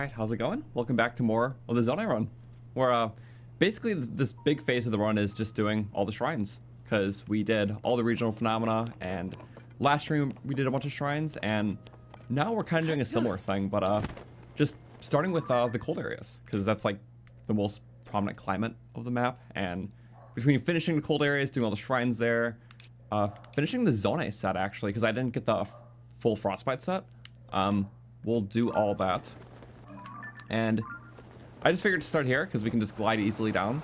Alright, how's it going? Welcome back to more of the Zonai Run, where basically this big phase of the run is just doing all the shrines, because we did all the regional phenomena, and last stream we did a bunch of shrines, and now we're kind of doing a similar thing, but just starting with the cold areas, because that's like the most prominent climate of the map, and between finishing the cold areas, doing all the shrines there, finishing the Zonaite set actually, because I didn't get the full frostbite set, we'll do all that. And I just figured to start here because we can just glide easily down.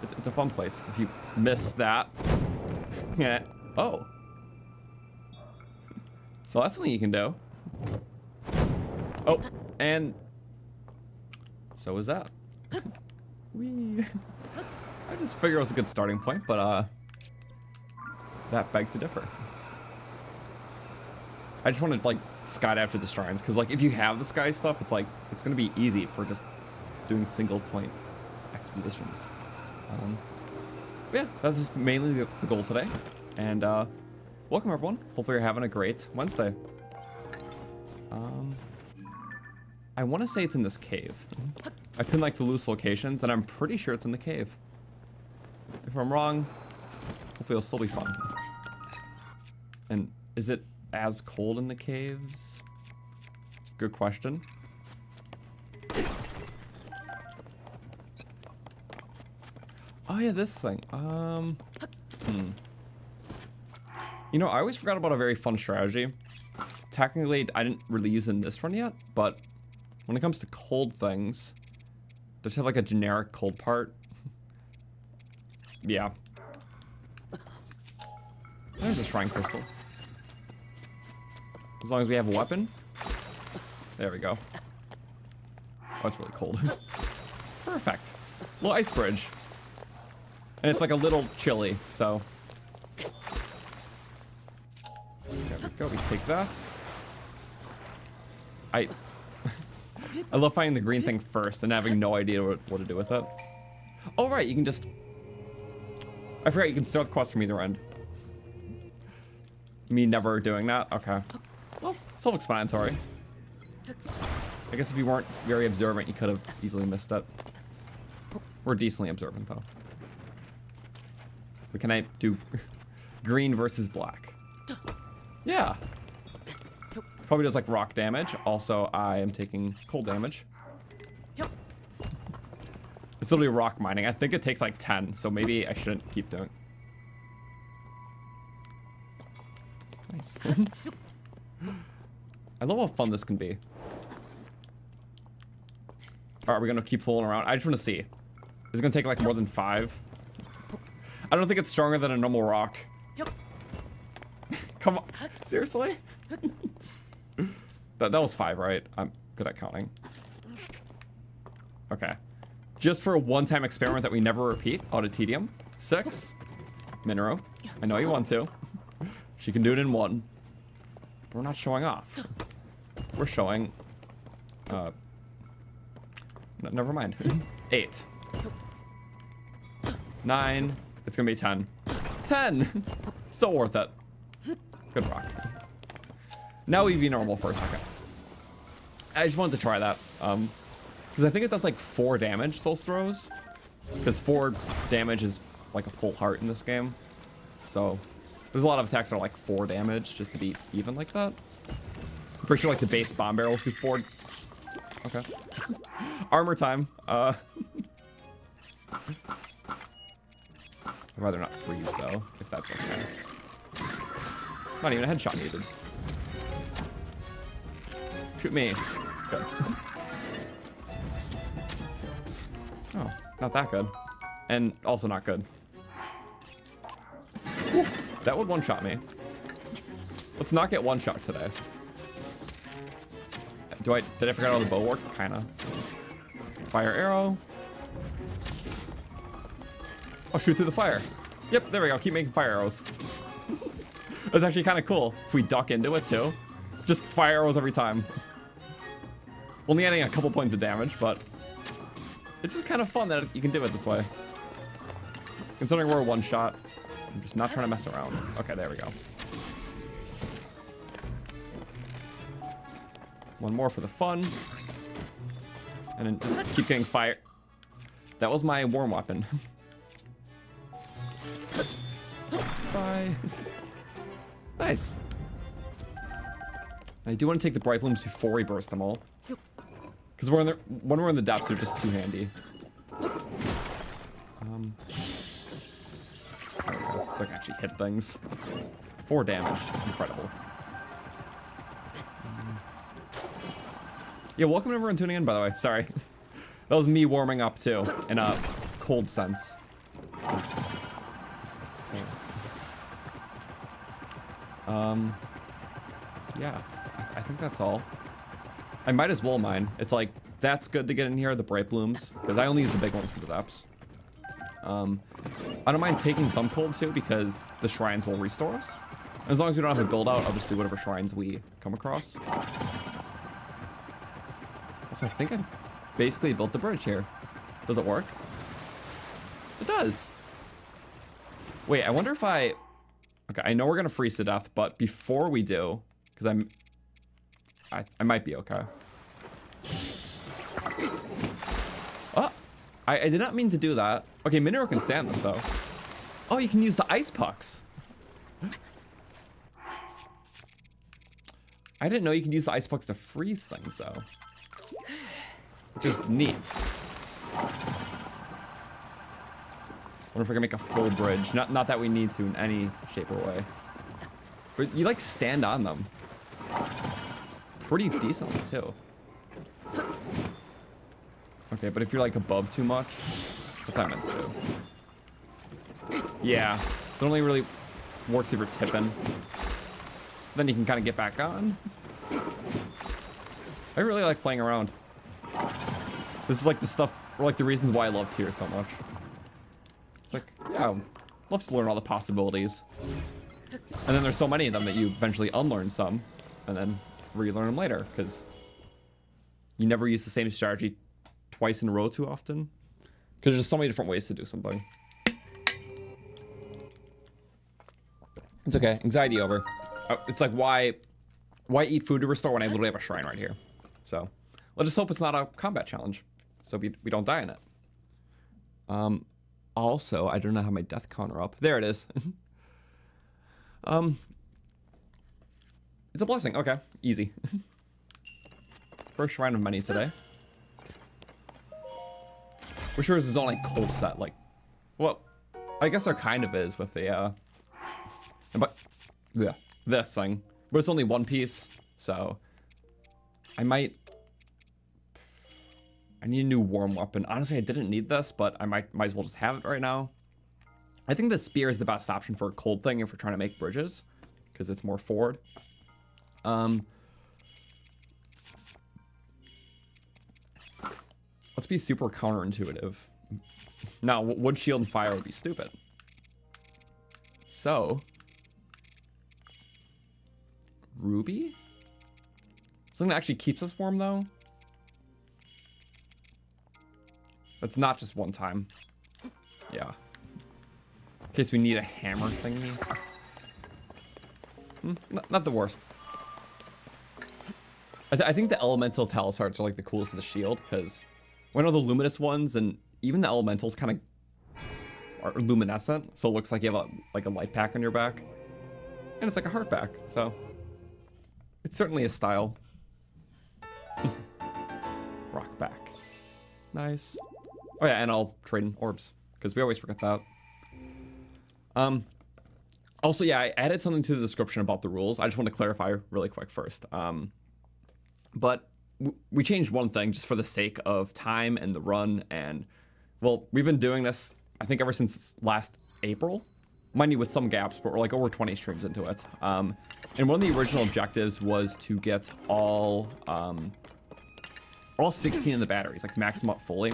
It's a fun place. If you miss that, yeah. Oh, so that's something you can do. Oh, and so is that. Whee. I just figured it was a good starting point, but that begged to differ. I just want to like skydive to the shrines because like if you have the sky stuff, it's like it's gonna be easy for just doing single point expositions. Yeah, that's just mainly the goal today. And welcome everyone. Hopefully you're having a great Wednesday. I want to say it's in this cave. I couldn't like the loose locations, and I'm pretty sure it's in the cave. If I'm wrong, hopefully it'll still be fun. And is it as cold in the caves? Good question. Oh yeah, this thing. You know, I always forgot about a very fun strategy. Technically, I didn't really use it in this run yet, but when it comes to cold things, just have like a generic cold part. Yeah. There's a shrine crystal. As long as we have a weapon. There we go. Oh, it's really cold. Perfect. Little ice bridge. And it's like a little chilly, so. There we go, we take that. I love finding the green thing first and having no idea what to do with it. Oh right, you can just... I forgot you can start the quest from either end. Me never doing that? Okay. Well, self-explanatory. I guess if you weren't very observant, you could have easily missed it. We're decently observant, though. But can I do green versus black? Yeah. Probably does like rock damage. Also, I am taking cold damage. It's literally rock mining. I think it takes like 10, so maybe I shouldn't keep doing. Nice. I love how fun this can be. Are we gonna keep fooling around? I just want to see. Is it gonna take like more than 5? I don't think it's stronger than a normal rock. Come on, seriously? that was 5, right? I'm good at counting. Okay. Just for a one-time experiment that we never repeat, out of tedium. 6. Mineru. I know you want to. She can do it in 1. But we're not showing off. We're showing... never mind. 8. 9. It's gonna be 10. 10! So worth it. Good rock. Now we be normal for a second. I just wanted to try that. Because I think it does like 4 damage, those throws. Because 4 damage is like a full heart in this game. So there's a lot of attacks that are like 4 damage just to be even like that. I'm pretty sure like the base bomb barrels do 4. Okay. Armor time. I'd rather not freeze though, if that's okay. Not even a headshot needed. Shoot me. Good. Oh, not that good. And also not good. Whew, that would one-shot me. Let's not get one-shot today. Did I forget how the bow worked? Kinda. Fire arrow. Oh, shoot through the fire. Yep, there we go. Keep making fire arrows. That's actually kind of cool. If we duck into it too. Just fire arrows every time. Only adding a couple points of damage, but it's just kind of fun that you can do it this way. Considering we're a one-shot, I'm just not trying to mess around. Okay, there we go. One more for the fun. And then just keep getting fired. That was my warm weapon. Bye. Nice. I do want to take the bright blooms before we burst them all. Because when we're in the depths, they're just too handy. So I can actually hit things. 4 damage. Incredible. Yeah, welcome to everyone tuning in, by the way. Sorry. That was me warming up, too. In a cold sense. Yeah. I think that's all. I might as well mine. It's like, that's good to get in here, the bright blooms. Because I only use the big ones for the depths. I don't mind taking some cold too, because the shrines will restore us. As long as we don't have a build out, I'll just do whatever shrines we come across. So I think I basically built the bridge here. Does it work? It does. Wait, I wonder if I... Okay, I know we're gonna freeze to death, but before we do, because I might be okay. Oh, I did not mean to do that. Okay, Mineru can stand this though. Oh, you can use the ice pucks. I didn't know you could use the ice pucks to freeze things though. Which is neat. Wonder if I can make a full bridge. Not that we need to in any shape or way. But you like stand on them. Pretty decently too. Okay, but if you're like above too much, that's what I meant to do. Yeah, so it only really works if you're tipping. Then you can kind of get back on. I really like playing around. This is like the stuff, or like the reasons why I love tiers so much. It's like, yeah, love to learn all the possibilities. And then there's so many of them that you eventually unlearn some, and then relearn them later, because you never use the same strategy twice in a row too often. Because there's just so many different ways to do something. It's okay, anxiety over. It's like, why eat food to restore when I literally have a shrine right here? So, let's just hope it's not a combat challenge, so we don't die in it. Also, I don't know how my death counter up. There it is. It's a blessing. Okay, easy. First shrine of many today. We're sure it's a Zonai cold set. Like, well, I guess there kind of is with the but yeah, this thing. But it's only one piece, so I need a new warm weapon. Honestly, I didn't need this, but I might as well just have it right now. I think the spear is the best option for a cold thing if we're trying to make bridges, because it's more forward. Let's be super counterintuitive. Now, wood, shield, and fire would be stupid. So, ruby? Something that actually keeps us warm, though? That's not just one time. Yeah. In case we need a hammer thingy. Not the worst. I think the elemental talus hearts are like the coolest for the shield, because one of the luminous ones and even the elementals kind of are luminescent, so it looks like you have a light pack on your back, and it's like a heart pack. So it's certainly a style. Rock back, nice. Oh yeah, and I'll trade in orbs because we always forget that. Also, yeah, I added something to the description about the rules. I just want to clarify really quick first. But we changed one thing just for the sake of time and the run. And, well, we've been doing this, I think, ever since last April. Mind you, with some gaps, but we're like over 20 streams into it. And one of the original objectives was to get all 16 of the batteries, like max them up fully.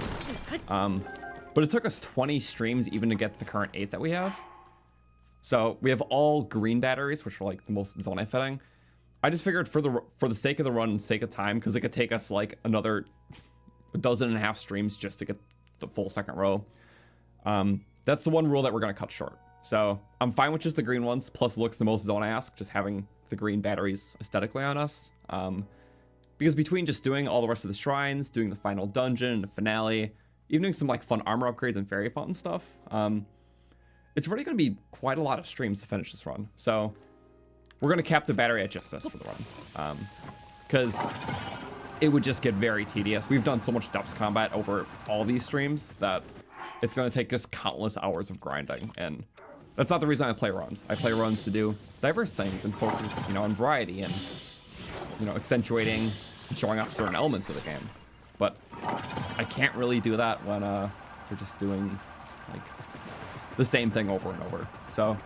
But it took us 20 streams even to get the current 8 that we have. So we have all green batteries, which are like the most Zonaite fitting. I just figured for the sake of the run and sake of time, because it could take us like another 12.5 streams just to get the full second row. That's the one rule that we're gonna cut short. So I'm fine with just the green ones, plus it looks the most Zonai-esque, just having the green batteries aesthetically on us. But Because between just doing all the rest of the shrines, doing the final dungeon, the finale, even doing some like fun armor upgrades and fairy fountain stuff, it's really going to be quite a lot of streams to finish this run. So we're going to cap the battery at just this for the run. Because it would just get very tedious. We've done so much depths combat over all these streams that it's going to take us countless hours of grinding. And that's not the reason I play runs. I play runs to do diverse things and focus, you know, on variety and, you know, accentuating and showing off certain elements of the game. But I can't really do that when we're just doing like the same thing over and over. So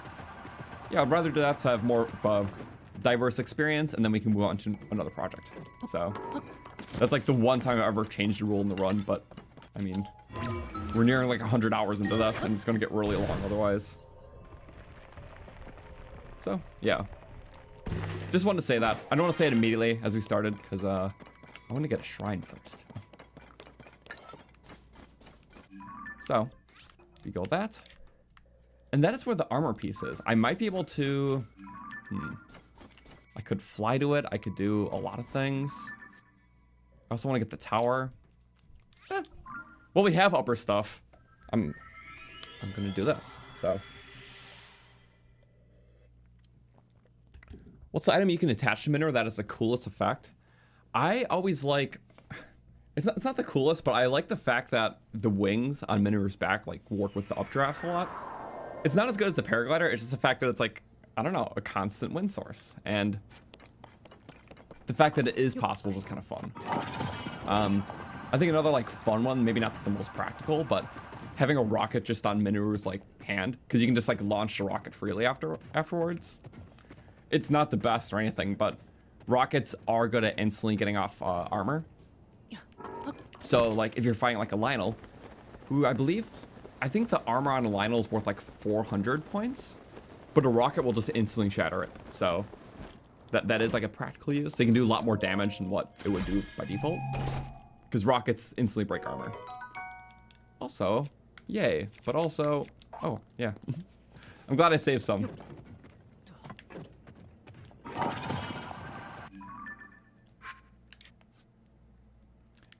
yeah, I'd rather do that to have more of a diverse experience, and then we can move on to another project. So that's like the one time I've ever changed a rule in the run, but I mean, we're nearing like 100 hours into this, and it's gonna get really long otherwise. So yeah, just wanted to say that. I don't want to say it immediately as we started, because I want to get a shrine first. So we go that, and that is where the armor piece is. I might be able to, I could fly to it. I could do a lot of things. I also want to get the tower. Well, we have upper stuff. I'm gonna do this. So what's the item you can attach to Mineru that is the coolest effect? I always like, it's not the coolest, but I like the fact that the wings on Mineru's back like work with the updrafts a lot. It's not as good as the paraglider. It's just the fact that it's like, I don't know, a constant wind source. And the fact that it is possible is kind of fun. I think another like fun one, maybe not the most practical, but having a rocket just on Mineru's like hand, because you can just like launch the rocket freely afterwards. It's not the best or anything, but rockets are good at instantly getting off armor. So like if you're fighting like a Lionel, who I think the armor on a Lionel is worth like 400 points, but a rocket will just instantly shatter it. So that is like a practical use. So you can do a lot more damage than what it would do by default, because rockets instantly break armor. Also, yay, but also, oh yeah, I'm glad I saved some.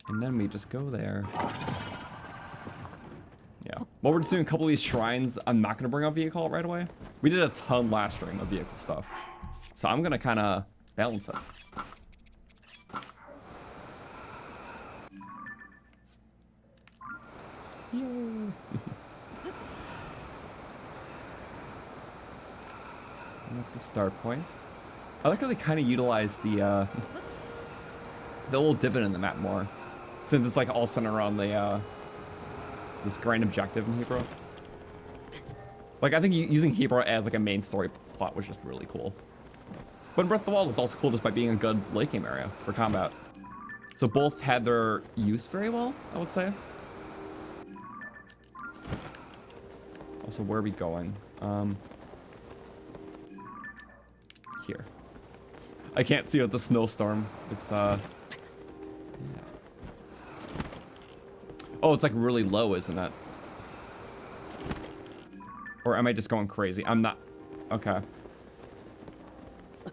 And then we just go there. Yeah. Well, we're just doing a couple of these shrines. I'm not going to bring up vehicle right away. We did a ton last stream of vehicle stuff. So I'm going to kind of balance it. Yay. That's a start point. I like how they kind of utilize the little divot in the map more, since it's like all centered around the this grand objective in Hebrew. Like I think using Hebrew as like a main story plot was just really cool. But in Breath of the Wild is also cool just by being a good late game area for combat. So both had their use very well, I would say. Also, where are we going? Here. I can't see with the snowstorm. It's yeah. Oh, it's like really low, isn't it? Or am I just going crazy? I'm not. Okay.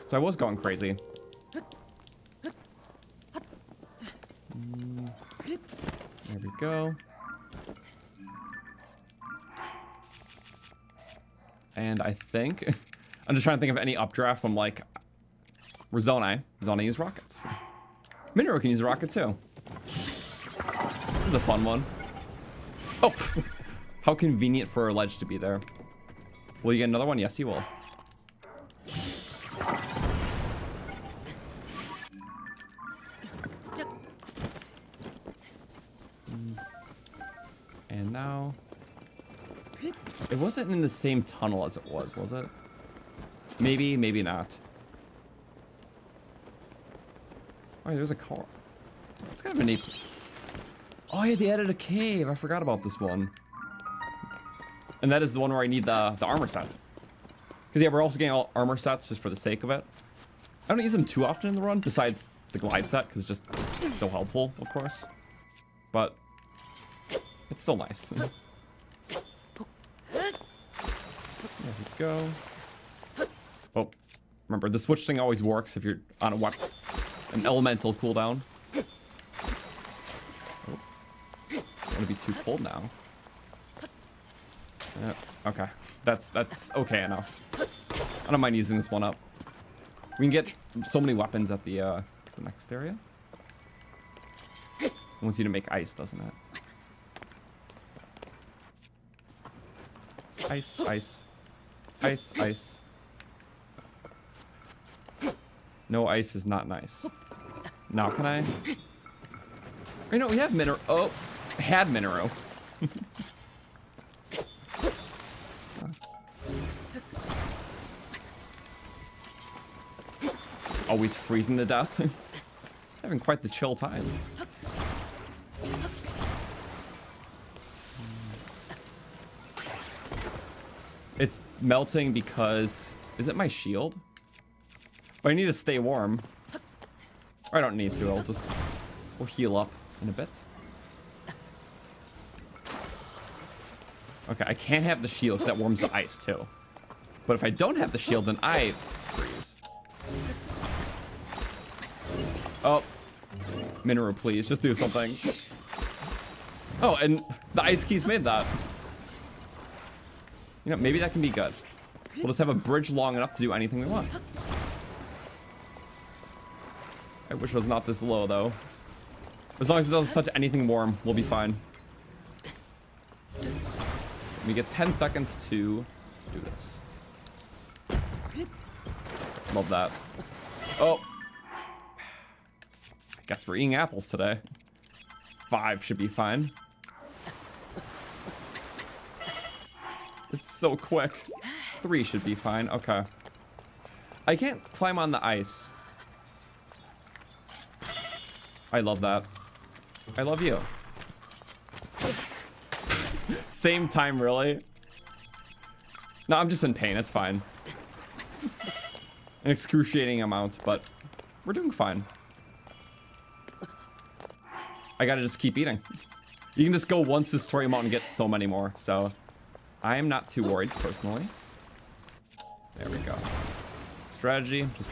So I was going crazy. There we go. And I think I'm just trying to think of any updraft from like Zonai. Zonai use rockets. Mineru can use a rocket too. This is a fun one. Oh, how convenient for a ledge to be there. Will you get another one? Yes, you will. And now, it wasn't in the same tunnel as it was it? Maybe, maybe not. Oh, there's a car. It's kind of a neat. Oh yeah, they added a cave. I forgot about this one. And that is the one where I need the armor set. Because yeah, we're also getting all armor sets just for the sake of it. I don't use them too often in the run, besides the glide set, because it's just so helpful, of course. But it's still nice. There we go. Oh, remember, the switch thing always works if you're on a weapon. an elemental cooldown. Oh. It's gonna be too cold now. Okay, that's okay enough. I don't mind using this one up. We can get so many weapons at the next area. It wants you to make ice, doesn't it? Ice, ice. Ice, ice. No ice is not nice. Now can I? You know, we have Mineru. Oh, had Mineru. Always freezing to death. Having quite the chill time. It's melting because... Is it my shield? But I need to stay warm. Or I don't need to. We'll heal up in a bit. Okay, I can't have the shield because that warms the ice too. But if I don't have the shield, then I freeze. Oh. Mineru, please. Just do something. Oh, and the ice keys made that. You know, maybe that can be good. We'll just have a bridge long enough to do anything we want. I wish it was not this low, though. As long as it doesn't touch anything warm, we'll be fine. We get 10 seconds to do this. Love that. Oh. I guess we're eating apples today. 5 should be fine. It's so quick. 3 should be fine. Okay. I can't climb on the ice. I love that. I love you. Same time, really? No, I'm just in pain. It's fine. An excruciating amount, but we're doing fine. I gotta just keep eating. You can just go once this story amount and get so many more, so I am not too worried, personally. There we go. Strategy, just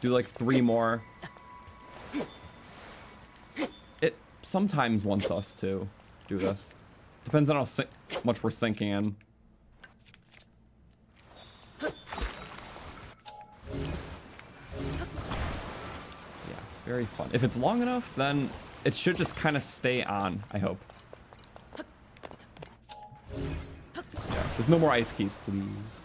do like 3 more. It sometimes wants us to do this. Depends on how much we're sinking in. Yeah, very fun. If it's long enough, then it should just kind of stay on, I hope. Yeah, there's no more ice keys, please.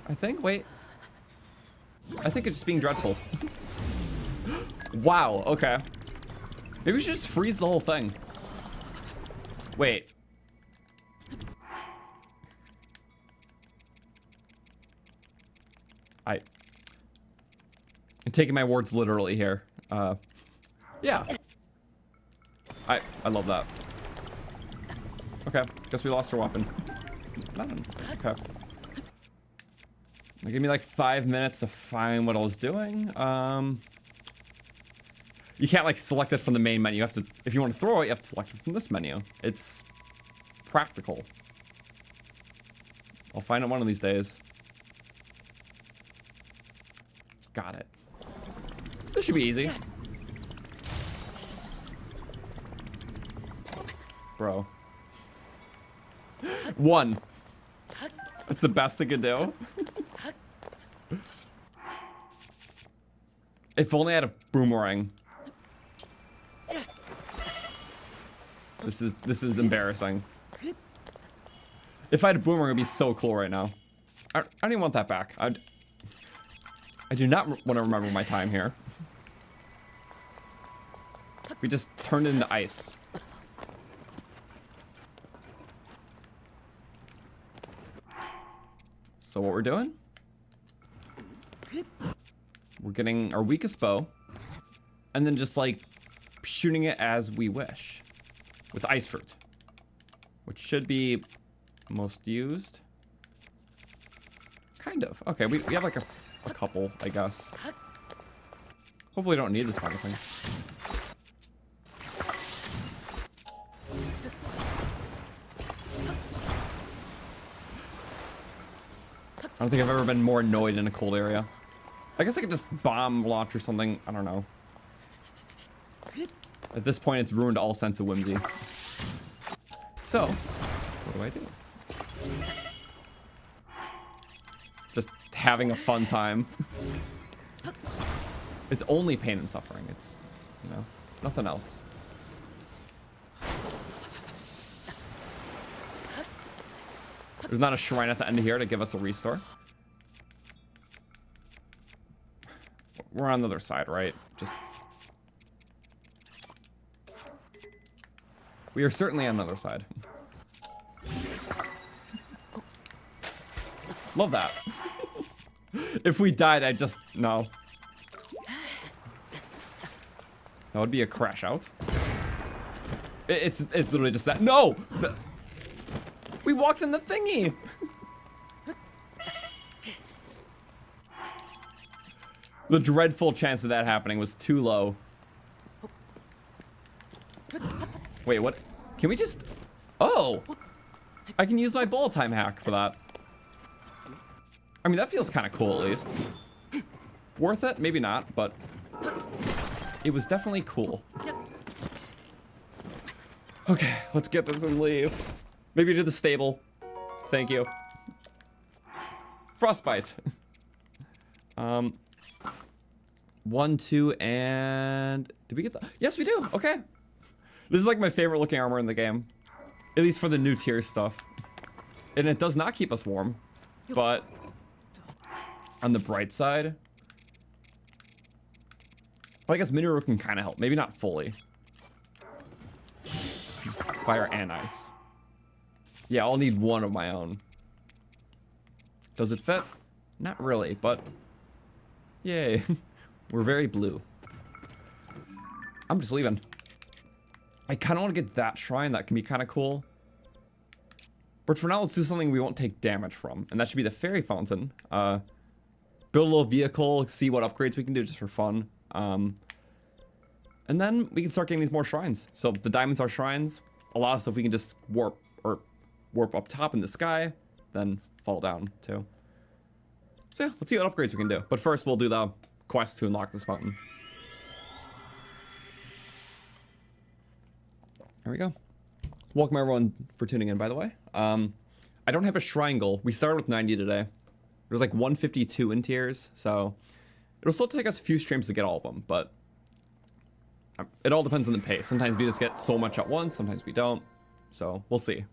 I think, wait. I think it's just being dreadful. Wow, okay. Maybe we should just freeze the whole thing. Wait. I'm taking my words literally here. Yeah. I love that. Okay, guess we lost our weapon. Nothing. Okay. Now give me like 5 minutes to find what I was doing. You can't like select it from the main menu. You have to, if you want to throw it, you have to select it from this menu. It's practical. I'll find it one of these days. Got it. This should be easy. Bro. 1. That's the best it could do. If only I had a boomerang. This is embarrassing. If I had a boomerang, it'd be so cool right now. I don't even want that back. I do not want to remember my time here. We just turned it into ice. So what we're doing? We're getting our weakest bow, and then just like shooting it as we wish with ice fruit, which should be most used. Kind of. Okay, we have like a couple, I guess. Hopefully, we don't need this kind of thing. I don't think I've ever been more annoyed in a cold area. I guess I could just bomb launch or something. I don't know. At this point, it's ruined all sense of whimsy. So, what do? Just having a fun time. It's only pain and suffering. It's, you know, nothing else. There's not a shrine at the end of here to give us a restore. We're on the other side, right? Just... We are certainly on the other side. Love that. If we died, I'd just... No. That would be a crash out. It's literally just that. No! We walked in the thingy! The dreadful chance of that happening was too low. Wait, what? Can we just... Oh! I can use my bullet time hack for that. I mean, that feels kind of cool, at least. Worth it? Maybe not, but... It was definitely cool. Okay, let's get this and leave. Maybe to the stable. Thank you. Frostbite. 1, 2, and... Did we get the... Yes, we do! Okay. This is like my favorite looking armor in the game. At least for the new tier stuff. And it does not keep us warm. But... On the bright side... Well, I guess Mineru can kind of help. Maybe not fully. Fire and ice. Yeah, I'll need one of my own. Does it fit? Not really, but... Yay. We're very blue. I'm just leaving. I kind of want to get that shrine. That can be kind of cool. But for now, let's do something we won't take damage from. And that should be the fairy fountain. Build a little vehicle, see what upgrades we can do just for fun. And then we can start getting these more shrines. So the diamonds are shrines. A lot of stuff we can just warp up top in the sky, then fall down too. So yeah, let's see what upgrades we can do. But first we'll do the quest to unlock this fountain. There we go. Welcome everyone for tuning in, by the way. I don't have a shrine goal. We started with 90 today. There's like 152 in tiers, so it'll still take us a few streams to get all of them, but it all depends on the pace. Sometimes we just get so much at once, sometimes we don't. So we'll see.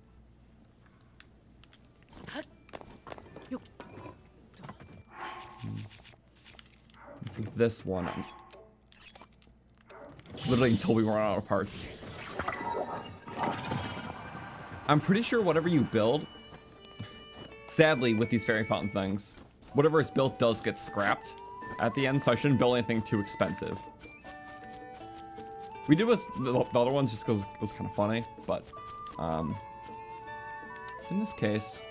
For this one, I'm literally until we run out of parts. I'm pretty sure whatever you build, sadly with these fairy fountain things, whatever is built does get scrapped at the end, so I shouldn't build anything too expensive. We did with the other ones just because it was kind of funny, but in this case,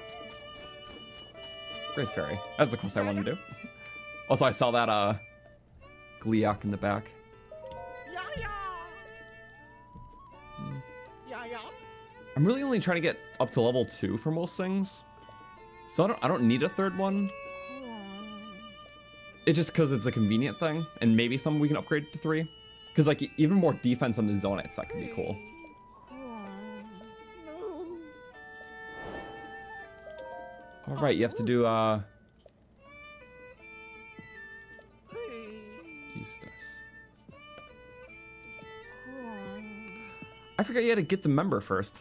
Great Fairy. That's the quest I wanted to do. Also, I saw that Clearout in the back. I'm really only trying to get up to level 2 for most things, so I don't need a third one. It's just because it's a convenient thing, and maybe some we can upgrade to 3. Because like even more defense on the Zonaites, that could be cool. All right, you have to do Eustace. I forgot you had to get the member first.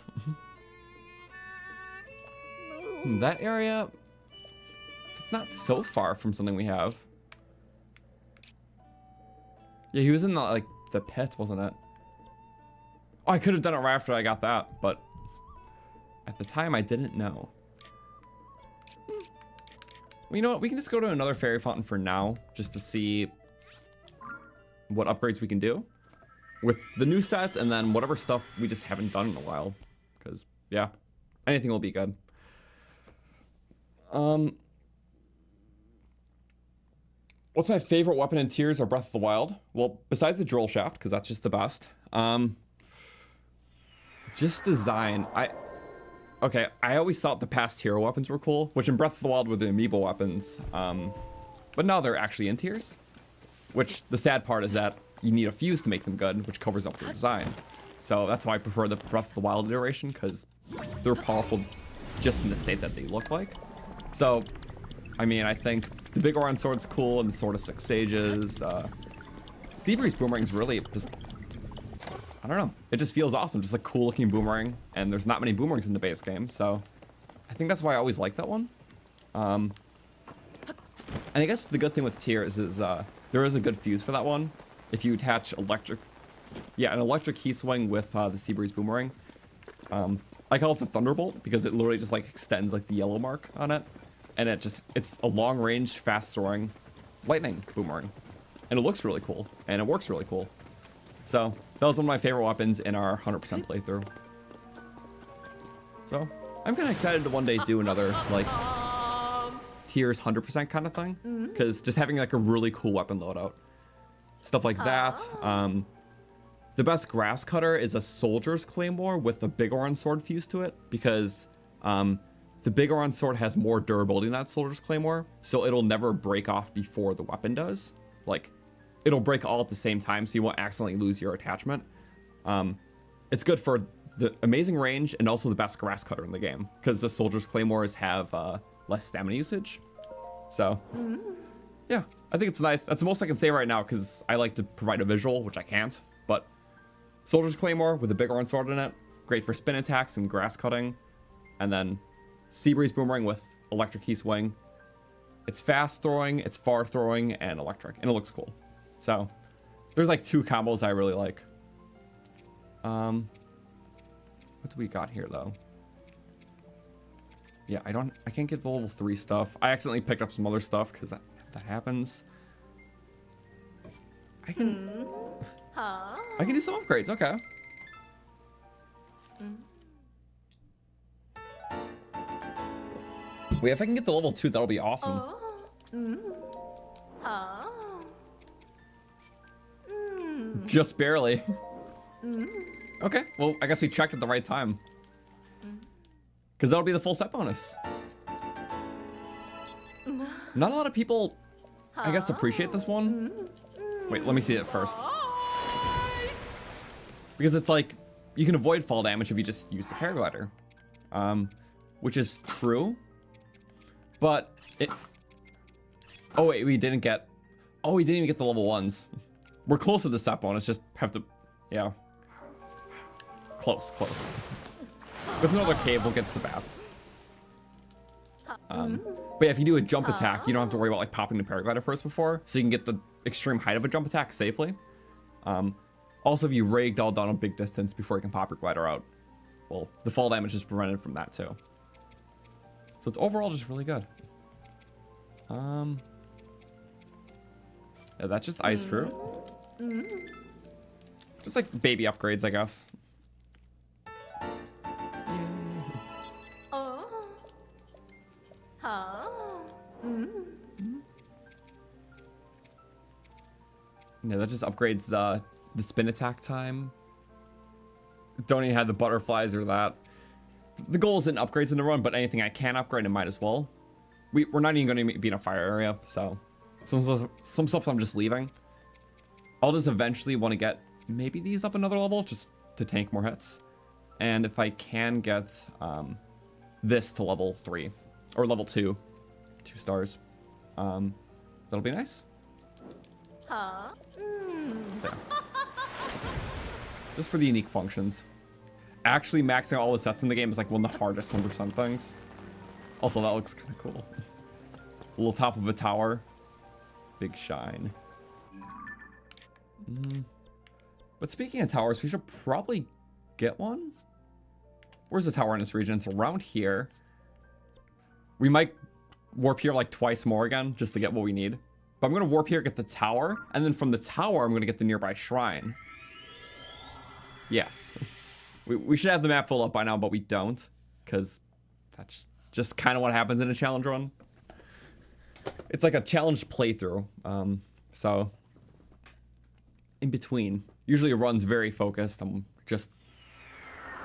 That area, it's not so far from something we have. Yeah, he was in the pit, wasn't it? Oh, I could have done it right after I got that, but at the time I didn't know. Well, you know what? We can just go to another fairy fountain for now, just to see what upgrades we can do with the new sets, and then whatever stuff we just haven't done in a while. Because, yeah, anything will be good. What's my favorite weapon in tiers or Breath of the Wild? Well, besides the drill shaft, because that's just the best. Just design. I Okay, I always thought the past hero weapons were cool, which in Breath of the Wild were the amiibo weapons. But now they're actually in tiers. Which, the sad part is that you need a fuse to make them good, which covers up their design. So that's why I prefer the Breath of the Wild iteration, because they're powerful just in the state that they look like. So, I mean, I think the Big Oran Sword's cool, and the Sword of Six Sages. Seabreeze Boomerang's really just, I don't know, it just feels awesome, just a cool looking boomerang, and there's not many boomerangs in the base game, so I think that's why I always like that one. And I guess the good thing with tiers is there is a good fuse for that one. If you attach an electric key swing with the Seabreeze Boomerang. I call it the Thunderbolt because it literally just like extends like the yellow mark on it, and it's a long range, fast throwing lightning boomerang, and it looks really cool and it works really cool. So that was one of my favorite weapons in our 100% playthrough. So I'm kind of excited to one day do another like tiers 100% kind of thing, because just having like a really cool weapon loadout, stuff like that. The best grass cutter is a soldier's claymore with a Big Oran Sword fused to it, because the Big Oran Sword has more durability than that soldier's claymore, so it'll never break off before the weapon does. Like, it'll break all at the same time, so you won't accidentally lose your attachment. It's good for the amazing range and also the best grass cutter in the game, because the soldier's claymores have less stamina usage. So, yeah, I think it's nice. That's the most I can say right now, because I like to provide a visual, which I can't, but Soldier's Claymore with a Big Oran Sword in it, great for spin attacks and grass cutting. And then Seabreeze Boomerang with electric key swing. It's fast throwing, it's far throwing, and electric, and it looks cool. So there's like two combos I really like. What do we got here though? Yeah, I can't get the level 3 stuff. I accidentally picked up some other stuff because that happens. I can do some upgrades, okay. Wait, if I can get the level 2, that'll be awesome. Just barely. Okay, well, I guess we checked at the right time. Because that'll be the full set bonus. Not a lot of people, I guess, appreciate this one. Wait, let me see it first. Because it's like, you can avoid fall damage if you just use the paraglider. Which is true. But it... Oh wait, we didn't get... Oh, we didn't even get the level 1s. We're close to the set bonus, just have to... Yeah. Close. With no other cave, we'll get to the bats. But yeah, if you do a jump attack, you don't have to worry about like popping the paraglider first before, so you can get the extreme height of a jump attack safely. Also, if you ragdoll down a big distance before you can pop your glider out, well, the fall damage is prevented from that too. So it's overall just really good. Yeah, that's just ice fruit. Just like baby upgrades, I guess. Yeah, that just upgrades the spin attack time. Don't even have the butterflies or that. The goal isn't upgrades in the run, but anything I can upgrade, I might as well. We're not even going to be in a fire area, so some stuff I'm just leaving. I'll just eventually want to get maybe these up another level just to tank more hits. And if I can get this to level 3 or level 2 stars, that'll be nice. So, just for the unique functions. Actually maxing out all the sets in the game is like one of the hardest 100% things. Also, that looks kind of cool. A little top of a tower. Big shine. But speaking of towers, we should probably get one. Where's the tower in this region? It's around here. We might warp here like twice more again just to get what we need. But I'm going to warp here, get the tower, and then from the tower, I'm going to get the nearby shrine. Yes. We should have the map full up by now, but we don't, because that's just kind of what happens in a challenge run. It's like a challenge playthrough. So, in between. Usually a run's very focused on just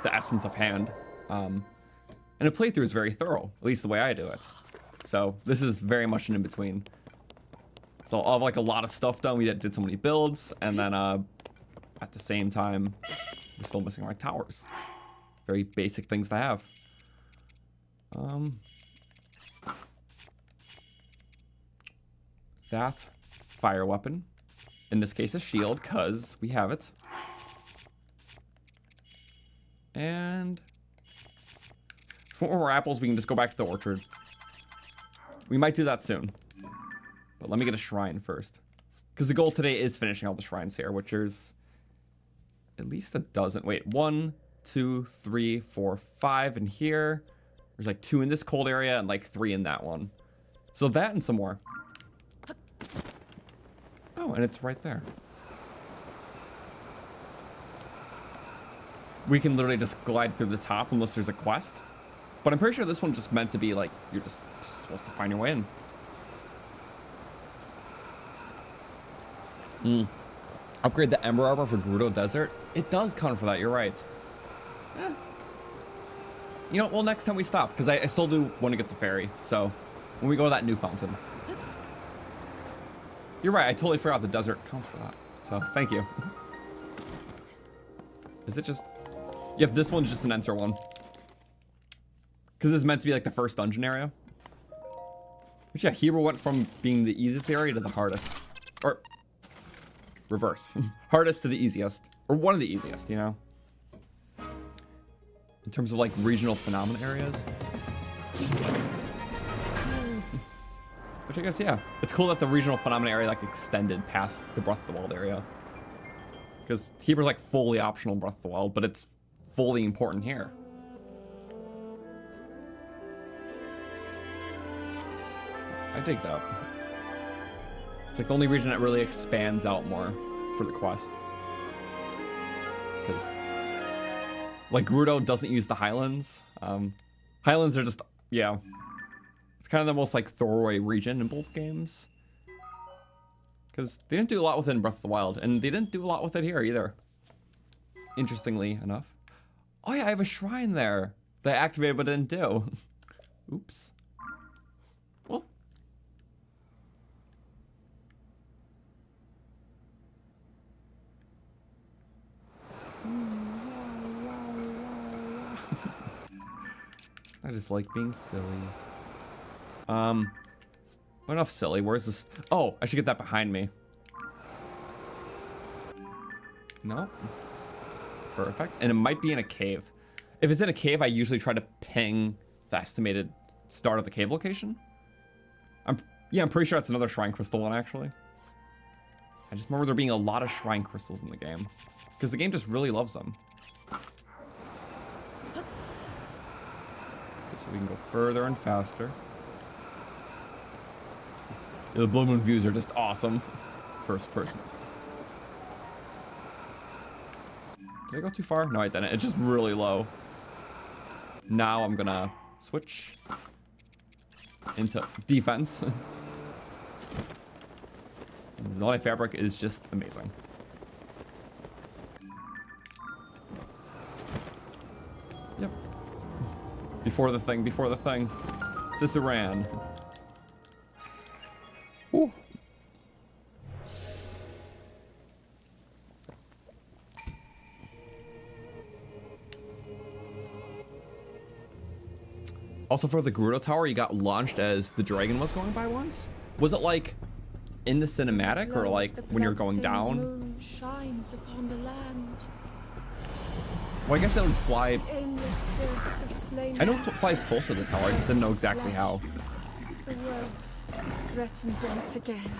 the essence of hand. And a playthrough is very thorough, at least the way I do it. So this is very much an in-between. So I'll have like a lot of stuff done. We did so many builds, and then at the same time, we're still missing like towers. Very basic things to have. That fire weapon. In this case, a shield, because we have it. And for more apples, we can just go back to the orchard. We might do that soon. But let me get a shrine first. Because the goal today is finishing all the shrines here, which there's at least a dozen. Wait, 1, 2, 3, 4, 5 in here. There's like 2 in this cold area and like 3 in that one. So that and some more. Oh, and it's right there. We can literally just glide through the top unless there's a quest. But I'm pretty sure this one's just meant to be like, you're just supposed to find your way in. Upgrade the Ember Arbor for Gerudo Desert. It does count for that, you're right. Eh. You know, well, next time we stop, because I still do want to get the ferry. So, when we go to that new fountain. You're right, I totally forgot the desert counts for that. So, thank you. Is it just... Yep, this one's just an enter one. Because it's meant to be like the first dungeon area. Which, yeah, Hero went from being the easiest area to the hardest. Or... reverse. Hardest to the easiest. Or one of the easiest, you know? In terms of like regional phenomenon areas. Which I guess, yeah. It's cool that the regional phenomenon area like extended past the Breath of the Wild area. Because Heber's like fully optional Breath of the Wild, but it's fully important here. I dig that. It's like the only region that really expands out more for the quest. Because like Gerudo doesn't use the Highlands. Highlands are just, yeah. It's kind of the most like throwaway region in both games. Because they didn't do a lot with it in Breath of the Wild, and they didn't do a lot with it here either. Interestingly enough. Oh yeah, I have a shrine there that I activated but didn't do. Oops. Well. I just like being silly. But enough silly. Where's this? Oh, I should get that behind me. No. Perfect. And it might be in a cave. If it's in a cave, I usually try to ping the estimated start of the cave location. I'm pretty sure that's another shrine crystal one, actually. I just remember there being a lot of shrine crystals in the game. Because the game just really loves them. So we can go further and faster. Yeah, the Blue Moon views are just awesome. First person. Did I go too far? No, I didn't. It's just really low. Now I'm gonna switch into defense. Zonai fabric is just amazing. Yep. Before the thing, before the thing. Ciceran. Ooh. Also for the Gerudo Tower, you got launched as the dragon was going by once? Was it like in the cinematic or like when you're going down? Moon shines upon the land. Well, I guess it would fly. In the spirits of slain I know it flies close to the tower, I just didn't know exactly how. The world is threatened once again.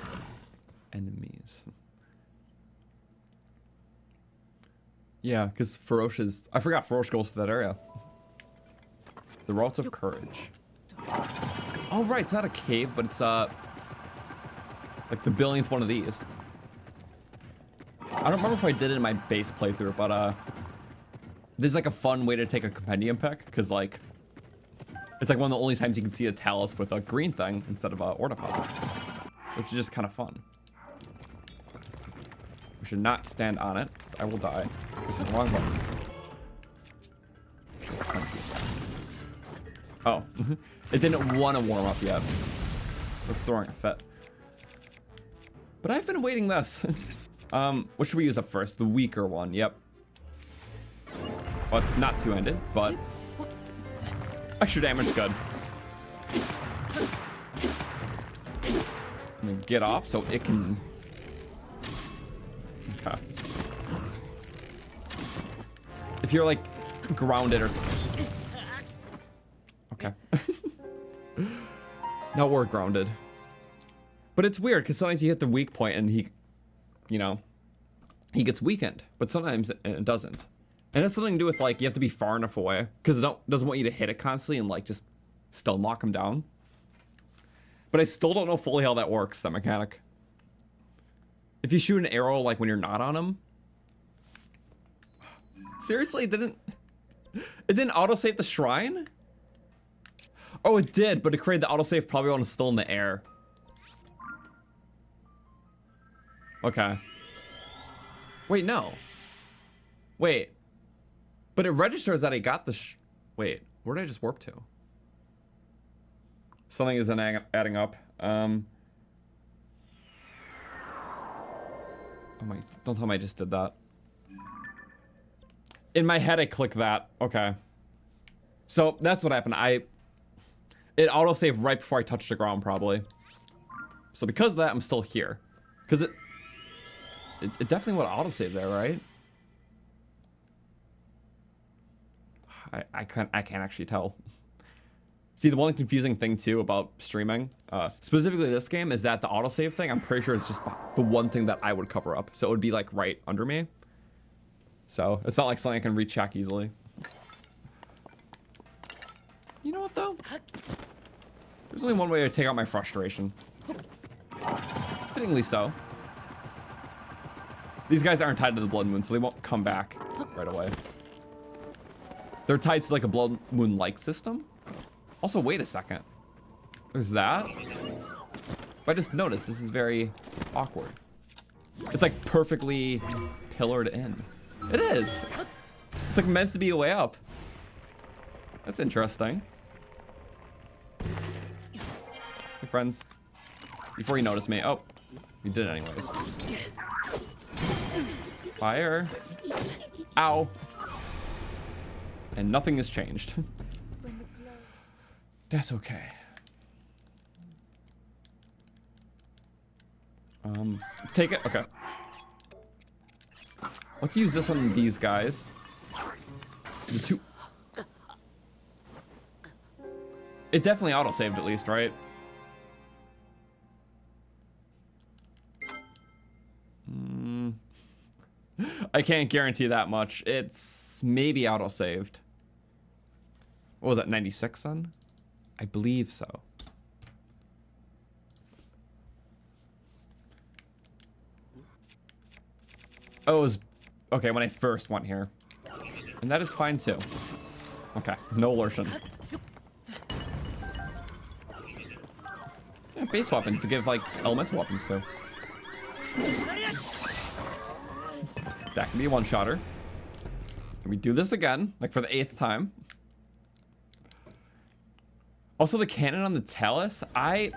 Enemies. Yeah, because Farosh is... I forgot Farosh goes to that area. The Routes of Courage. Oh, right, it's not a cave, but it's, like the billionth one of these. I don't remember if I did it in my base playthrough, but, this is like a fun way to take a compendium pick, because, like, it's like one of the only times you can see a talus with a green thing instead of a ore deposit, which is just kind of fun. We should not stand on it, because I will die. This is the wrong button. Oh, it didn't want to warm up yet. It was throwing a fit. But I've been waiting this. What should we use up first? The weaker one, yep. Well, it's not two-handed, but extra damage, good. And then get off so it can... Okay. If you're like grounded or something. Okay. Now we're grounded. But it's weird because sometimes you hit the weak point and he, you know, he gets weakened, but sometimes it doesn't. And it's something to do with like you have to be far enough away because it doesn't want you to hit it constantly and like just still knock him down. But I still don't know fully how that works, that mechanic. If you shoot an arrow like when you're not on him. Seriously, it didn't autosave the shrine? Oh, it did, but it created the autosave probably when it's still in the air. Okay. Wait, no. Wait. But it registers that I got the wait, where did I just warp to? Something isn't adding up. Oh my, don't tell me I just did that. In my head, I clicked that. Okay. So that's what happened. It autosaved right before I touched the ground, probably. So because of that, I'm still here. Because it definitely would autosave there, right? I can't actually tell. See, the one confusing thing too about streaming, specifically this game, is that the autosave thing, I'm pretty sure is just the one thing that I would cover up. So it would be like right under me. So it's not like something I can recheck easily. You know what though? There's only one way to take out my frustration. Fittingly so. These guys aren't tied to the blood moon, so they won't come back right away. They're tied to like a blood moon-like system. Also, wait a second. There's that. But I just noticed this is very awkward. It's like perfectly pillared in. It is. It's like meant to be a way up. That's interesting. Hey, friends. Before you notice me. Oh, you did it anyways. Fire. Ow. And nothing has changed. That's okay. Take it. Okay. Let's use this on these guys. The two. It definitely auto-saved at least, right? I can't guarantee that much. It's maybe auto-saved. What was that, 96 then? I believe so. Oh, it was... Okay, when I first went here. And that is fine too. Okay, no alertion. Yeah, base weapons to give, like, elemental weapons too. That can be a one-shotter. Can we do this again? Like for the 8th time? Also, the cannon on the Talus, I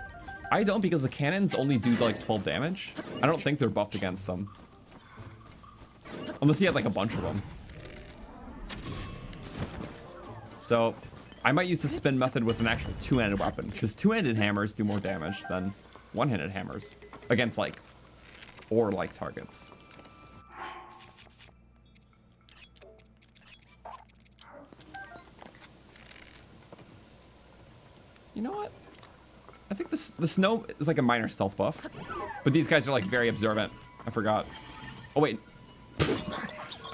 don't, because the cannons only do like 12 damage. I don't think they're buffed against them. Unless you had like a bunch of them. So, I might use the spin method with an actual two-handed weapon, because two-handed hammers do more damage than one-handed hammers against like ore-like targets. You know what? I think the snow is like a minor stealth buff. But these guys are like very observant. I forgot. Oh wait.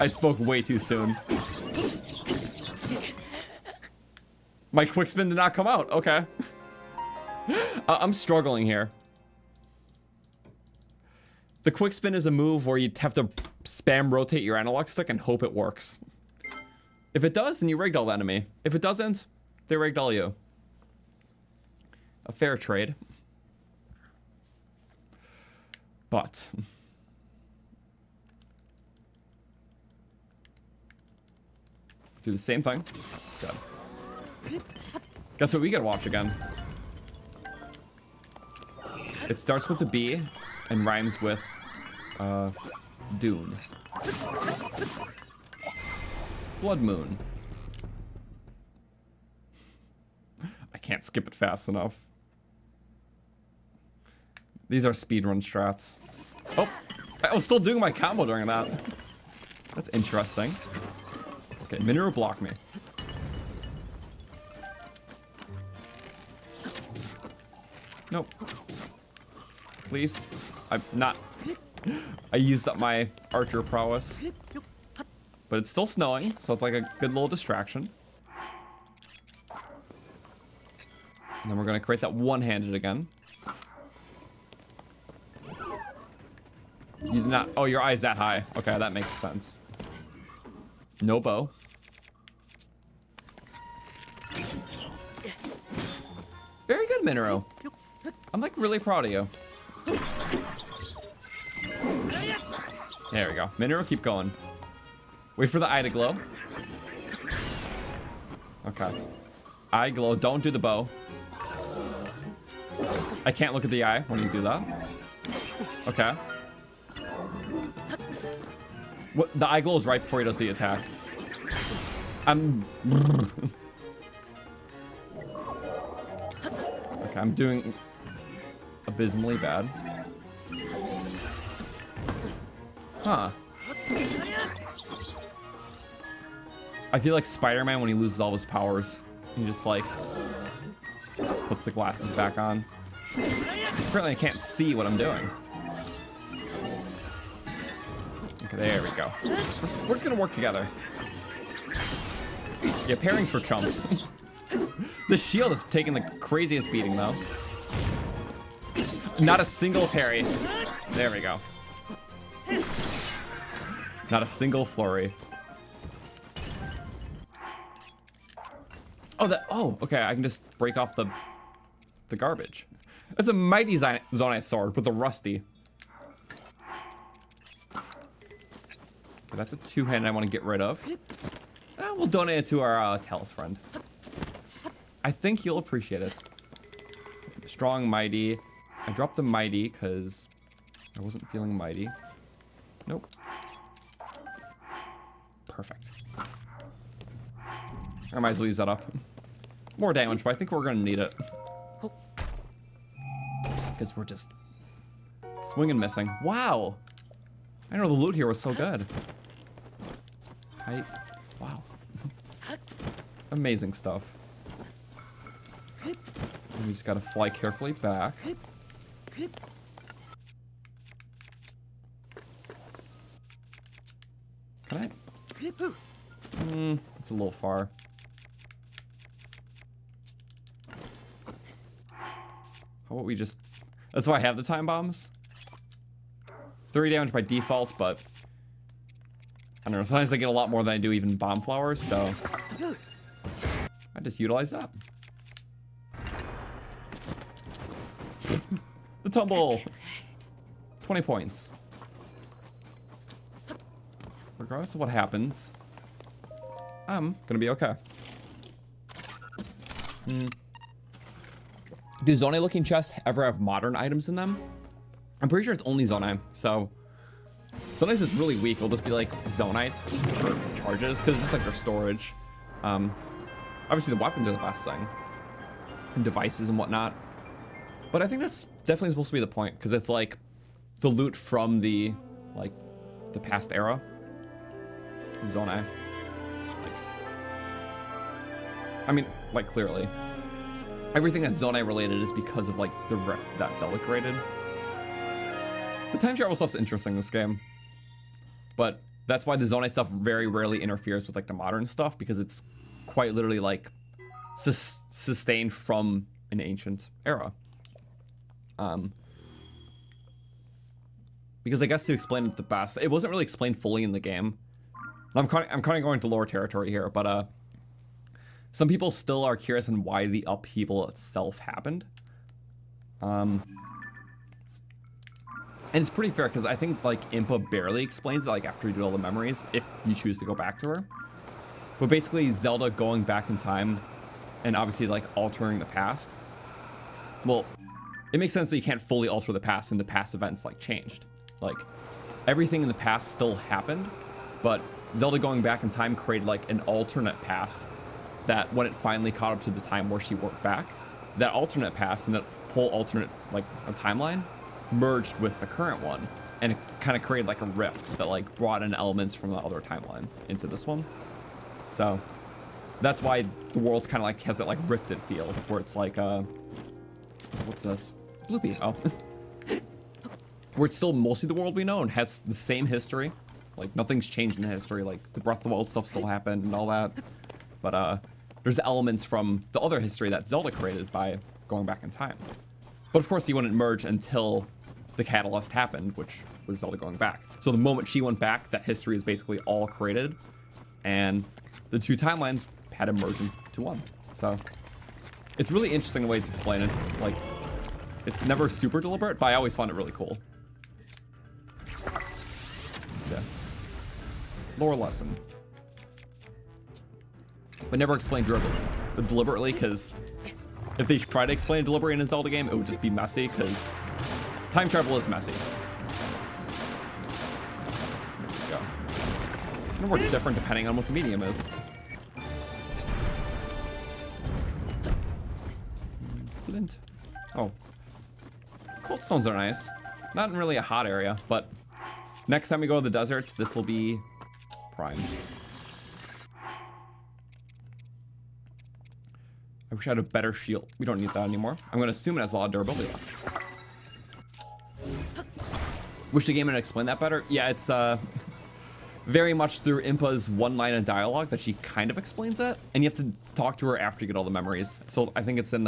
I spoke way too soon. My quick spin did not come out. Okay. I'm struggling here. The quick spin is a move where you have to spam rotate your analog stick and hope it works. If it does, then you ragdoll the enemy. If it doesn't, they ragdoll you. A fair trade. But do the same thing. Good. Guess what we gotta watch again? It starts with a B and rhymes with Dune. Blood Moon. I can't skip it fast enough. These are speedrun strats. Oh, I was still doing my combo during that. That's interesting. Okay, Mineru block me. Nope. Please. I'm not. I used up my archer prowess. But it's still snowing, so it's like a good little distraction. And then we're gonna create that one-handed again. You did not. Oh, your eye's that high. Okay, that makes sense. No bow. Very good, Mineru. I'm like really proud of you. There we go. Mineru, keep going. Wait for the eye to glow. Okay. Eye glow. Don't do the bow. I can't look at the eye when you do that. Okay. What, the eye glow is right before he does the attack. Okay, I'm doing abysmally bad. Huh. I feel like Spider-Man when he loses all his powers. He just like puts the glasses back on. Apparently I can't see what I'm doing. Okay, there we go. We're just gonna work together. Yeah, pairings for chumps. The shield is taking the craziest beating though. Not a single parry. There we go. Not a single flurry. Oh, oh, okay. I can just break off the garbage. It's a mighty Zonaite sword with a rusty. Okay, that's a two-handed I want to get rid of. We'll donate it to our Tails friend. I think he'll appreciate it. Strong, mighty. I dropped the mighty because I wasn't feeling mighty. Nope. Perfect. I might as well use that up. More damage, but I think we're gonna need it. Because we're just swinging missing. Wow! I know the loot here was so good. Wow. Amazing stuff. And we just gotta fly carefully back. Can I? It's a little far. How about we just... That's why I have the time bombs. 30 damage by default, but... I don't know, sometimes I get a lot more than I do even bomb flowers, so... I just utilize that. The tumble! 20 points. Regardless of what happens, I'm gonna be okay. Do Zonai looking chests ever have modern items in them? I'm pretty sure it's only Zonai, so sometimes it's really weak. It'll just be like Zonaite or charges because it's just like their storage. Obviously the weapons are the best thing, and devices and whatnot. But I think that's definitely supposed to be the point because it's like the loot from the past era of Zonai. I mean, like clearly. Everything that's Zonai related is because of like the rift that Zelda created. The time travel stuff's interesting in this game. But that's why the Zonai stuff very rarely interferes with like the modern stuff because it's quite literally like sustained from an ancient era. Because I guess to explain it the best, it wasn't really explained fully in the game. I'm kind of going to lower territory here, but some people still are curious on why the upheaval itself happened. And it's pretty fair because I think like Impa barely explains it like after you do all the memories, if you choose to go back to her. But basically Zelda going back in time and obviously like altering the past. Well, it makes sense that you can't fully alter the past and the past events like changed. Like everything in the past still happened, but Zelda going back in time created like an alternate past that when it finally caught up to the time where she worked back, that alternate past and that whole alternate like a timeline merged with the current one, and it kind of created like a rift that like brought in elements from the other timeline into this one. So that's why the world's kind of like has that like rifted feel where it's like what's this? Loopy. Oh. Where it's still mostly the world we know and has the same history. Like nothing's changed in the history. Like the Breath of the Wild stuff still happened and all that. But there's elements from the other history that Zelda created by going back in time. But of course he wouldn't merge until the catalyst happened, which was Zelda going back. So the moment she went back, that history is basically all created, and the two timelines had to merge into one. So it's really interesting the way it's explained. Like it's never super deliberate, but I always found it really cool. Yeah. Lore lesson. But never explained deliberately, because if they try to explain it deliberately in a Zelda game, it would just be messy, because time travel is messy. There we go. And it works different depending on what the medium is. Flint. Oh. Cold stones are nice. Not in really a hot area, but next time we go to the desert, this will be prime. I wish I had a better shield. We don't need that anymore. I'm going to assume it has a lot of durability left. Wish the game had explained that better. Yeah, it's very much through Impa's one line of dialogue that she kind of explains that. And you have to talk to her after you get all the memories. So I think it's in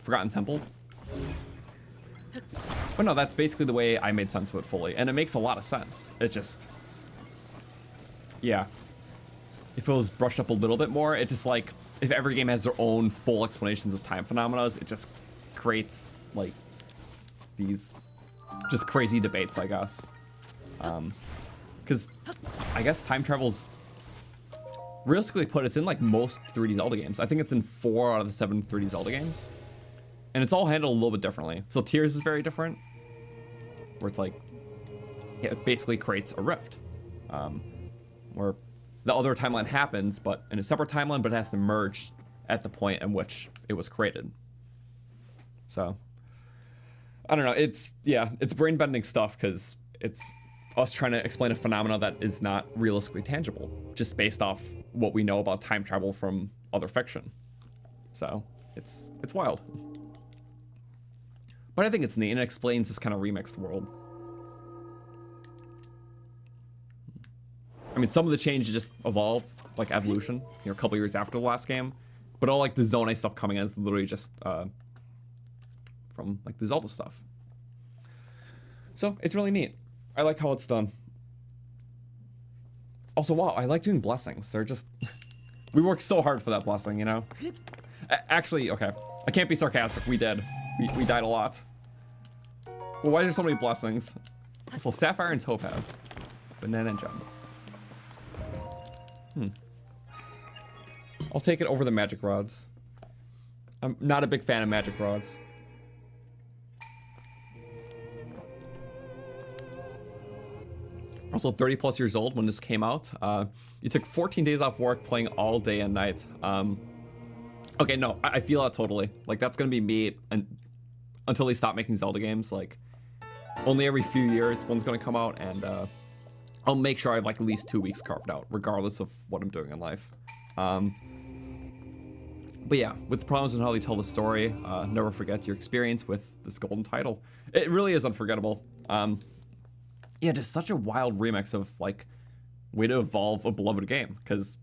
Forgotten Temple. But no, that's basically the way I made sense of it fully. And it makes a lot of sense. It just... yeah. If it was brushed up a little bit more, it just like... if every game has their own full explanations of time phenomena, it just creates, like, these just crazy debates, I guess. Because I guess time travel's... realistically put, it's in, like, most 3D Zelda games. I think it's in 4 out of the 7 3D Zelda games. And it's all handled a little bit differently. So Tears is very different. Where it's like... yeah, it basically creates a rift. Where the other timeline happens, but in a separate timeline, but it has to merge at the point in which it was created. So, I don't know. It's, yeah, it's brain-bending stuff because it's us trying to explain a phenomena that is not realistically tangible, just based off what we know about time travel from other fiction. So, it's wild. But I think it's neat, and it explains this kind of remixed world. I mean, some of the changes just evolve, like evolution, you know, a couple years after the last game. But all like the Zonai stuff coming in is literally just from like the Zelda stuff. So it's really neat. I like how it's done. Also, wow, I like doing blessings. They're just... we worked so hard for that blessing, you know? Actually, okay. I can't be sarcastic. We did. We died a lot. Well, why is there so many blessings? So Sapphire and Topaz. Banana and Gem. I'll take it over the magic rods. I'm not a big fan of magic rods. Also 30 plus years old when this came out. You took 14 days off work playing all day and night. Okay, no, I feel that totally. Like that's gonna be me until they stop making Zelda games. Like only every few years one's gonna come out, and I'll make sure I have like at least 2 weeks carved out, regardless of what I'm doing in life. But yeah, with the problems and how they tell the story, never forget your experience with this golden title. It really is unforgettable. Yeah, just such a wild remix of like way to evolve a beloved game, because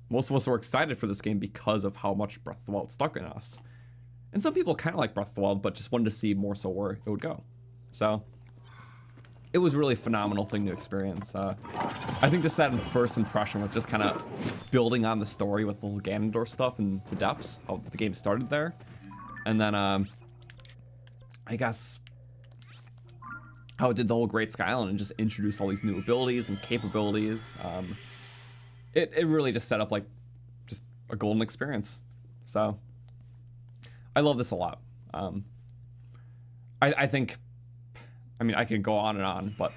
most of us were excited for this game because of how much Breath of the Wild stuck in us. And some people kind of like Breath of the Wild, but just wanted to see more so where it would go. So it was really a phenomenal thing to experience. I think just that first impression with just kind of building on the story with the whole Ganondorf stuff and the depths, how the game started there. And then I guess how it did the whole Great Sky Island and just introduced all these new abilities and capabilities. It really just set up like a golden experience. So I love this a lot. I think, I mean, I can go on and on, but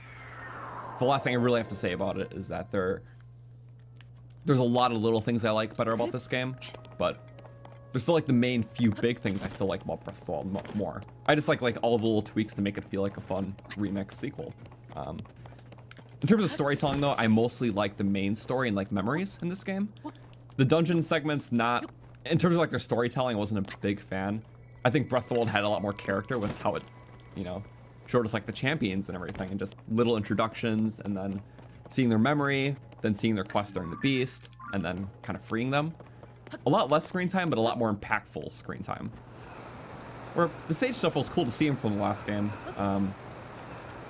the last thing I really have to say about it is that there's a lot of little things I like better about this game, but there's still like the main few big things I still like about Breath of the Wild more. I just like all the little tweaks to make it feel like a fun remix sequel. In terms of storytelling though, I mostly like the main story and like memories in this game. The dungeon segments, not, in terms of like their storytelling, I wasn't a big fan. I think Breath of the Wild had a lot more character with how it, you know, showed us like the champions and everything, and just little introductions, and then seeing their memory, then seeing their quest during the beast, and then kind of freeing them. A lot less screen time, but a lot more impactful screen time. Where the sage stuff was cool to see from the last game.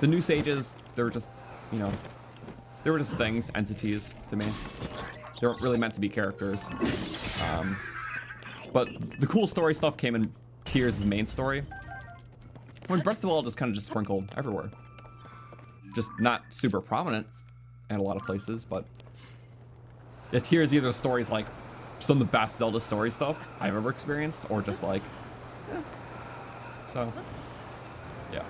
The new sages, they were just, you know, they were just things, entities to me. They weren't really meant to be characters. But the cool story stuff came in Tears' main story. When Breath of the Wild is kind of just sprinkled everywhere. Just not super prominent in a lot of places, but yeah, Tears either stories like some of the best Zelda story stuff I've ever experienced, or just like, yeah. So, yeah.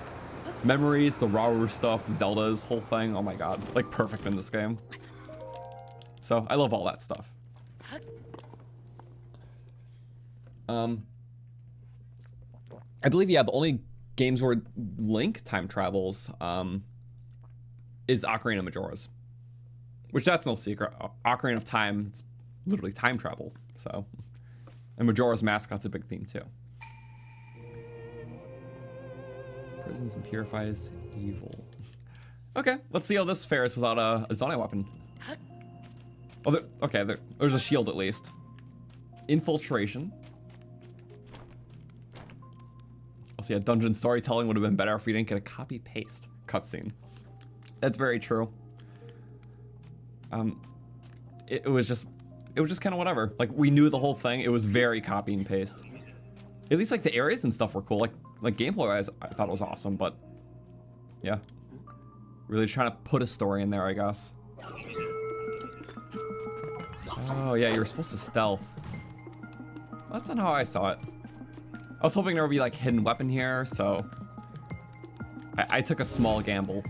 Memories, the Rauru stuff, Zelda's whole thing, oh my god, like perfect in this game. So, I love all that stuff. I believe, yeah, the only games where Link time travels is Ocarina of Majora's. Which, that's no secret. Ocarina of Time, it's literally time travel. So, and Majora's Mask, that's a big theme too. Prisons and purifies evil. Okay, let's see how this fares without a Zonai weapon. Oh, there's a shield at least. Infiltration. I'll see, a dungeon storytelling would have been better if we didn't get a copy-paste cutscene. That's very true. It was just kind of whatever. Like, we knew the whole thing. It was very copy and paste. At least like the areas and stuff were cool. Like gameplay wise, I thought it was awesome, but yeah. Really trying to put a story in there, I guess. Oh yeah, you were supposed to stealth. That's not how I saw it. I was hoping there would be like hidden weapon here, so I took a small gamble.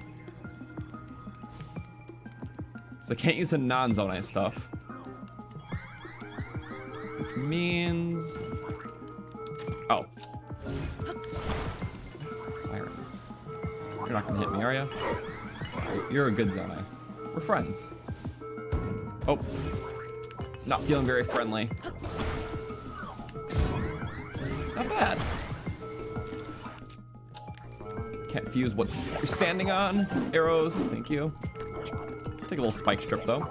So I can't use the non-Zonai stuff. Which means... Oh. Sirens. You're not gonna hit me, are you? You're a good Zonai. We're friends. Oh. Not feeling very friendly. Not bad. Can't fuse what you're standing on. Arrows, thank you. Take a little spike strip though.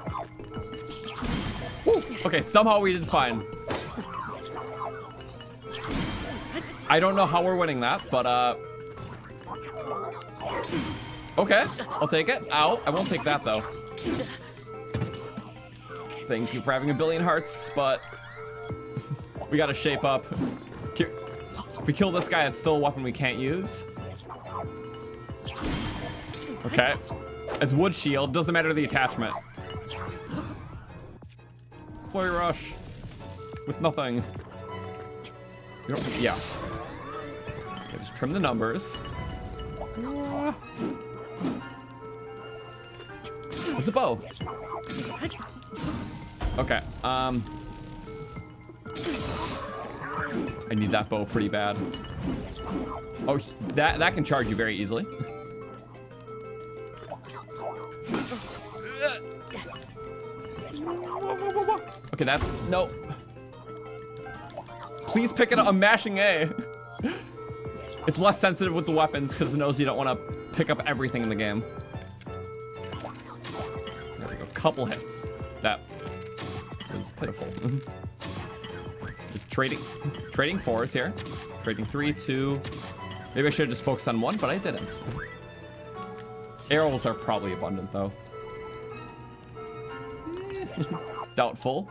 Woo. Okay, somehow we did fine. I don't know how we're winning that, but okay, I'll take it. Ow, I won't take that though. Thank you for having a billion hearts, but we gotta shape up. If we kill this guy, it's still a weapon we can't use. Okay. It's wood shield, doesn't matter the attachment. Flurry rush. With nothing. Yeah. Okay, just trim the numbers. What's a bow? Okay, I need that bow pretty bad. Oh, that can charge you very easily. Okay, that's... No. Please pick it up. I'm mashing A. It's less sensitive with the weapons because it knows you don't want to pick up everything in the game. There we go. Couple hits. That was pitiful. Just trading fours here. Trading 3, 2. Maybe I should have just focused on one, but I didn't. Arrows are probably abundant though. Doubtful.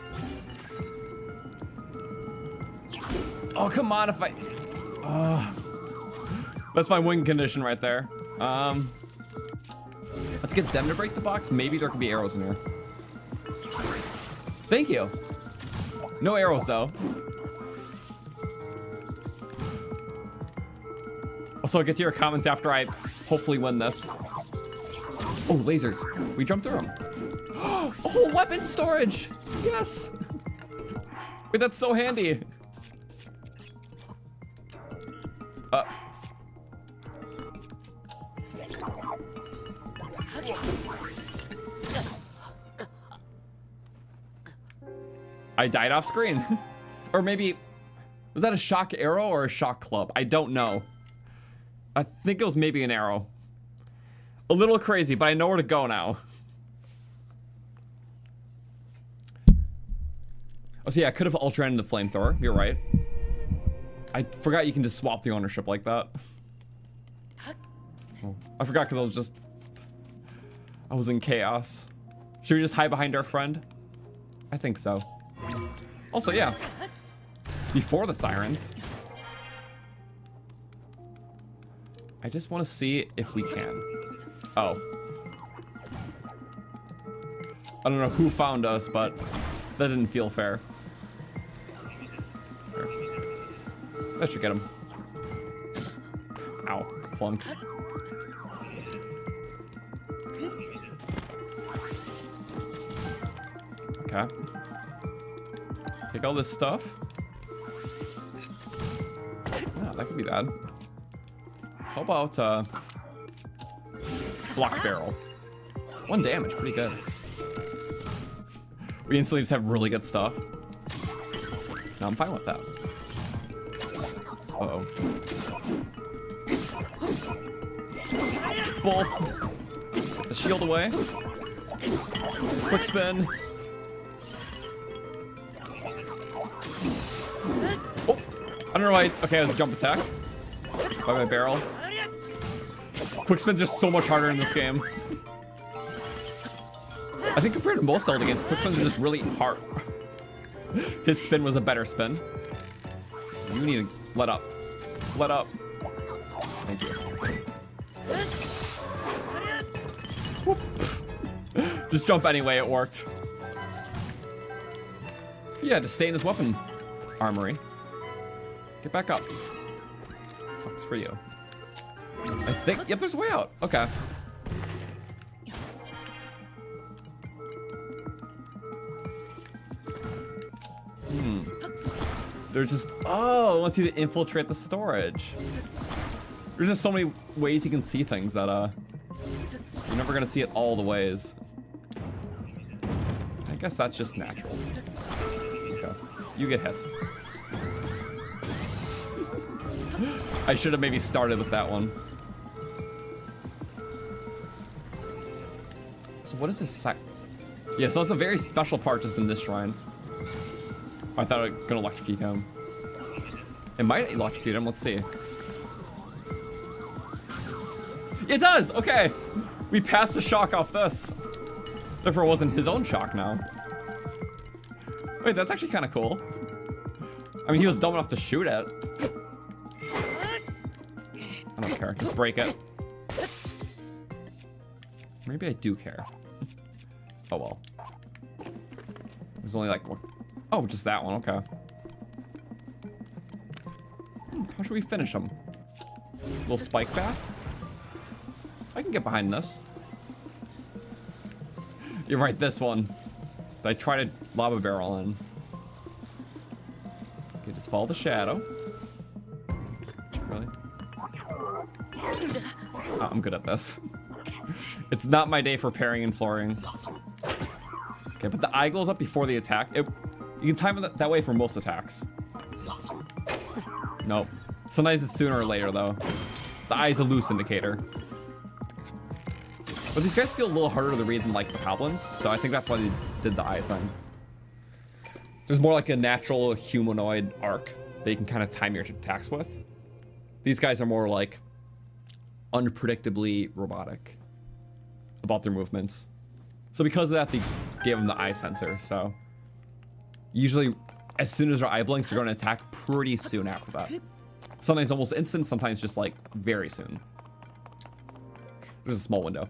Oh, come on, if I... that's my wing condition right there. Let's get them to break the box. Maybe there could be arrows in here. Thank you. No arrows though. Also, I'll get to your comments after I hopefully win this. Oh, lasers. We jumped through them. Oh, weapon storage. Yes. Wait, that's so handy. I died off screen. Or maybe, was that a shock arrow or a shock club? I don't know. I think it was maybe an arrow. A little crazy, but I know where to go now. Oh, so yeah, I could have ultra ended the flamethrower. You're right. I forgot you can just swap the ownership like that. Oh, I forgot because I was in chaos. Should we just hide behind our friend? I think so. Also, yeah. Before the sirens. I just want to see if we can. Oh. I don't know who found us, but that didn't feel fair. Here. That should get him. Ow. Plunk. Okay. Take all this stuff. Yeah, that could be bad. How about block barrel? 1 damage, pretty good. We instantly just have really good stuff. No, I'm fine with that. Uh-oh. Both. The shield away. Quick spin. Oh, I don't know why. Okay, it was a jump attack by my barrel. Quick spin's just so much harder in this game. I think compared to most Zelda games, quick spins are just really hard. His spin was a better spin. You need to let up. Let up. Thank you. Whoop. Just jump anyway, it worked. Yeah, just stay in his weapon armory. Get back up. Sucks for you. I think, yep, there's a way out. Okay. There's just, oh, it wants you to infiltrate the storage. There's just so many ways you can see things that, you're never gonna see it all the ways. I guess that's just natural. Okay, you get hit. I should have maybe started with that one. So what is this? Yeah, so it's a very special part just in this shrine. I thought it was gonna electrocute him. It might electrocute him, let's see. It does, okay. We passed the shock off this. Therefore it wasn't his own shock now. Wait, that's actually kind of cool. I mean, he was dumb enough to shoot it. I don't care, just break it. Maybe I do care. Oh well. There's only like, oh, just that one, okay. How should we finish him? Little spike bath? I can get behind this. You're right, this one. I tried to lava barrel in. Okay, just follow the shadow. Really? Oh, I'm good at this. It's not my day for parrying and flooring. Okay, but the eye glows up before the attack. You can time it that way for most attacks. Nope. Sometimes it's sooner or later, though. The eye's a loose indicator. But these guys feel a little harder to read than, like, the goblins, so I think that's why they did the eye thing. There's more like a natural humanoid arc that you can kind of time your attacks with. These guys are more, like, unpredictably robotic about their movements. So because of that, they gave them the eye sensor, so usually as soon as their eye blinks, they're going to attack pretty soon after that. Sometimes almost instant, sometimes just like very soon. There's a small window.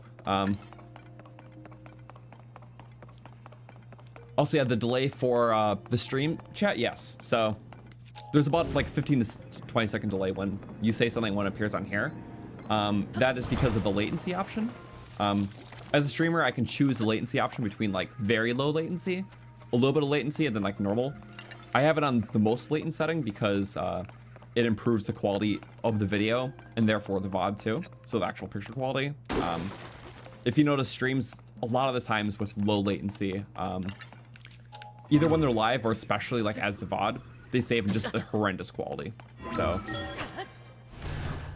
Also, yeah, the delay for the stream chat, yes. So there's about like 15 to 20-second delay when you say something when it appears on here. That is because of the latency option. As a streamer, I can choose the latency option between like very low latency, a little bit of latency, and then like normal. I have it on the most latent setting because it improves the quality of the video and therefore the VOD too. So the actual picture quality. If you notice streams, a lot of the times with low latency, either when they're live or especially like as the VOD, they save in just a horrendous quality. So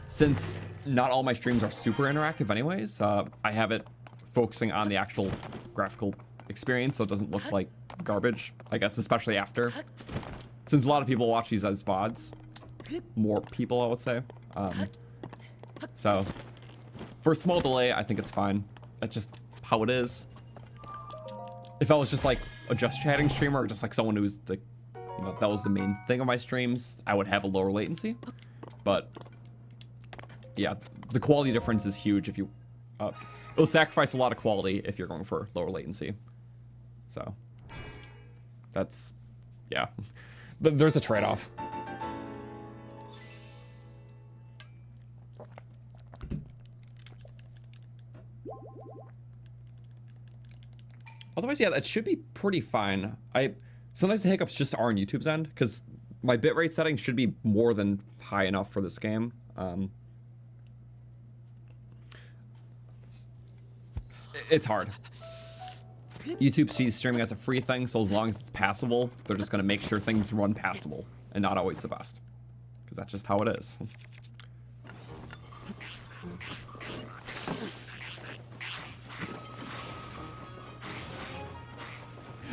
since not all my streams are super interactive anyways, I have it focusing on the actual graphical experience so it doesn't look like garbage, I guess, especially after. Since a lot of people watch these as VODs, more people I would say. So for a small delay, I think it's fine. That's just how it is. If I was just like a just chatting streamer or just like someone who's like, you know, that was the main thing of my streams, I would have a lower latency. But yeah, the quality difference is huge if you, it'll sacrifice a lot of quality if you're going for lower latency. So that's, yeah, there's a trade-off. Otherwise, yeah, that should be pretty fine. Sometimes the hiccups just are on YouTube's end, because my bitrate setting should be more than high enough for this game. It's hard. YouTube sees streaming as a free thing, so as long as it's passable, they're just going to make sure things run passable, and not always the best. Because that's just how it is.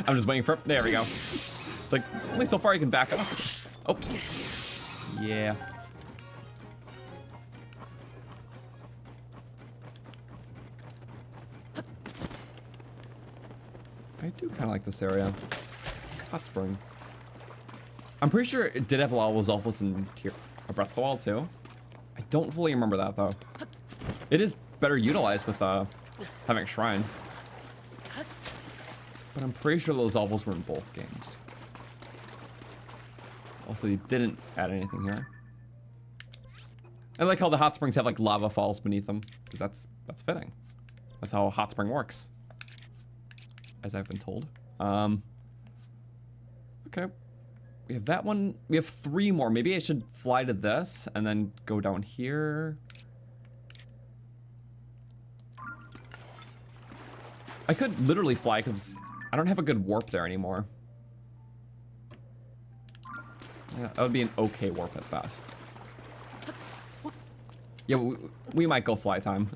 I'm just waiting for... There we go. It's like, only so far you can back up. Oh. Yeah. I do kind of like this area. Hot spring. I'm pretty sure it did have a lot of those alphas in here. A breath of the wall too. I don't fully remember that though. It is better utilized with having a shrine. But I'm pretty sure those alphas were in both games. Also, they didn't add anything here. I like how the hot springs have like lava falls beneath them, because that's fitting. That's how a hot spring works, as I've been told. Okay, we have that one. We have 3 more. Maybe I should fly to this and then go down here. I could literally fly because I don't have a good warp there anymore. Yeah, that would be an okay warp at best. Yeah, we might go fly time.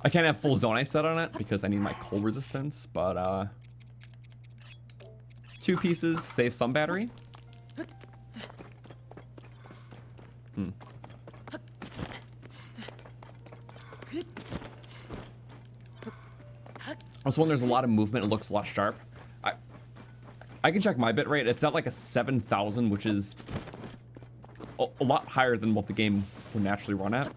I can't have full Zonaite set on it because I need my cold resistance, but 2 pieces save some battery. Also, when there's a lot of movement, it looks less sharp. I can check my bitrate. It's at like a 7,000, which is a lot higher than what the game would naturally run at.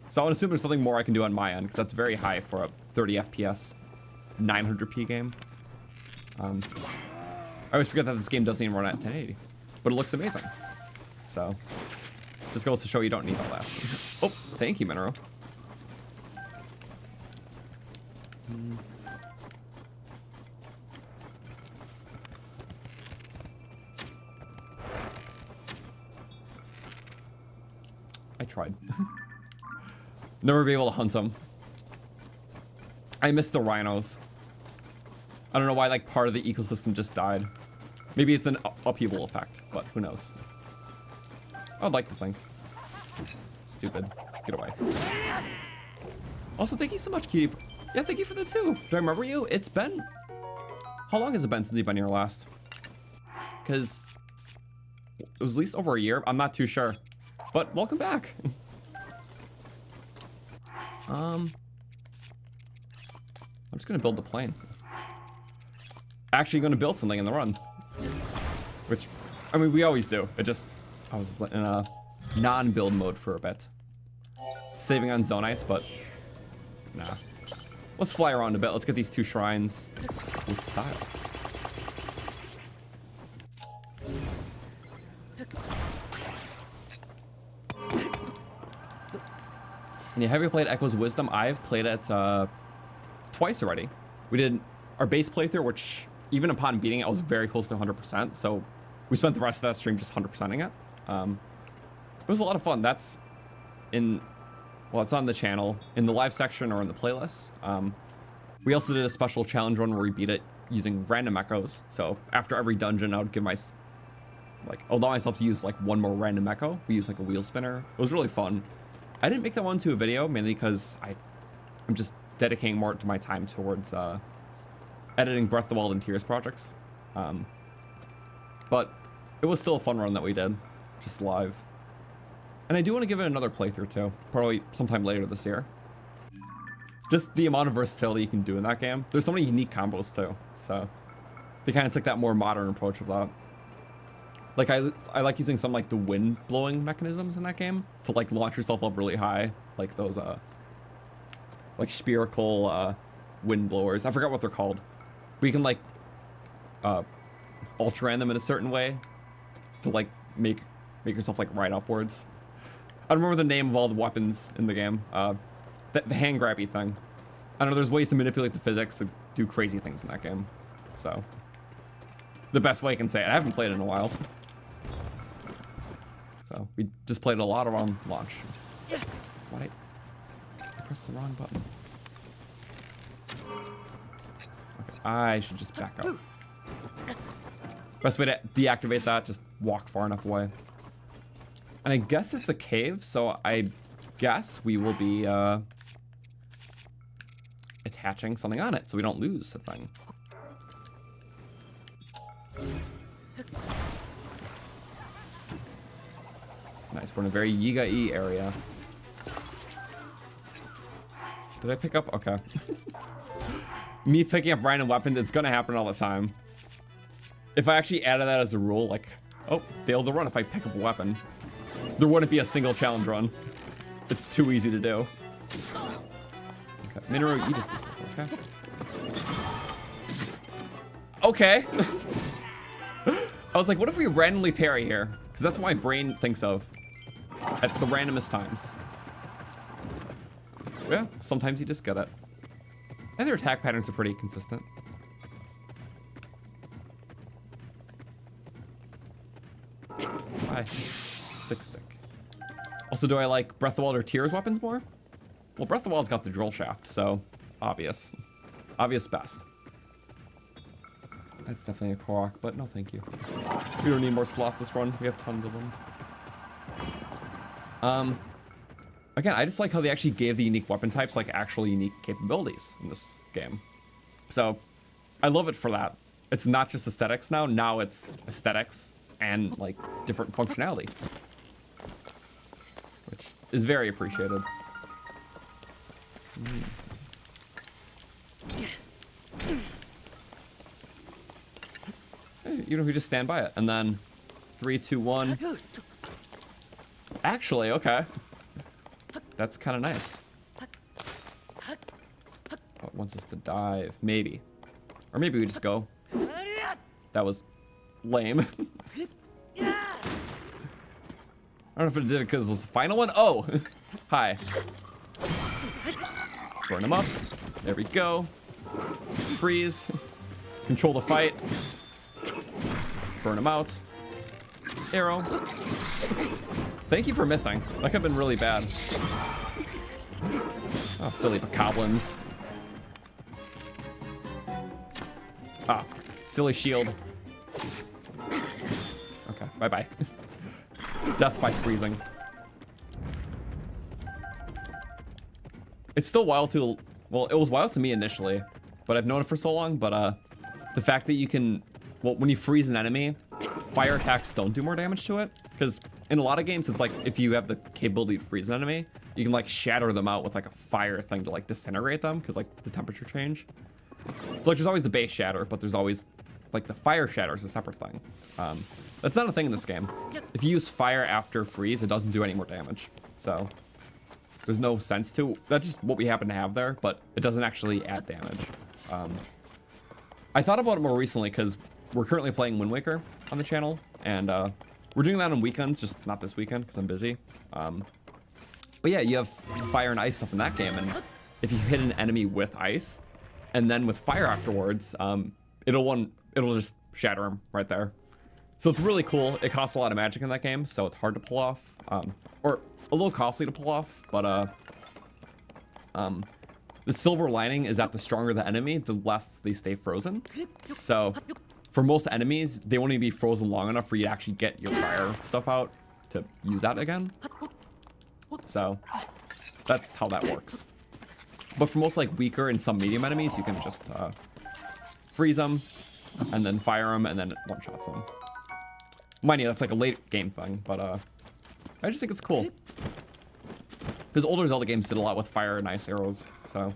So I would assume there's something more I can do on my end, because that's very high for a 30 FPS, 900p game. I always forget that this game doesn't even run at 1080, but it looks amazing. So, just goes to show you don't need all that. Oh, thank you, Mineru. I tried. Never be able to hunt them. I missed the rhinos. I don't know why like part of the ecosystem just died. Maybe it's an upheaval effect, but who knows. I'd like to think. Stupid. Get away. Also, thank you so much, Kitty. Yeah, thank you for the 2. Do I remember you? It's been... How long has it been since you've been here last? Because it was at least over a year. I'm not too sure. But welcome back. I'm just gonna build the plane. Actually gonna build something in the run. Which, I mean, we always do. It just, I was in a non-build mode for a bit. Saving on Zonaites, but nah. let's fly around a bit. Let's get these 2 shrines with style. And yeah, have you played Echo's Wisdom? I've played it twice already. We did our base playthrough, which even upon beating it, I was very close to 100%. So we spent the rest of that stream just 100%ing it. It was a lot of fun. That's in, well, it's on the channel in the live section or in the playlist. We also did a special challenge run where we beat it using random echoes. So after every dungeon, I would give allow myself to use like 1 more random echo. We used like a wheel spinner. It was really fun. I didn't make that one to a video mainly because I'm just dedicating more to my time towards editing Breath of the Wild and Tears projects. But it was still a fun run that we did, just live. And I do want to give it another playthrough too, probably sometime later this year. Just the amount of versatility you can do in that game. There's so many unique combos too, so they kind of took that more modern approach of that. Like I like using some like the wind blowing mechanisms in that game to like launch yourself up really high, like those like spherical wind blowers. I forgot what they're called. But you can like ultra them in a certain way to like make yourself like ride upwards. I don't remember the name of all the weapons in the game. The hand grabby thing. I don't know, there's ways to manipulate the physics to do crazy things in that game. So the best way I can say it. I haven't played it in a while. So we just played a lot around launch. What? I pressed the wrong button. Okay, I should just back up. Best way to deactivate that, just walk far enough away. And I guess it's a cave, so I guess we will be attaching something on it so we don't lose the thing. Nice, we're in a very Yiga-y area. Did I pick up? Okay. Me picking up random weapons, it's gonna happen all the time. If I actually added that as a rule, like, oh, failed the run if I pick up a weapon. There wouldn't be a single challenge run. It's too easy to do. Okay, Mineru, you just do something, okay? Okay. I was like, what if we randomly parry here? Because that's what my brain thinks of at the randomest times. Yeah, sometimes you just get it. And their attack patterns are pretty consistent. Bye. Thick stick. Also, do I like Breath of the Wild or Tears weapons more? Well, Breath of the Wild's got the drill shaft, so obvious. Obvious best. That's definitely a Korok, but no thank you. We don't need more slots this run. We have tons of them. Again, I just like how they actually gave the unique weapon types like actual unique capabilities in this game. So I love it for that. It's not just aesthetics now. Now it's aesthetics and like different functionality, which is very appreciated. Hey, you know, we just stand by it, and then 3, 2, 1. Actually, okay. That's kind of nice. Oh, it wants us to dive, maybe. Or maybe we just go. That was lame. I don't know if it did it because it was the final one. Oh, hi. Burn him up. There we go. Freeze. Control the fight. Burn him out. Arrow. Thank you for missing. That could have been really bad. Oh, silly bokoblins. Ah, silly shield. Okay, bye-bye. Death by freezing. It's still wild to, well, it was wild to me initially, but I've known it for so long, but the fact that you can, well, when you freeze an enemy, fire attacks don't do more damage to it, because in a lot of games, it's like if you have the capability to freeze an enemy, you can like shatter them out with like a fire thing to like disintegrate them, because like the temperature change. So like there's always the base shatter, but there's always like the fire shatter is a separate thing. That's not a thing in this game. If you use fire after freeze, it doesn't do any more damage. So There's no sense to. That's just what we happen to have there, but it doesn't actually add damage. I thought about it more recently because we're currently playing Wind Waker on the channel, and we're doing that on weekends, just not this weekend because I'm busy. But yeah, you have fire and ice stuff in that game, and if you hit an enemy with ice, and then with fire afterwards, it'll just shatter him right there. So it's really cool. It costs a lot of magic in that game, so it's hard to pull off, or a little costly to pull off. But the silver lining is that the stronger the enemy, the less they stay frozen. So for most enemies, they won't even be frozen long enough for you to actually get your fire stuff out to use that again. So that's how that works. But for most like weaker and some medium enemies, you can just freeze them and then fire them and then one-shots them. Mind you, that's like a late game thing, but I just think it's cool. Because older Zelda games did a lot with fire and ice arrows, so.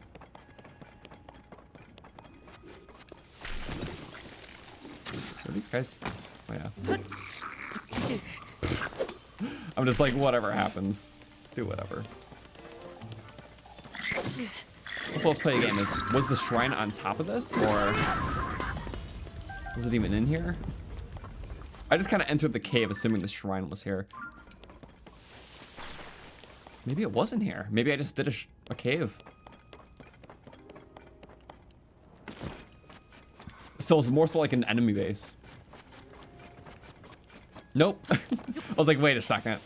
Are these guys? Oh yeah. I'm just like, whatever happens. Do whatever. Also, let's play a game. Was the shrine on top of this, or was it even in here? I just kind of entered the cave assuming the shrine was here. Maybe it wasn't here. Maybe I just did a cave. So it's more so like an enemy base. Nope. I was like, wait a second.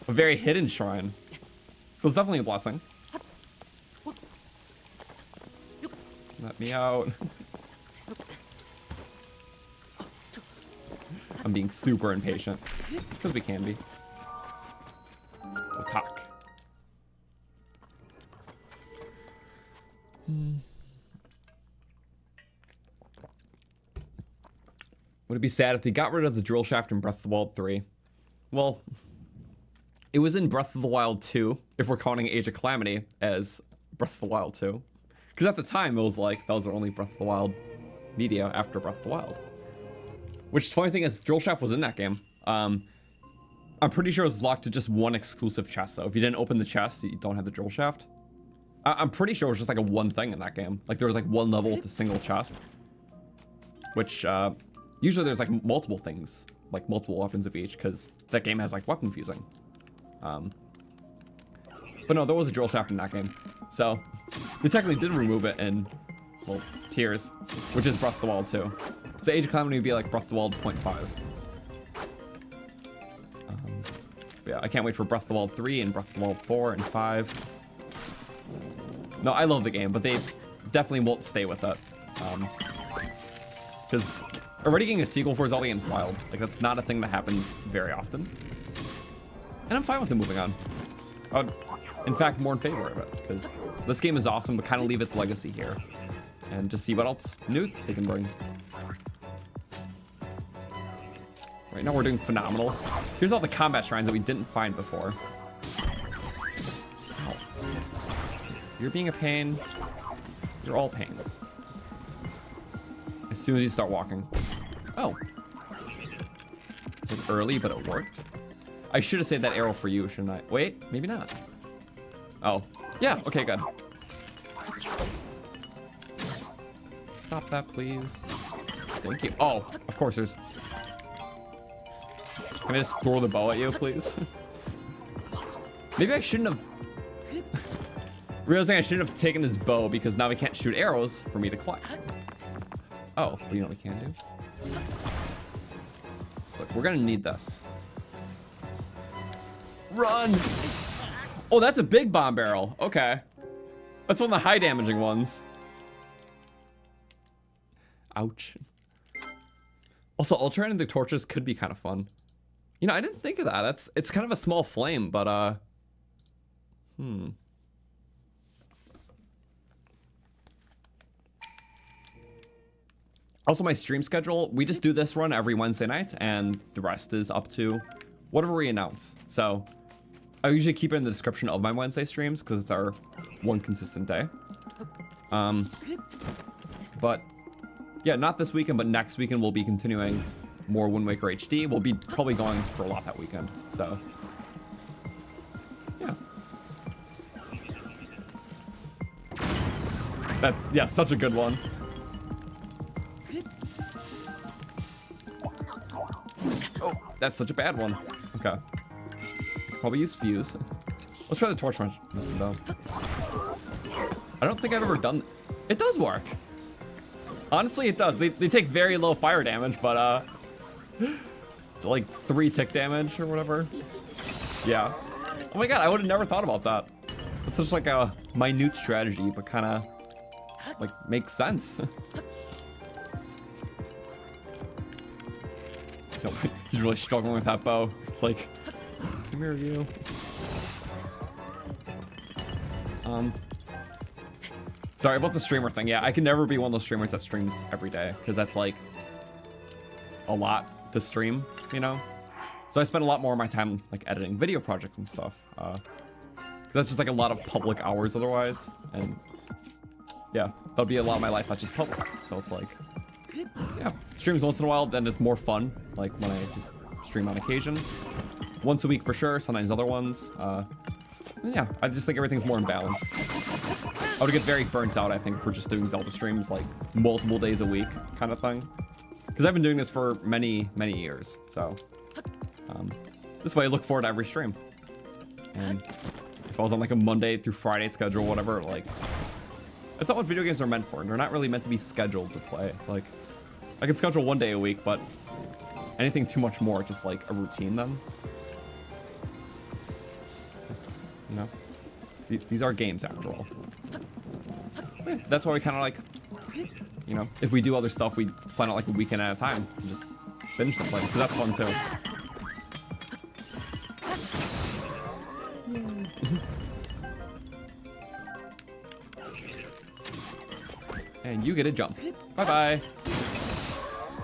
A very hidden shrine. So it's definitely a blessing. Let me out. I'm being super impatient. Because we can be. Attack. Would it be sad if they got rid of the drill shaft in Breath of the Wild 3? Well, it was in Breath of the Wild 2, if we're counting Age of Calamity as Breath of the Wild 2. Because at the time, it was like, that was the only Breath of the Wild media after Breath of the Wild. Which, the funny thing is, drill shaft was in that game. I'm pretty sure it was locked to just one exclusive chest, though. If you didn't open the chest, you don't have the drill shaft. I'm pretty sure it was just like a one thing in that game. Like, there was like one level with a single chest. Which, usually there's like multiple things. Like, multiple weapons of each, because that game has like weapon fusing. But no, there was a drill shaft in that game. So, they technically did remove it in, well, Tears, which is Breath of the Wild 2. So Age of Calamity would be like Breath of the Wild 0.5. Yeah, I can't wait for Breath of the Wild 3 and Breath of the Wild 4 and 5. No, I love the game, but they definitely won't stay with it. Because already getting a sequel for a Zelda game is wild. Like, that's not a thing that happens very often. And I'm fine with them moving on. I would, in fact, more in favor of it, because this game is awesome, but kind of leave its legacy here. And just see what else new they can bring. Right now we're doing phenomenal. Here's all the combat shrines that we didn't find before. Ow. You're being a pain. You're all pains. As soon as you start walking. Oh. It's like early, but it worked. I should have saved that arrow for you, shouldn't I? Wait, maybe not. Oh. Yeah, okay, good. Stop that, please. Thank you. Oh, of course there's... Can I just throw the bow at you, please? Maybe I shouldn't have... Realizing I shouldn't have taken his bow because now we can't shoot arrows for me to collect. Oh, but you know what we can do? Look, we're gonna need this. Run! Oh, that's a big bomb barrel. Okay. That's one of the high damaging ones. Ouch. Also, alternating the torches could be kind of fun. You know, I didn't think of that. It's kind of a small flame, but Also, my stream schedule, we just do this run every Wednesday night, and the rest is up to whatever we announce. So, I usually keep it in the description of my Wednesday streams, because it's our one consistent day. But, yeah, not this weekend, but next weekend we'll be continuing more Wind Waker HD. We'll be probably going for a lot that weekend, so, yeah. That's, yeah, such a good one. Oh, that's such a bad one. Okay. Probably use fuse. Let's try the torch wrench though. I don't think I've ever done. It does work. Honestly, it does. They take very low fire damage, but it's like 3 tick damage or whatever. Yeah. Oh my god, I would have never thought about that. It's such like a minute strategy, but kind of like makes sense. No, he's really struggling with that bow. It's like, come here, you. Sorry about the streamer thing. Yeah, I can never be one of those streamers that streams every day because that's like a lot to stream, you know? So I spend a lot more of my time like editing video projects and stuff. Because that's just like a lot of public hours otherwise. And yeah, that'll be a lot of my life that's just public. So it's like, yeah, streams once in a while, then it's more fun. Like when I just stream on occasion. Once a week for sure, sometimes other ones. Yeah, I just think everything's more in balance. I would get very burnt out, I think, for just doing Zelda streams like multiple days a week kind of thing. Because I've been doing this for many, many years. So this way I look forward to every stream. And if I was on like a Monday through Friday schedule, whatever, like, it's not what video games are meant for. They're not really meant to be scheduled to play. It's like, I can schedule 1 day a week, but anything too much more, just like a routine then. It's, you know, these are games after all. Yeah, that's why we kind of like, you know, if we do other stuff, we plan out like a weekend at a time and just finish something, because that's fun too. And you get a jump. Bye-bye.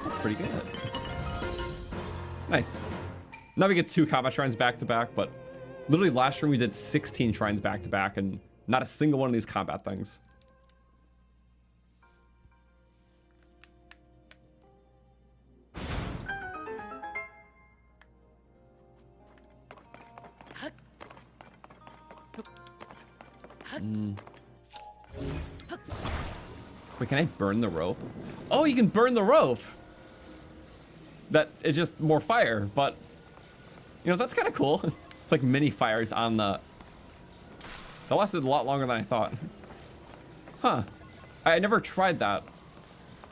That's pretty good. Nice. Now we get 2 combat shrines back to back, but literally last stream we did 16 shrines back to back and not a single one of these combat things. Wait, can I burn the rope? Oh, you can burn the rope! That is just more fire, but you know, that's kind of cool. It's like mini fires on the... That lasted a lot longer than I thought. Huh. I never tried that.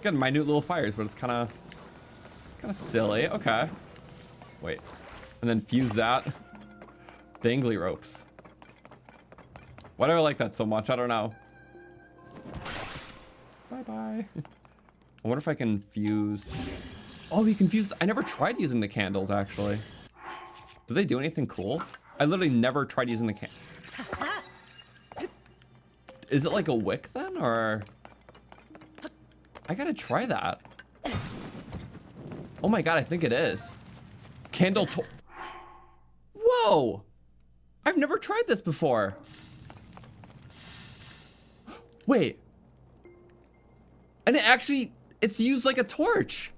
Got minute little fires, but it's kind of silly. Okay. Wait. And then fuse that. Dangly ropes. Why do I like that so much? I don't know. Bye-bye. I wonder if I can fuse... Oh, you can fuse... I never tried using the candles, actually. Do they do anything cool? I literally never tried using the Is it like a wick then, or... I gotta try that. Oh my god, I think it is. Candle to... Whoa! I've never tried this before. Wait. And it actually... It's used like a torch.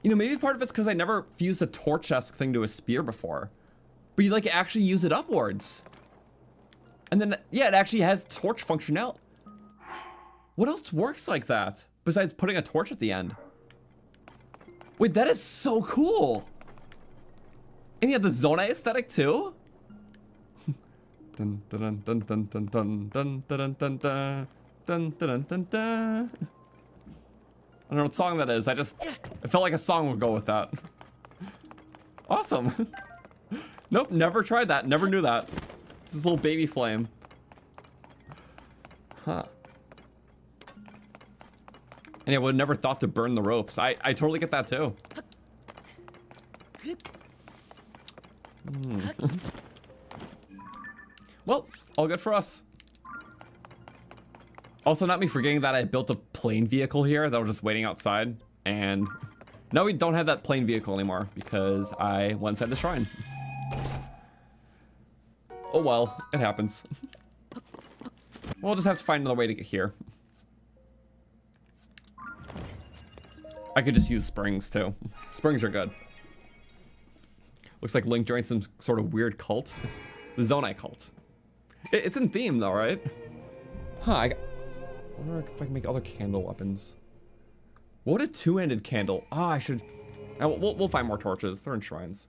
You know, maybe part of it's because I never fused a torch-esque thing to a spear before. But you like actually use it upwards. And then, yeah, it actually has torch functionality. What else works like that? Besides putting a torch at the end. Wait, that is so cool. And you have the Zonaite aesthetic too? Dun dun dun dun dun dun dun dun dun dun dun dun dun dun. I don't know what song that is. It felt like a song would go with that. Awesome. Nope, never tried that. Never knew that. It's this little baby flame. Huh. And yeah, I would have never thought to burn the ropes. I totally get that too. Well, all good for us. Also, not me forgetting that I built a plane vehicle here that was just waiting outside. And now we don't have that plane vehicle anymore because I went inside the shrine. Oh well, it happens. We'll just have to find another way to get here. I could just use springs too. Springs are good. Looks like Link joined some sort of weird cult. The Zonai cult. It's in theme though, right? Huh, I wonder if I can make other candle weapons. What a two-handed candle. Ah, I should... We'll find more torches. They're in shrines.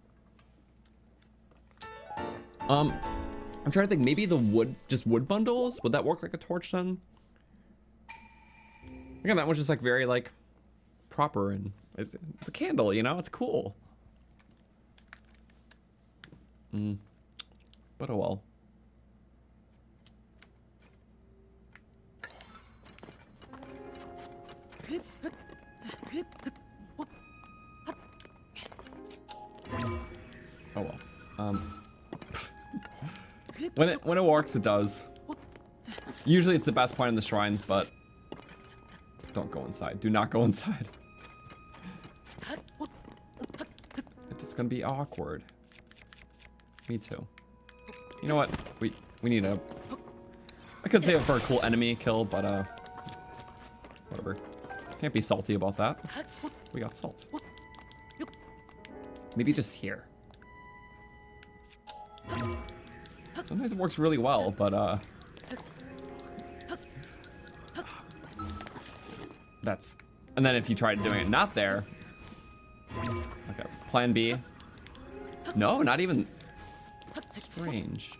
I'm trying to think, maybe the wood bundles? Would that work like a torch then? Again, that one's just like very like proper and it's a candle, you know? It's cool. But oh well. Oh well. When it works, it does. Usually it's the best point in the shrines, but don't go inside. Do not go inside. It's just gonna be awkward. Me too. You know what? We need a... I could save it for a cool enemy kill, but whatever. Can't be salty about that. We got salt. Maybe just here. Sometimes it works really well, but that's... And then if you tried doing it not there... Okay, plan B. No, not even... Strange.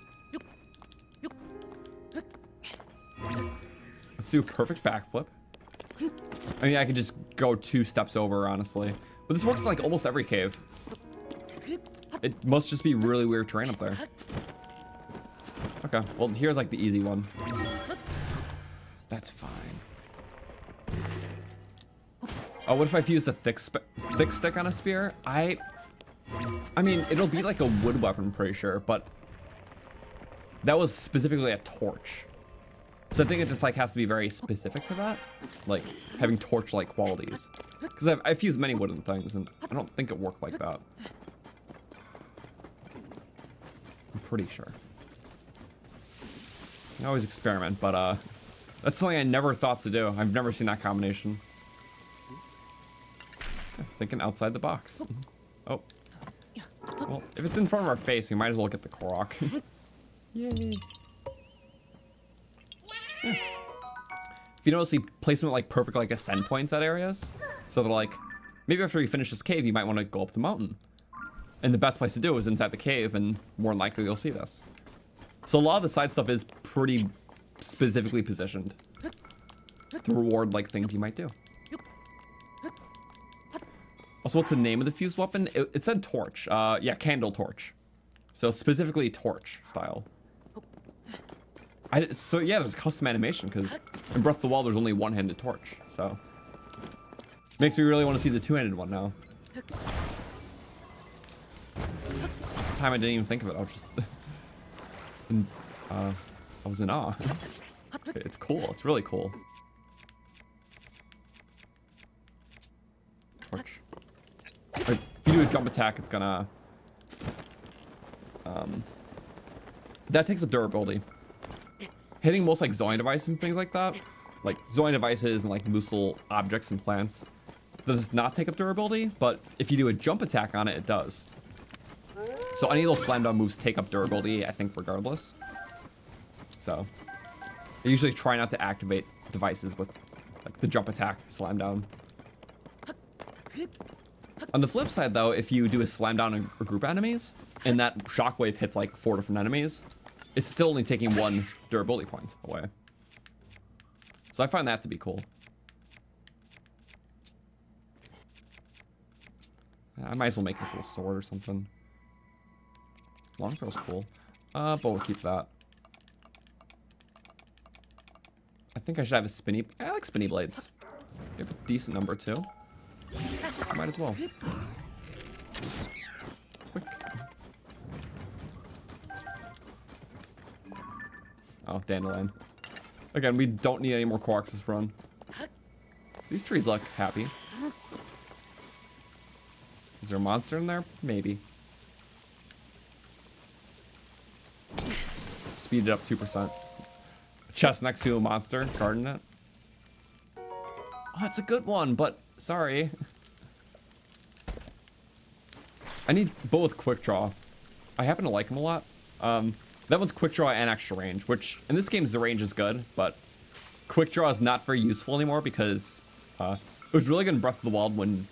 Let's do a perfect backflip. I mean, I could just go 2 steps over, honestly. But this works in, like, almost every cave. It must just be really weird terrain up there. Okay, well, here's, like, the easy one. That's fine. Oh, what if I fused a thick stick on a spear? I mean, it'll be like a wood weapon, I'm pretty sure, but that was specifically a torch. So I think it just like has to be very specific to that, like having torch-like qualities. Because I've fused many wooden things, and I don't think it worked like that. I'm pretty sure. I always experiment, but that's something I never thought to do. I've never seen that combination. Thinking outside the box. Oh. Well, if it's in front of our face, we might as well get the Korok. Yay. Yeah. If you notice, the placement like perfect like ascend points at areas. So they're like, maybe after you finish this cave, you might want to go up the mountain. And the best place to do is inside the cave, and more than likely you'll see this. So a lot of the side stuff is pretty specifically positioned to reward like things you might do. Also, what's the name of the fused weapon? It said torch. Yeah, candle torch. So specifically torch style. So yeah, there's custom animation because in Breath of the Wild there's only one-handed torch. So makes me really want to see the two-handed one now. Time I didn't even think of it. I was just I was in awe. It's cool. It's really cool. Torch. If you do a jump attack, it's gonna... that takes up durability. Hitting most like Zonaite devices and things like that, like Zonaite devices and like loose little objects and plants, does not take up durability, but if you do a jump attack on it, it does. So any of those slam down moves take up durability, I think, regardless. So I usually try not to activate devices with like the jump attack slam down. On the flip side, though, if you do a slam down on a group of enemies, and that shockwave hits like 4 different enemies, it's still only taking 1 durability point away. So I find that to be cool. I might as well make a little sword or something. Long throw's cool. But we'll keep that. I think I should have a spinny... I like spinny blades. You have a decent number, too. Might as well. Quick. Oh, dandelion. Again, we don't need any more quarks this run. These trees look happy. Is there a monster in there? Maybe. Speed it up 2%. Chest next to a monster, guarding it. Oh, it's a good one, but sorry. I need both quick draw. I happen to like them a lot. That one's quick draw and extra range, which in this game the range is good, but quick draw is not very useful anymore because it was really good in Breath of the Wild when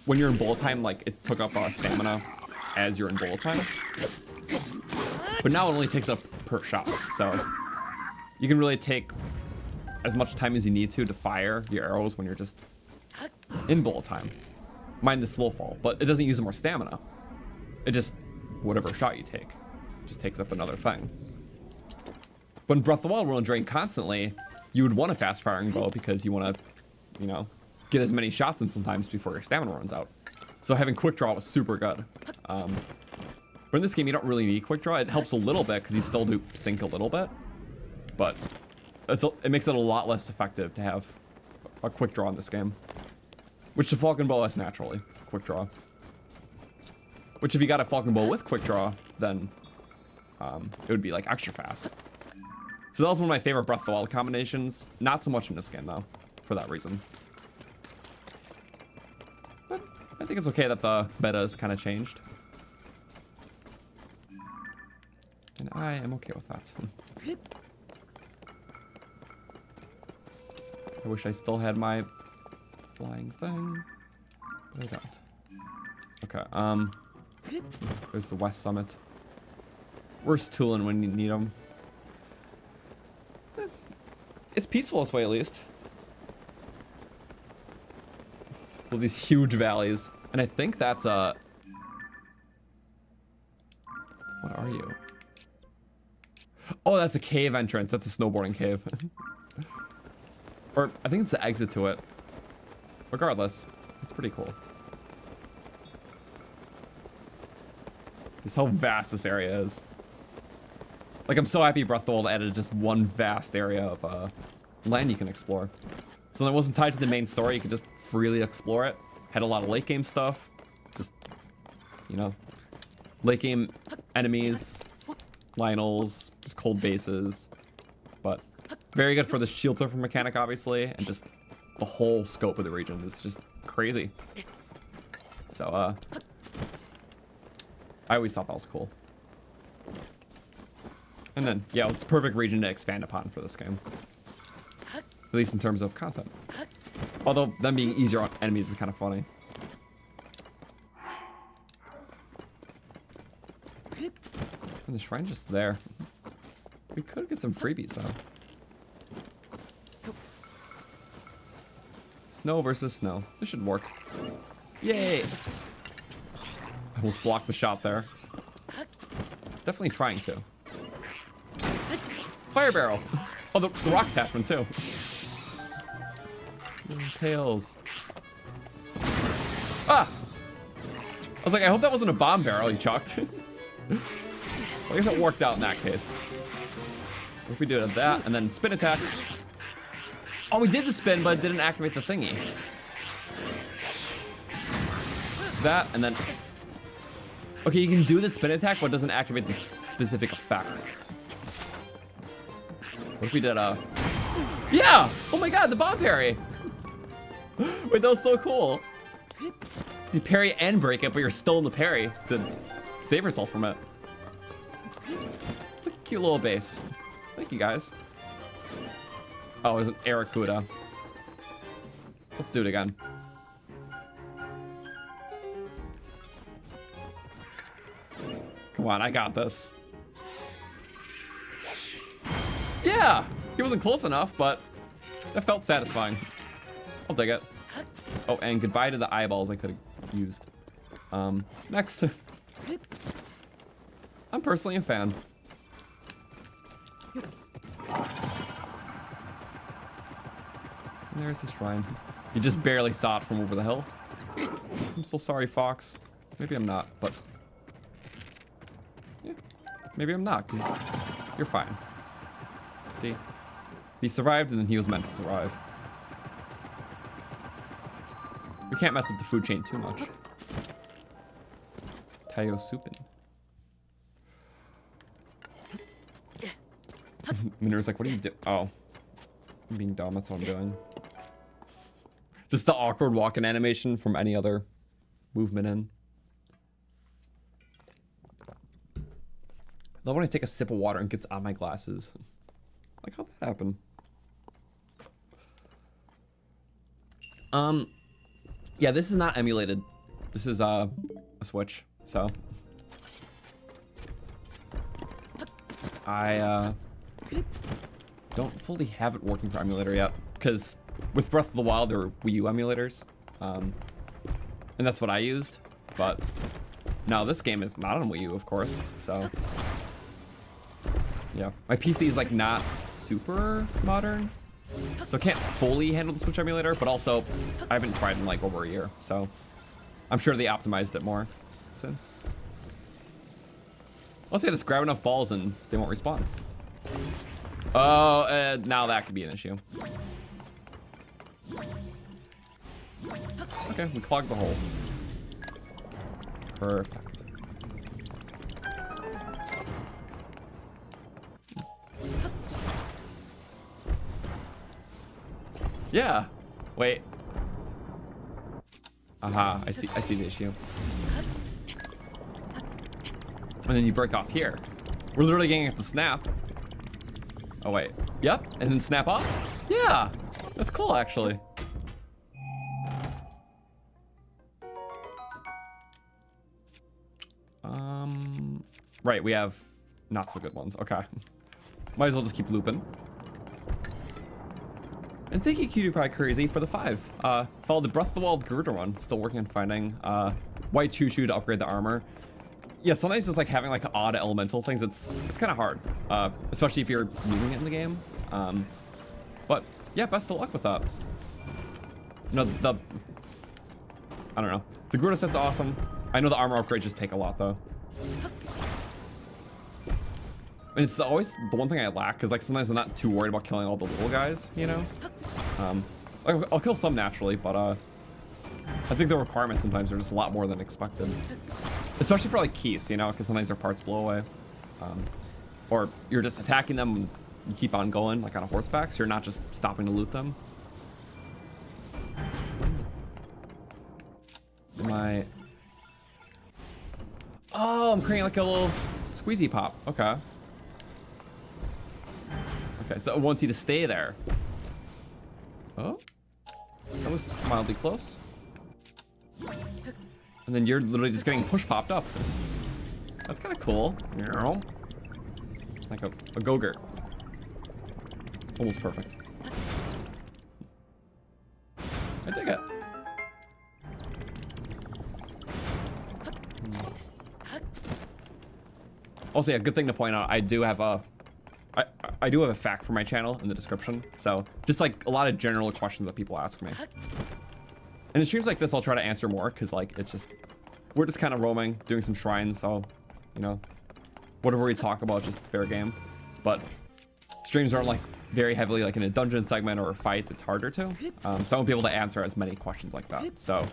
you're in bullet time, like it took up stamina as you're in bullet time. But now it only takes up per shot, so you can really take as much time as you need to fire your arrows when you're just in bullet time. Mind the slow fall, but it doesn't use more stamina. It just, whatever shot you take, just takes up another thing. But in Breath of the Wild, when it drained constantly, you would want a fast firing bow because you want to, you know, get as many shots in sometimes before your stamina runs out. So having quick draw was super good. But in this game, you don't really need quick draw. It helps a little bit because you still do sync a little bit, but it makes it a lot less effective to have a quick draw in this game. Which the Falcon Bow has naturally, quick draw. Which if you got a Falcon Bow with quick draw, then it would be like extra fast. So that was one of my favorite Breath of the Wild combinations. Not so much in this game though, for that reason. But I think it's okay that the meta has kind of changed. And I am okay with that. I wish I still had my flying thing, but I don't. Okay, there's the West Summit. Where's Tulin when you need him? It's peaceful this way, at least. Well, these huge valleys. And I think that's a... What are you? Oh, that's a cave entrance. That's a snowboarding cave. Or, I think it's the exit to it. Regardless, it's pretty cool. Just how vast this area is. Like, I'm so happy Breath of the Wild added just one vast area of land you can explore. So when it wasn't tied to the main story, you could just freely explore it. Had a lot of late game stuff. Just, you know, late game enemies, Lionels, just cold bases. But very good for the shield surfer mechanic, obviously, and just the whole scope of the region is just crazy. So, I always thought that was cool. And then, yeah, it's the perfect region to expand upon for this game. At least in terms of content. Although, them being easier on enemies is kind of funny. And the shrine's just there. We could get some freebies, though. Snow versus snow. This should work. Yay! I almost blocked the shot there. It's definitely trying to. Fire barrel! Oh, the rock attachment, too. Tails. Ah! I was like, I hope that wasn't a bomb barrel you chucked. Well, I guess it worked out in that case. What if we did that, and then spin attack? Oh, we did the spin, but it didn't activate the thingy. That, and then... Okay, you can do the spin attack, but it doesn't activate the specific effect. What if we did a... Yeah! Oh my god, the bomb parry! Wait, that was so cool. You parry and break it, but you're still in the parry to save yourself from it. Cute little base. Thank you, guys. Oh, it was an Aracuda. Let's do it again. Come on, I got this. Yeah! He wasn't close enough, but that felt satisfying. I'll take it. Oh, and goodbye to the eyeballs I could have used. Next. I'm personally a fan. And there's the shrine. You just barely saw it from over the hill. I'm so sorry, Fox. Maybe I'm not, but... Yeah, maybe I'm not, because you're fine. See? He survived, and then he was meant to survive. We can't mess up the food chain too much. Tayo Supin. Mineru's like, what are you doing? Oh. I'm being dumb, that's what I'm doing. Just the awkward walking animation from any other movement in. I love when I take a sip of water and it gets on my glasses. Like, how'd that happen? Yeah, this is not emulated. This is a Switch, so I don't fully have it working for emulator yet, because with Breath of the Wild there were Wii U emulators, and that's what I used. But now this game is not on Wii U, of course, so yeah, my PC is like not super modern, so it can't fully handle the Switch emulator, but also I haven't tried in like over a year, so I'm sure they optimized it more since. Let's say just grab enough balls and they won't respawn. Oh, now that could be an issue. Okay, we clogged the hole. Perfect. Yeah. Wait. Aha, I see the issue. And then you break off here. We're literally getting it to snap. Oh wait. Yep, and then snap off? Yeah. That's cool actually. Right, we have not so good ones. Okay. Might as well just keep looping. And thank you, Cutie Pie Crazy, for the 5. Follow the Breath of the Wild Girder one. Still working on finding White Choo Choo to upgrade the armor. Yeah, sometimes it's like having like odd elemental things. It's kind of hard, especially if you're using it in the game. But yeah, best of luck with that. No, I don't know. The Gruta set's awesome. I know the armor upgrades just take a lot though. And it's always the one thing I lack, because like sometimes I'm not too worried about killing all the little guys, you know? I'll kill some naturally, but I think the requirements sometimes are just a lot more than expected. Especially for like keys, you know, because sometimes their parts blow away. Or you're just attacking them and you keep on going, like on a horseback, so you're not just stopping to loot them. Oh, I'm creating like a little squeezy pop. Okay. Okay, so it wants you to stay there. Oh, that was mildly close. And then you're literally just getting push popped up. That's kind of cool. Like a go-gurt. Almost perfect. I dig it. Also, yeah, good thing to point out, I do have a fact for my channel in the description. So just like a lot of general questions that people ask me. And in streams like this, I'll try to answer more, because like it's just, we're just kind of roaming, doing some shrines, so you know, whatever we talk about, just fair game. But streams aren't like very heavily like in a dungeon segment or fights, it's harder to. So I won't be able to answer as many questions like that. So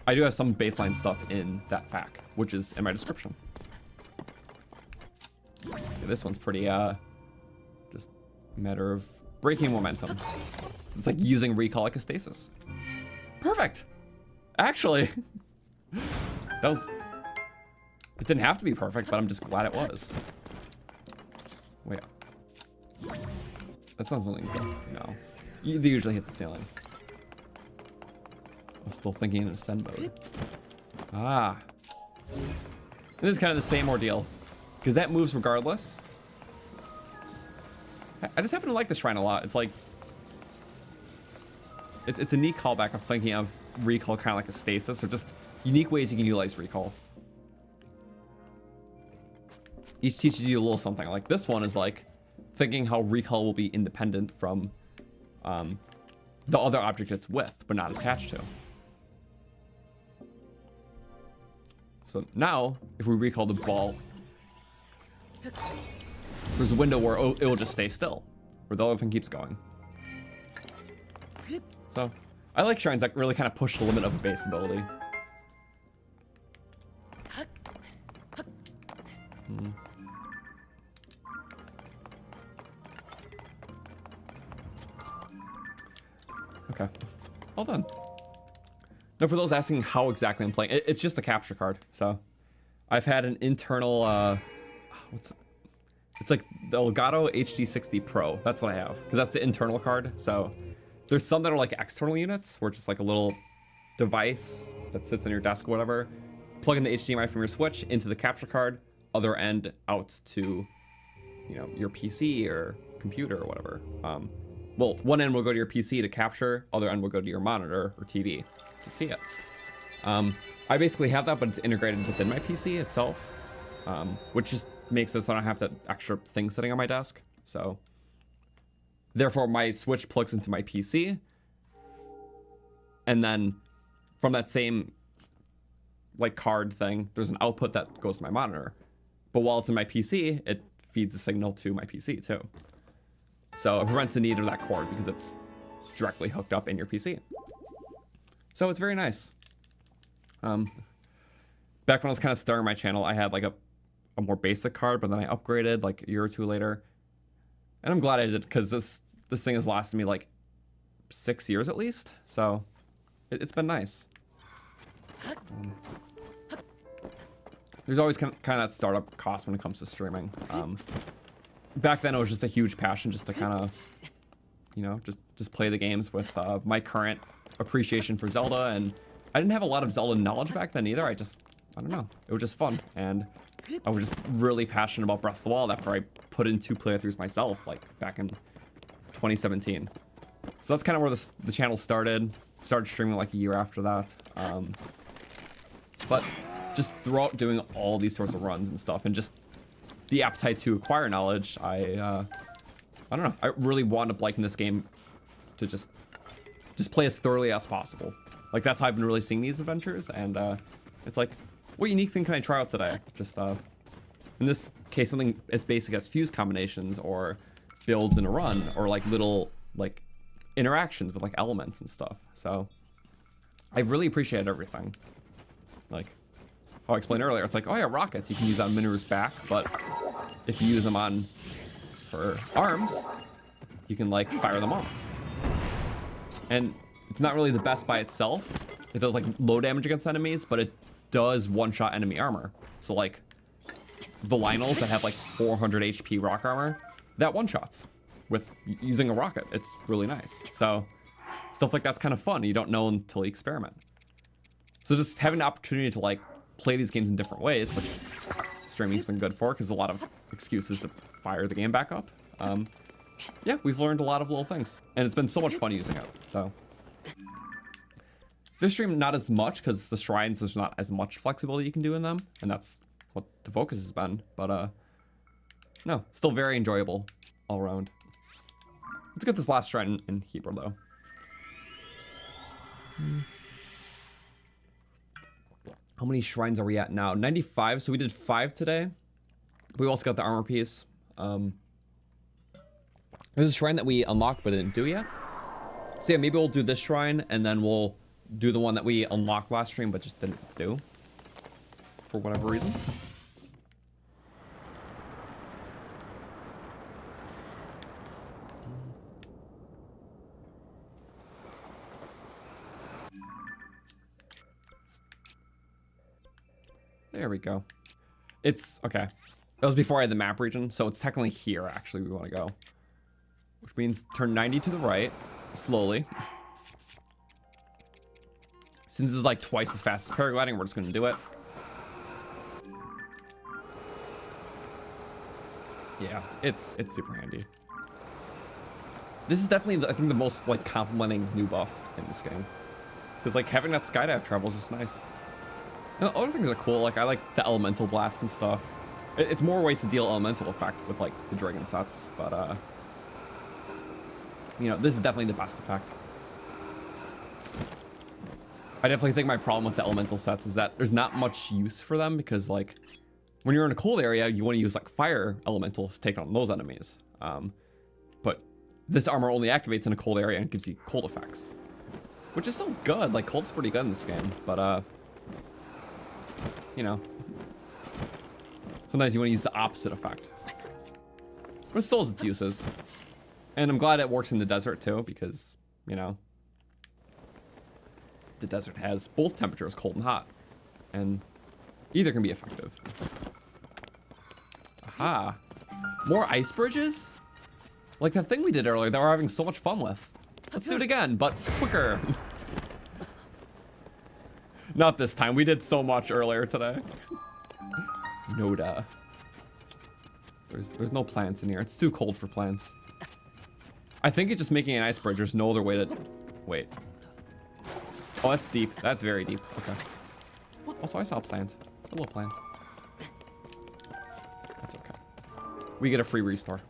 I do have some baseline stuff in that fact, which is in my description. Okay, this one's pretty just a matter of breaking momentum. It's like using recall like a stasis. Perfect. Actually, that was, it didn't have to be perfect, but I'm just glad it was. Wait, that's not something good. No, they usually hit the ceiling. I was still thinking in ascend mode. Ah, this is kind of the same ordeal, because that moves regardless. I just happen to like this shrine a lot. It's like, it's a neat callback of thinking of recall kind of like a stasis, or just unique ways you can utilize recall. Each teaches you a little something. Like this one is like thinking how recall will be independent from the other object it's with, but not attached to. So now, if we recall the ball, there's a window where it will just stay still, where the other thing keeps going. So, I like shrines that really kind of push the limit of a base ability. Okay, all done. Now, for those asking how exactly I'm playing, it's just a capture card. So, I've had an internal, it's like the Elgato HD60 Pro. That's what I have, because that's the internal card. So, There's some that are like external units, where it's just like a little device that sits on your desk or whatever. Plug in the HDMI from your Switch into the capture card, other end out to, you know, your PC or computer or whatever. Well, one end will go to your PC to capture, other end will go to your monitor or TV to see it. I basically have that, but it's integrated within my PC itself, which just makes it so I don't have that extra thing sitting on my desk. So therefore my Switch plugs into my PC, and then from that same like card thing, there's an output that goes to my monitor. But while it's in my PC, it feeds the signal to my PC too. So it prevents the need of that cord because it's directly hooked up in your PC. So it's very nice. Back when I was kind of starting my channel, I had like a more basic card, but then I upgraded like a year or two later. And I'm glad I did, because this thing has lasted me like 6 years at least. So it's been nice. There's always kind of that startup cost when it comes to streaming. Back then it was just a huge passion just to kind of, you know, just play the games with my current appreciation for Zelda. And I didn't have a lot of Zelda knowledge back then either. I don't know. It was just fun. And I was just really passionate about Breath of the Wild after I put in 2 playthroughs myself, like back in 2017. So that's kind of where the channel started. Started streaming like a year after that. But just throughout doing all these sorts of runs and stuff, and just the appetite to acquire knowledge, I don't know. I really wound up liking this game to just play as thoroughly as possible. Like, that's how I've been really seeing these adventures, and it's like, what unique thing can I try out today? Just in this case, something as basic as fuse combinations or builds in a run, or like little like interactions with like elements and stuff. So I really appreciated everything. Like how I explained earlier, it's like, oh yeah, rockets, you can use on Mineru's back, but if you use them on her arms, you can like fire them off. And it's not really the best by itself. It does like low damage against enemies, but it does one-shot enemy armor. So like the Lionels that have like 400 HP rock armor, that one-shots with using a rocket. It's really nice. So stuff like that's kind of fun. You don't know until you experiment. So just having the opportunity to like play these games in different ways, which streaming's been good for, because a lot of excuses to fire the game back up. Yeah, we've learned a lot of little things, and it's been so much fun using it. So this stream, not as much, because the shrines, there's not as much flexibility you can do in them, and that's what the focus has been. But no, still very enjoyable all around. Let's get this last shrine in Hebrew though. How many shrines are we at now? 95, so we did 5 today. We also got the armor piece. There's a shrine that we unlocked but didn't do yet. So yeah, maybe we'll do this shrine, and then we'll do the one that we unlocked last stream but just didn't do for whatever reason. There we go. It's okay. That was before I had the map region, so it's technically here actually we want to go. Which means turn 90 to the right, slowly. Since this is like twice as fast as paragliding, we're just gonna do it. Yeah, it's super handy. This is definitely, I think, the most like complimenting new buff in this game. Because like having that skydive travel is just nice. And other things are cool, like I like the elemental blast and stuff. It's more ways to deal elemental effect with like the dragon sets, but you know, this is definitely the best effect. I definitely think my problem with the elemental sets is that there's not much use for them, because like when you're in a cold area, you want to use like fire elementals to take on those enemies. But this armor only activates in a cold area and gives you cold effects, which is still good. Like cold's pretty good in this game, but you know, sometimes you want to use the opposite effect. But it still has its uses. And I'm glad it works in the desert too, because, you know, the desert has both temperatures, cold and hot. And either can be effective. Aha. More ice bridges? Like that thing we did earlier that we're having so much fun with. Let's do it again, but quicker. Not this time. We did so much earlier today. Noda. There's no plants in here. It's too cold for plants. I think it's just making an ice bridge. There's no other way to... Wait. Oh, that's deep. That's very deep. Okay. Also, I saw a plant. A little plant. That's okay. We get a free restore.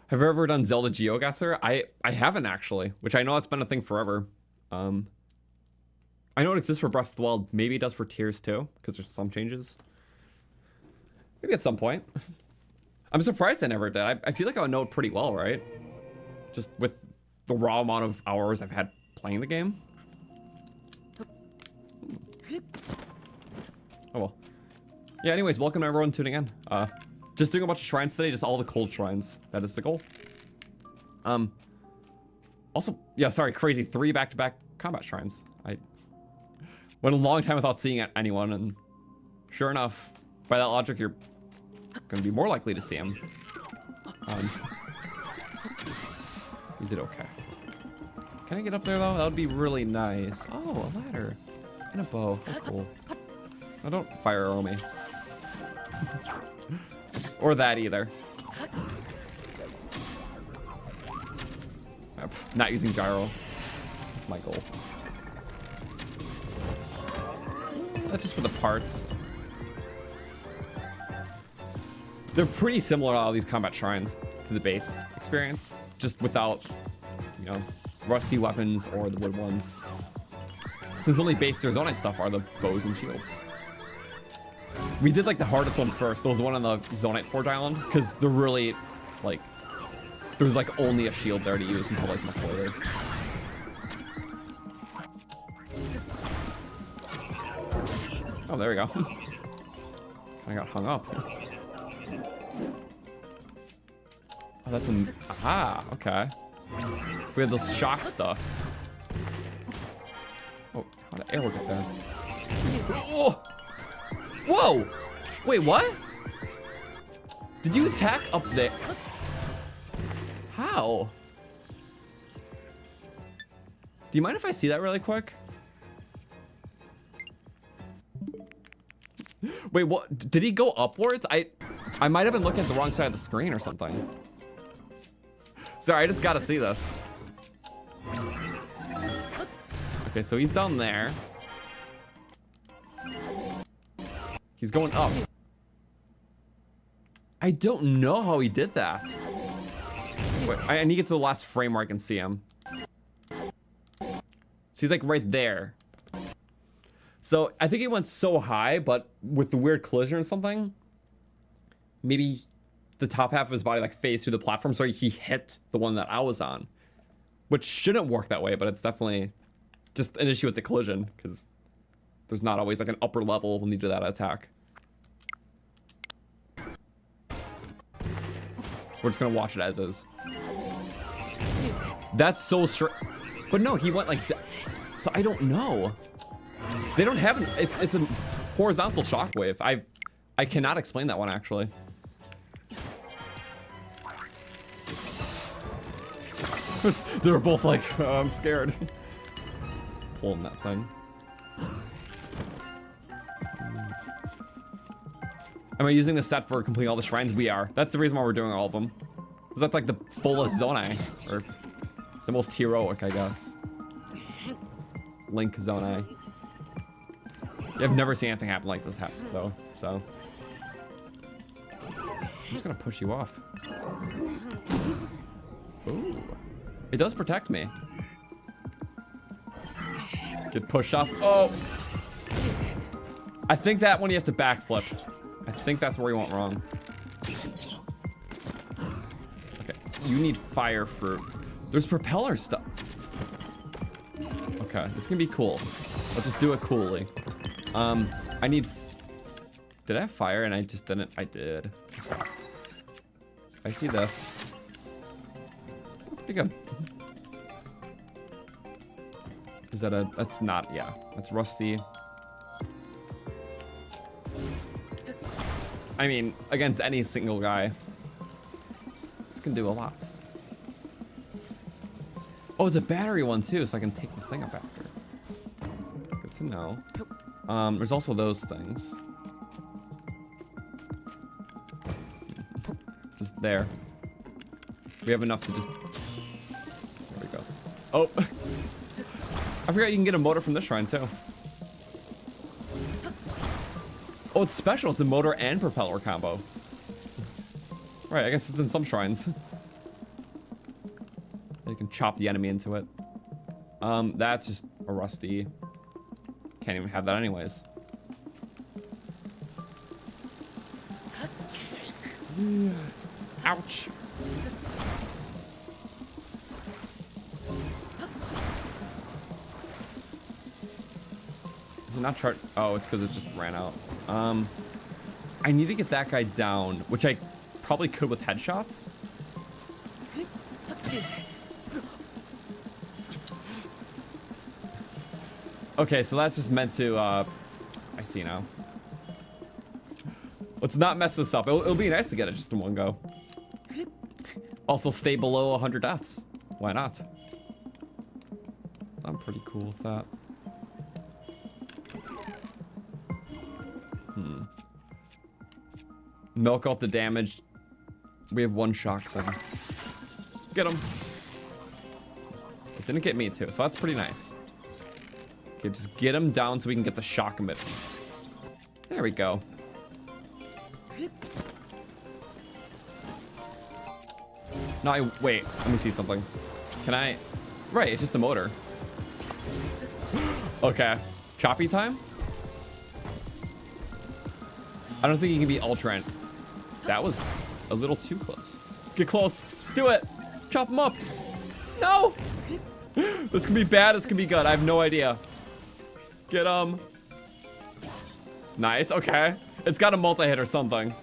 Have you ever done Zelda GeoGuessr? I haven't actually, which I know it's been a thing forever. I know it exists for Breath of the Wild. Maybe it does for Tears too, because there's some changes. Maybe at some point. I'm surprised I never did. I feel like I would know it pretty well, right? Just with the raw amount of hours I've had playing the game. Oh well. Yeah, anyways, welcome to everyone tuning in. Just doing a bunch of shrines today, just all the cold shrines. That is the goal. Also, yeah, sorry, crazy. 3 back-to-back combat shrines. I went a long time without seeing anyone, and sure enough, by that logic, you're gonna be more likely to see him. You did okay. Can I get up there though? That would be really nice. Oh, a ladder. And a bow. Oh, cool. Now don't fire arrow me. Or that either. Not using gyro. That's my goal. That's just for the parts. They're pretty similar, all these combat shrines, to the base experience. Just without, you know, rusty weapons or the wood ones. Since only base their Zonaite stuff are the bows and shields. We did like the hardest one first. There was one on the Zonaite Forge Island, because they're really, like, there's like only a shield there to use until like much later. Oh, there we go. I got hung up. Oh, that's an... Aha, okay. We had those shock stuff. Oh, how did arrow get there? Oh! Whoa! Wait, what? Did you attack up there? How? Do you mind if I see that really quick? Wait, what? Did he go upwards? I might have been looking at the wrong side of the screen or something. Sorry, I just gotta see this. Okay, so he's down there. He's going up. I don't know how he did that. Wait, I need to get to the last frame where I can see him. So he's like right there. So I think he went so high, but with the weird collision or something, maybe the top half of his body like phased through the platform, so he hit the one that I was on. Which shouldn't work that way, but it's definitely just an issue with the collision, because there's not always like an upper level when you do that attack. We're just gonna watch it as is. That's so straight. But no, he went like... So I don't know. They don't have an... It's a horizontal shockwave. I cannot explain that one, actually. They're both like, oh, I'm scared. Pulling that thing. Am I using this set for completing all the shrines? We are. That's the reason why we're doing all of them. Because that's like the fullest Zonai. Or the most heroic, I guess. Link Zonai. Yeah, I've never seen anything happen like this happen, though, so. I'm just gonna push you off. Ooh. It does protect me. Get pushed off. Oh! I think that one you have to backflip. I think that's where you went wrong. Okay, you need fire fruit. There's propeller stuff. Okay, this can be cool. Let's just do it coolly. I need... Did I have fire and I just didn't? I did. I see this. Pretty good. Is that a... That's not... Yeah, that's rusty. I mean, against any single guy. This can do a lot. Oh, it's a battery one too, so I can take the thing up after. Good to know. There's also those things. Just there. We have enough to just... There we go. Oh! I forgot you can get a motor from this shrine too. Oh, it's special. It's a motor and propeller combo. Right, I guess it's in some shrines. You can chop the enemy into it. That's just a rusty. Can't even have that anyways. Ouch. Is it not chart? Oh, it's because it just ran out. I need to get that guy down, which I probably could with headshots. Okay, so that's just meant to, I see now. Let's not mess this up. It'll be nice to get it just in one go. Also stay below 100 deaths. Why not? I'm pretty cool with that. Milk out the damage. We have one shock thing. Get him. It didn't get me too, so that's pretty nice. Okay, just get him down so we can get the shock emitter. There we go. No, wait, let me see something. Can I? Right, it's just the motor. Okay, choppy time? I don't think you can be ultra. That was a little too close. Get close, do it. Chop him up. No! This can be bad, this can be good, I have no idea. Get him. Nice, okay. It's got a multi-hit or something.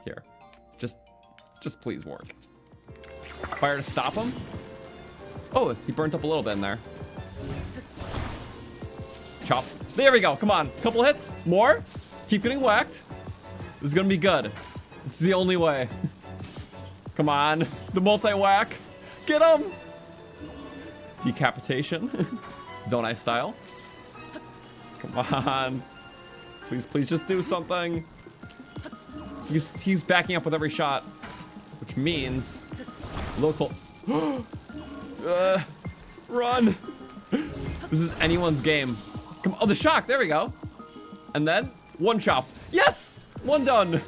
Here, just please work. Fire to stop him. Oh, he burnt up a little bit in there. Chop. There we go, come on. Couple hits, more. Keep getting whacked. This is gonna be good. It's the only way. Come on, the multi-whack. Get him. Decapitation. Zonai style. Come on. Please, please just do something. He's backing up with every shot, which means local. Run. This is anyone's game. Come on, oh, the shock, there we go. And then one chop. Yes, one done.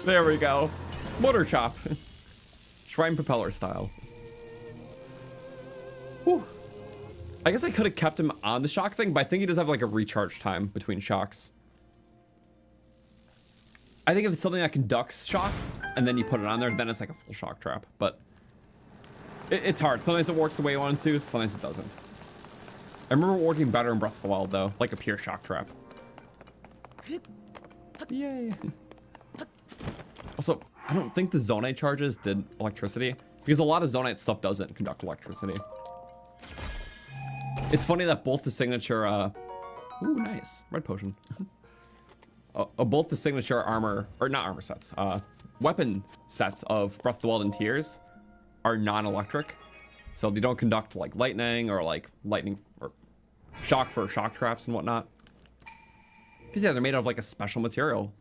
There we go. Motor chop. Shrine propeller style. Whew. I guess I could have kept him on the shock thing, but I think he does have like a recharge time between shocks. I think if it's something that conducts shock and then you put it on there, then it's like a full shock trap. But it's hard. Sometimes it works the way you want it to, sometimes it doesn't. I remember working better in Breath of the Wild though, like a pure shock trap. Yay. Also, I don't think the Zonaite charges did electricity because a lot of Zonaite stuff doesn't conduct electricity. It's funny that both the signature, ooh, nice, red potion. Both the signature armor, or not armor sets, weapon sets of Breath of the Wild and Tears are non-electric. So they don't conduct like lightning or like lightning or shock for shock traps and whatnot. Because yeah, they're made of like a special material.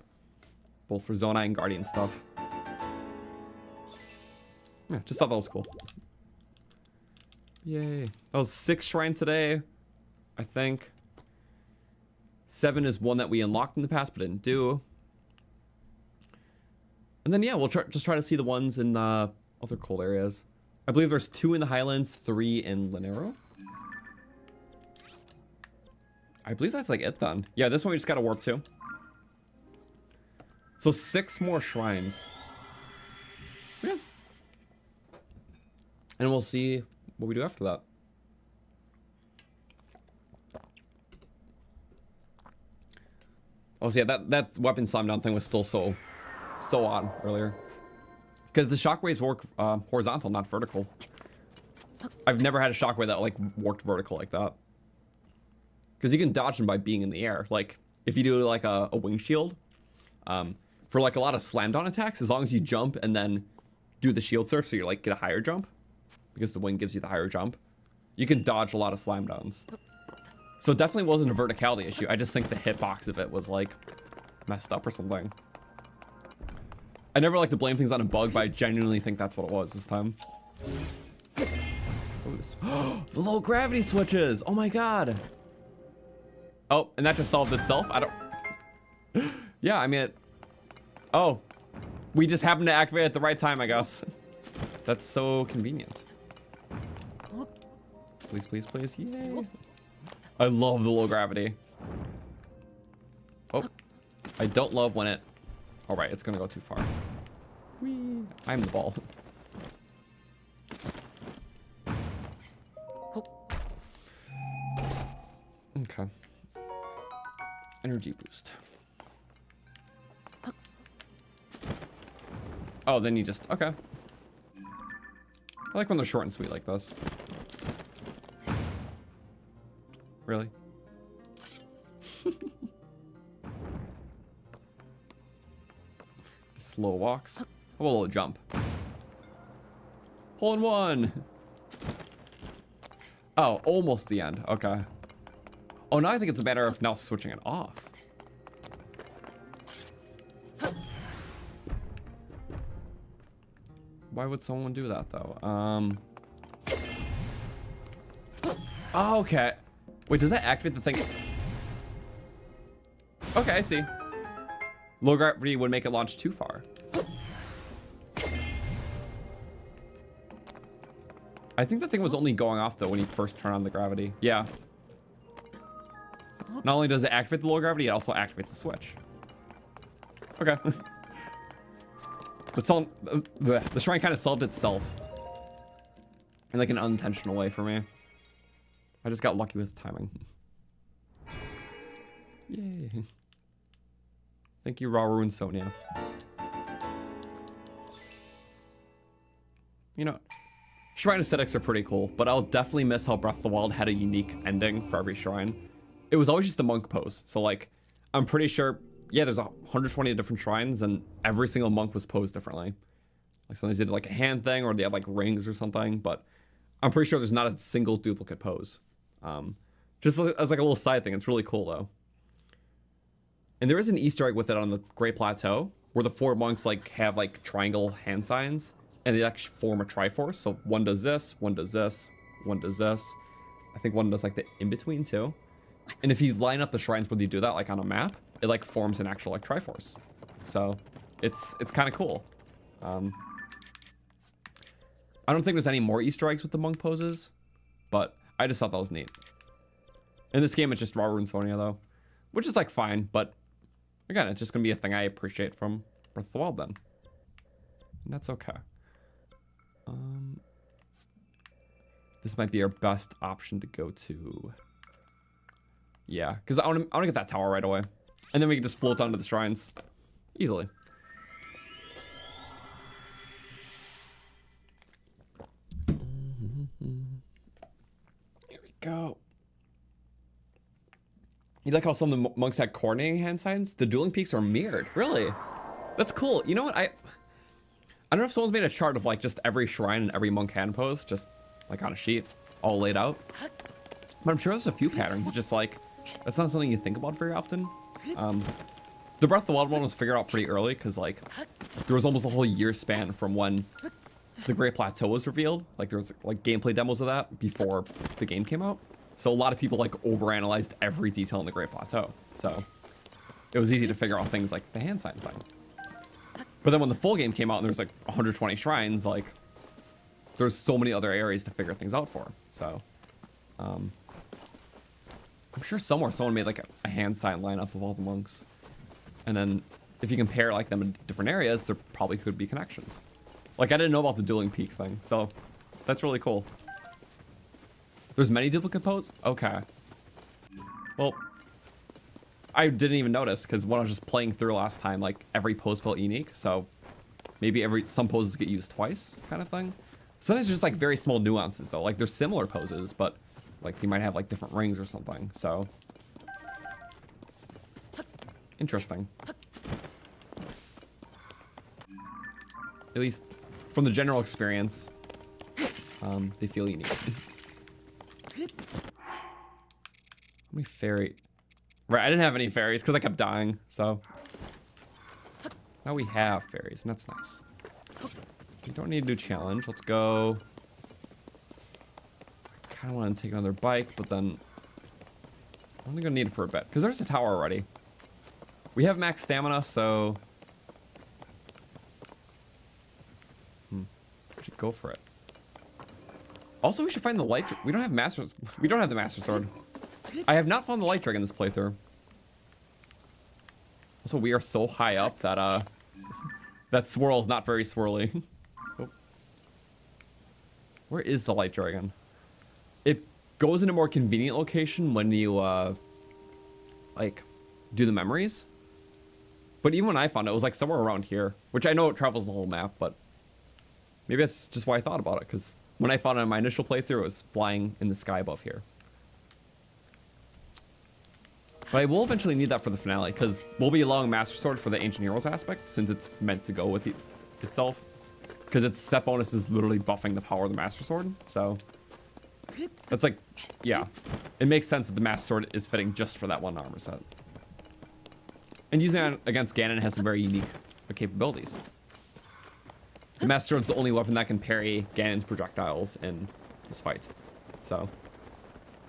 Both for Zonai and Guardian stuff. Yeah, just thought that was cool. Yay. That was 6 shrines today, I think. 7 is one that we unlocked in the past but didn't do. And then yeah, we'll just try to see the ones in the other cold areas. I believe there's 2 in the Highlands, 3 in Mineru. I believe that's like it then. Yeah, this one we just gotta warp to. So 6 more shrines. Yeah. And we'll see what we do after that. Oh, so yeah, that weapon slam down thing was still so on earlier. Because the shockwaves work horizontal, not vertical. I've never had a shockwave that like worked vertical like that. Because you can dodge them by being in the air. Like if you do like a wing shield, for like a lot of slam down attacks, as long as you jump and then do the shield surf, so you like get a higher jump, because the wing gives you the higher jump, you can dodge a lot of slam downs. So it definitely wasn't a verticality issue. I just think the hitbox of it was like messed up or something. I never like to blame things on a bug, but I genuinely think that's what it was this time. Oh, the low gravity switches. Oh my god. Oh, and that just solved itself. I don't. Yeah, I mean, oh, we just happened to activate at the right time, I guess. That's so convenient. Please, please, please. Yay. I love the low gravity. Oh, I don't love when it. All right, it's gonna go too far. Whee! I'm the ball. Okay. Energy boost. Oh, then you just, okay. I like when they're short and sweet like this. Really? Slow walks. How about a little jump? Hole in one. Oh, almost the end. Okay. Oh, now I think it's a matter of now switching it off. Why would someone do that though? Oh, okay. Wait, does that activate the thing? Okay, I see. Low gravity would make it launch too far. I think the thing was only going off though when you first turn on the gravity. Yeah. Not only does it activate the low gravity, it also activates the switch. Okay. The shrine kind of solved itself in like an unintentional way for me. I just got lucky with timing. Yay. Thank you, Raw and Sonia. You know, shrine aesthetics are pretty cool, but I'll definitely miss how Breath of the Wild had a unique ending for every shrine. It was always just the monk pose. So like, I'm pretty sure, yeah, there's 120 different shrines and every single monk was posed differently. Like sometimes they did like a hand thing or they had like rings or something, but I'm pretty sure there's not a single duplicate pose. Just as like a little side thing, it's really cool though. And there is an Easter egg with it on the Great Plateau where the 4 monks like have like triangle hand signs and they actually form a Triforce. So one does this, one does this, one does this. I think one does like the in-between too. And if you line up the shrines where you do that like on a map, it like forms an actual like Triforce. So it's kind of cool. I don't think there's any more Easter eggs with the monk poses, but I just thought that was neat. In this game, it's just Raw Rune Sonia though, which is like fine, but again, it's just gonna be a thing I appreciate from Breath of the Wild then. And that's okay. This might be our best option to go to. Yeah, because I want to get that tower right away. And then we can just float onto the shrines. Easily. Here we go. You like how some of the monks had coordinating hand signs? The dueling peaks are mirrored. Really? That's cool. You know what? I don't know if someone's made a chart of like just every shrine and every monk hand pose, just like on a sheet, all laid out. But I'm sure there's a few patterns. Just like, that's not something you think about very often. The Breath of the Wild one was figured out pretty early because like there was almost a whole year span from when the Great Plateau was revealed. Like there was like gameplay demos of that before the game came out. So a lot of people like overanalyzed every detail in the Great Plateau. So it was easy to figure out things like the hand sign thing. But then when the full game came out and there's like 120 shrines, like there's so many other areas to figure things out for. So I'm sure somewhere someone made like a hand sign lineup of all the monks. And then if you compare like them in different areas, there probably could be connections. Like I didn't know about the dueling peak thing, so that's really cool. There's many duplicate poses? Okay. Well, I didn't even notice because when I was just playing through last time, like every pose felt unique. So maybe some poses get used twice kind of thing. Sometimes it's just like very small nuances though. Like there's similar poses, but like you might have like different rings or something. So At least from the general experience, they feel unique. How many fairy? Right, I didn't have any fairies because I kept dying, so. Now we have fairies, and that's nice. We don't need a new challenge. Let's go. I kind of want to take another bike, but then I'm only gonna need it for a bit because there's a tower already. We have max stamina, so we should go for it. Also, we should find the light. We don't have masters. We don't have the master sword. I have not found the light dragon in this playthrough. Also, we are so high up that that swirl is not very swirly. Oh. Where is the light dragon? It goes in a more convenient location when you like do the memories. But even when I found it, it was like somewhere around here, which I know it travels the whole map, but maybe that's just why I thought about it, because when I found it in my initial playthrough, it was flying in the sky above here. But I will eventually need that for the finale, because we'll be allowing Master Sword for the Ancient Heroes aspect, since it's meant to go with itself. Because its set bonus is literally buffing the power of the Master Sword, so that's like, yeah. It makes sense that the Master Sword is fitting just for that one armor set. And using it against Ganon has some very unique capabilities. The Master Sword's the only weapon that can parry Ganon's projectiles in this fight. So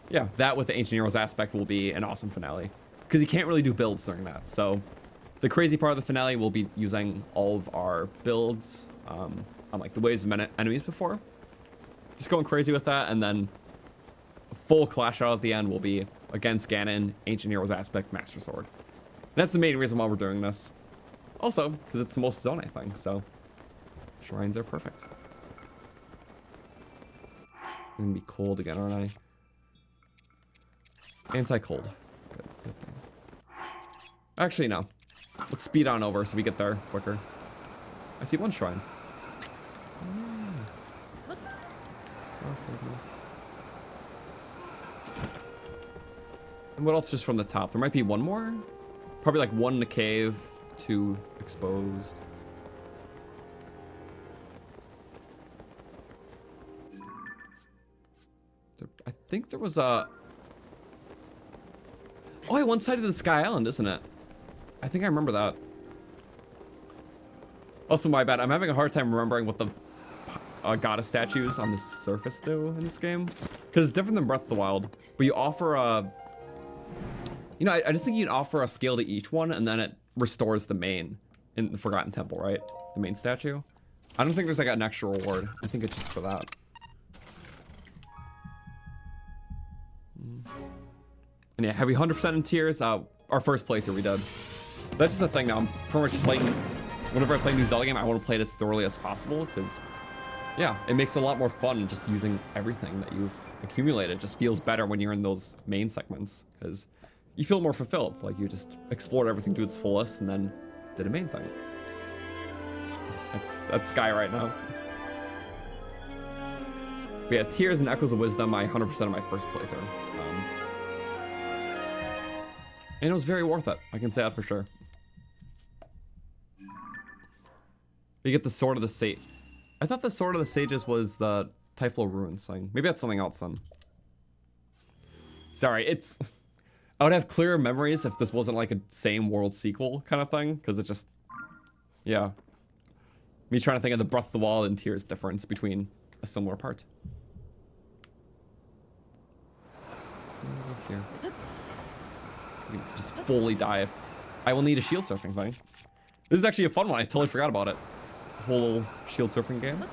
yeah, that with the Ancient Heroes aspect will be an awesome finale. Because you can't really do builds during that. So the crazy part of the finale will be using all of our builds on like the waves of enemies before. Just going crazy with that, and then a full clash out at the end will be against Ganon, Ancient Heroes aspect, Master Sword. And that's the main reason why we're doing this. Also, because it's the most Zonai thing, so shrines are perfect. I'm gonna be cold again, aren't I? Anti-cold. Good thing. Actually, no. Let's speed on over so we get there quicker. I see one shrine. And what else just from the top? There might be one more? Probably like one in the cave, two exposed. I think there was a... Oh, one side of the Sky Island, isn't it? I think I remember that. Also, my bad. I'm having a hard time remembering what the goddess statues on the surface do in this game. Because it's different than Breath of the Wild. But you offer a... You know, I just think you can offer a scale to each one, and then it restores the main in the Forgotten Temple, right? The main statue. I don't think there's like an extra reward. I think it's just for that. And yeah, have we 100% in tiers? Our first playthrough we did. That's just a thing now. I'm pretty much playing, whenever I play a new Zelda game, I want to play it as thoroughly as possible, because yeah, it makes it a lot more fun just using everything that you've accumulated. It just feels better when you're in those main segments, because you feel more fulfilled. Like you just explored everything to its fullest and then did a main thing. That's Sky right now. But yeah, Tears and Echoes of Wisdom, I 100% of my first playthrough. And it was very worth it. I can say that for sure. You get the Sword of the Sage. I thought the Sword of the Sages was the Typhlo Ruins thing. Maybe that's something else then. Sorry, it's... I would have clearer memories if this wasn't like a same world sequel kind of thing. Because it just... Yeah. Me trying to think of the Breath of the Wild and Tears difference between a similar part. Here. Just fully die. I will need a shield surfing thing. This is actually a fun one. I totally forgot about it. The whole little shield surfing game.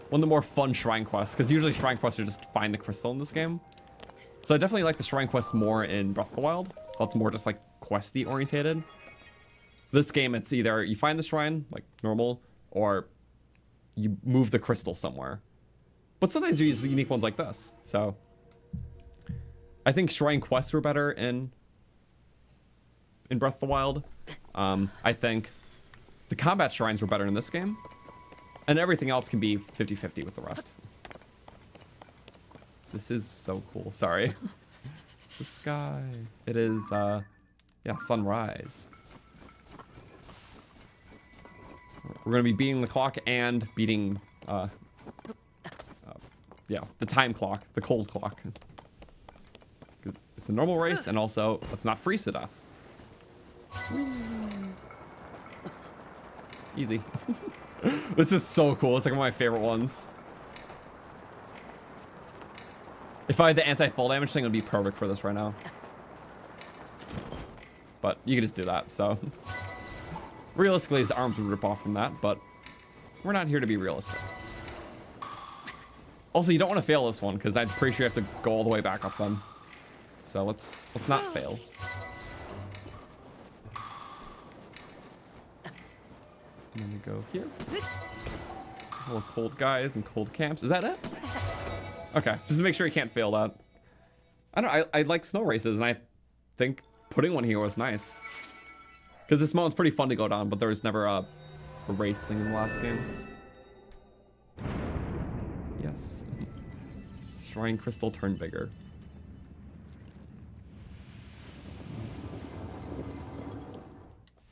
One of the more fun shrine quests, because usually shrine quests are just find the crystal in this game. So I definitely like the shrine quests more in Breath of the Wild. That's more just like questy orientated. This game, it's either you find the shrine, like normal, or you move the crystal somewhere. But sometimes you use unique ones like this. So I think shrine quests were better in Breath of the Wild. I think the combat shrines were better in this game. And everything else can be 50-50 with the rest. This is so cool. Sorry. The sky. It is, yeah, Yeah, sunrise. We're gonna be beating the clock and beating, yeah, the time clock, the cold clock. Because it's a normal race, and also let's not freeze to death. Easy. This is so cool. It's like one of my favorite ones. If I had the anti-fall damage thing, it would be perfect for this right now. But you can just do that, so. Realistically, his arms would rip off from that, but we're not here to be realistic. Also, you don't want to fail this one, because I'm pretty sure you have to go all the way back up then. So let's not fail. And then we go here. Little cold guys and cold camps. Is that it? Okay, just to make sure you can't fail that. I don't know, I like snow races, and I think putting one here was nice. Because this mountain's pretty fun to go down, but there was never a race thing in the last game. Yes. Shrine crystal turn bigger.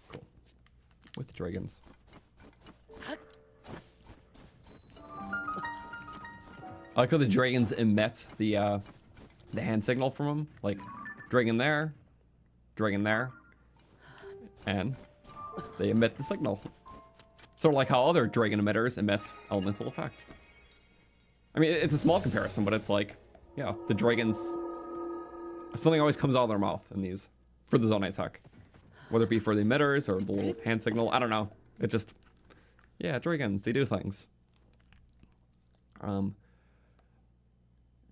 Cool. With dragons. I like how the dragons emit the hand signal from them. Like, dragon there, and they emit the signal. Sort of like how other dragon emitters emit elemental effect. I mean, it's a small comparison, but it's like, yeah, the dragons, something always comes out of their mouth in these, for the Zonaite tech. Whether it be for the emitters or the little hand signal, I don't know. It just, yeah, dragons, they do things.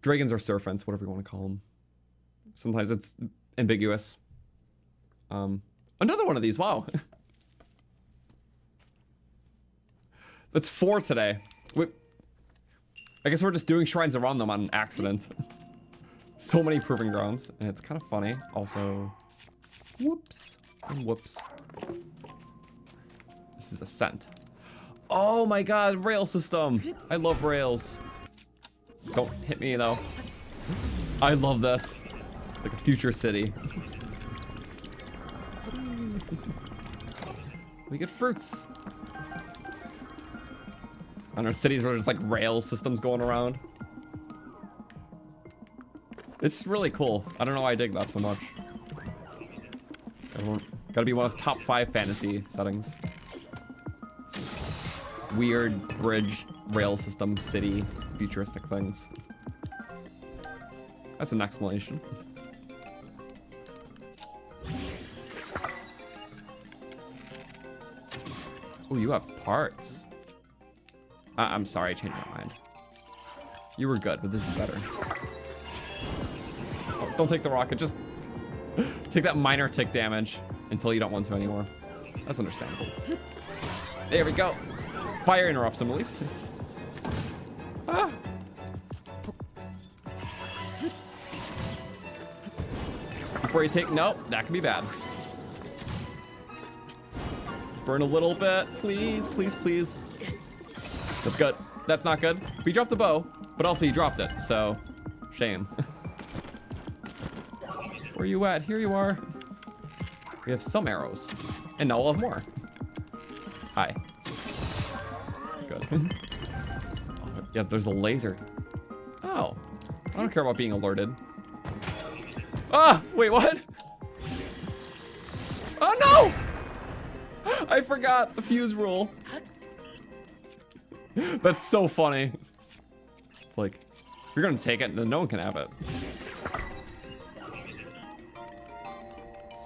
Dragons are serpents, whatever you want to call them. Sometimes it's ambiguous. Another one of these, wow. That's 4 today. I guess we're just doing shrines around them on accident. So many proving grounds, and it's kind of funny. Also, whoops, and whoops. This is Ascent. Oh my god, rail system. I love rails. Don't hit me though. I love this. It's like a future city. We get fruits. I don't know, cities where there's like rail systems going around. It's really cool. I don't know why I dig that so much. Gotta be one of the top 5 fantasy settings. Weird bridge, rail system, city, futuristic things. That's an explanation. Oh, you have parts. I'm sorry, I changed my mind. You were good, but this is better. Oh, don't take the rocket, just take that minor tick damage until you don't want to anymore. That's understandable. There we go. Fire interrupts him at least. Ah. Before you take, nope, that could be bad. Burn a little bit, please, please, please. That's good. That's not good. We dropped the bow, but also you dropped it, so shame. Where are you at? Here you are. We have some arrows, and now we'll have more. Hi. Good. Oh, yeah, there's a laser. Oh, I don't care about being alerted. Ah, wait, what? Oh no! I forgot the fuse rule. That's so funny. It's like, if you're gonna take it, then no one can have it.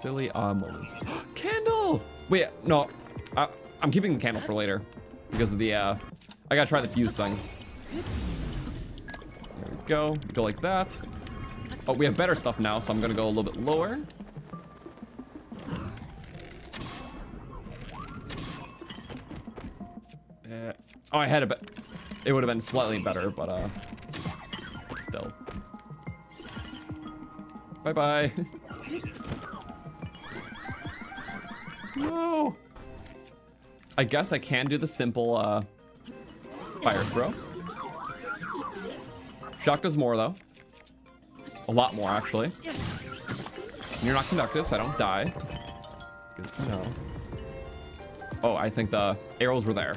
Silly moment. Candle! Wait, no. I'm keeping the candle for later. Because of the, I gotta try the fuse thing. There we go. Go like that. Oh, we have better stuff now, so I'm gonna go a little bit lower. Oh, I had a bit. It would have been slightly better, but still. Bye-bye. No. I guess I can do the simple fire throw. Shock does more though. A lot more actually. You're not conductive, so I don't die. Good to know. Oh, I think the arrows were there.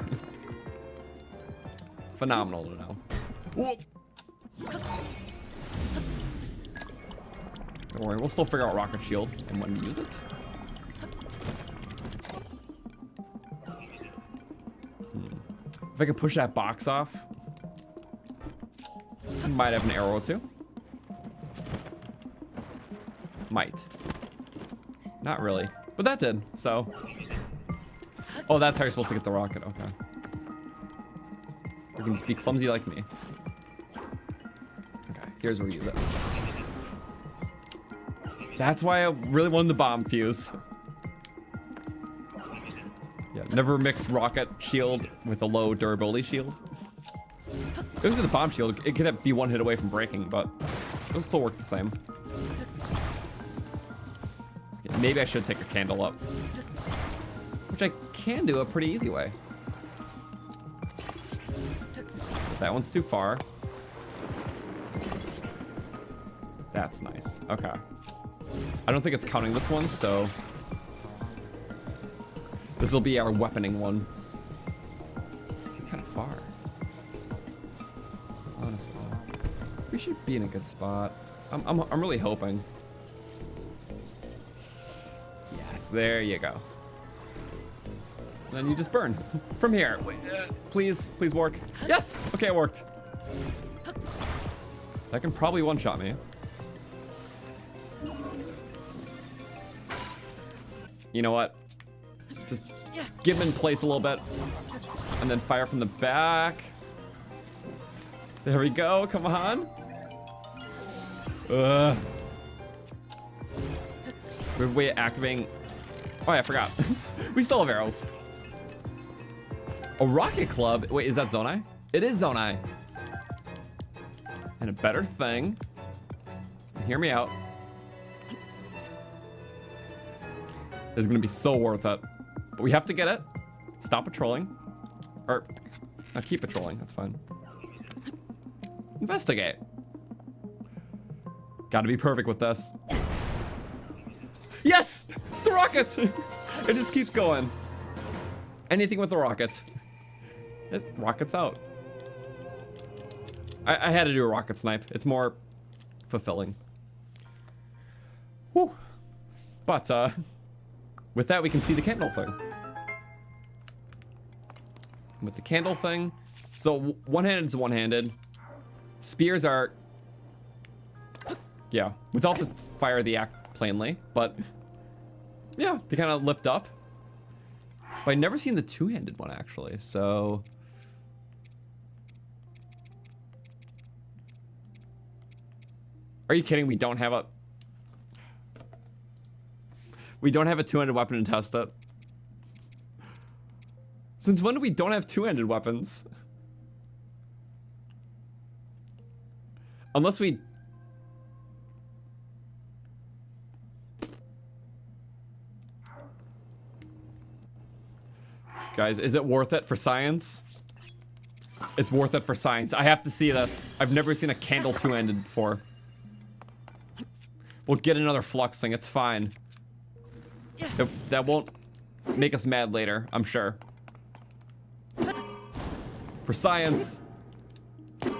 Phenomenal to know. Whoa. Don't worry, we'll still figure out rocket shield and when to use it. If I can push that box off, might have an arrow or two. Might. Not really, but that did, so. Oh, that's how you're supposed to get the rocket, okay. You can just be clumsy like me. Okay, here's where we use it. That's why I really wanted the bomb fuse. Yeah, never mix rocket shield with a low durability shield. If this is the bomb shield, it could be one hit away from breaking, but it'll still work the same. Yeah, maybe I should take a candle up. Which I can do a pretty easy way. But that one's too far. That's nice. Okay. I don't think it's counting this one, so this will be our weaponing one. Kind of far. Honestly, we should be in a good spot. I'm really hoping. Yes, there you go. And then you just burn from here. Wait, please work. Yes. Okay, it worked. That can probably one-shot me. You know what? Just give him in place a little bit. And then fire from the back. There we go. Come on. We have a way of activating. Oh, yeah, I forgot. We still have arrows. A rocket club. Wait, is that Zonai? It is Zonai. And a better thing. Hear me out. It's gonna be so worth it. But we have to get it. Stop patrolling. Or, no, keep patrolling. That's fine. Investigate. Gotta be perfect with this. Yes! The rocket! It just keeps going. Anything with the rocket. It rockets out. I had to do a rocket snipe. It's more fulfilling. Whew. But, with that, we can see the candle thing. With the candle thing, so one-handed is one-handed. Spears are, yeah, without the fire, they act plainly, but yeah, they kind of lift up. But I've never seen the two-handed one, actually, so. Are you kidding? We don't have a two-handed weapon to test it. Since when do we don't have two-handed weapons? Unless we... Guys, is it worth it for science? It's worth it for science. I have to see this. I've never seen a candle two-handed before. We'll get another flux thing. It's fine. That won't make us mad later, I'm sure. For science. Okay,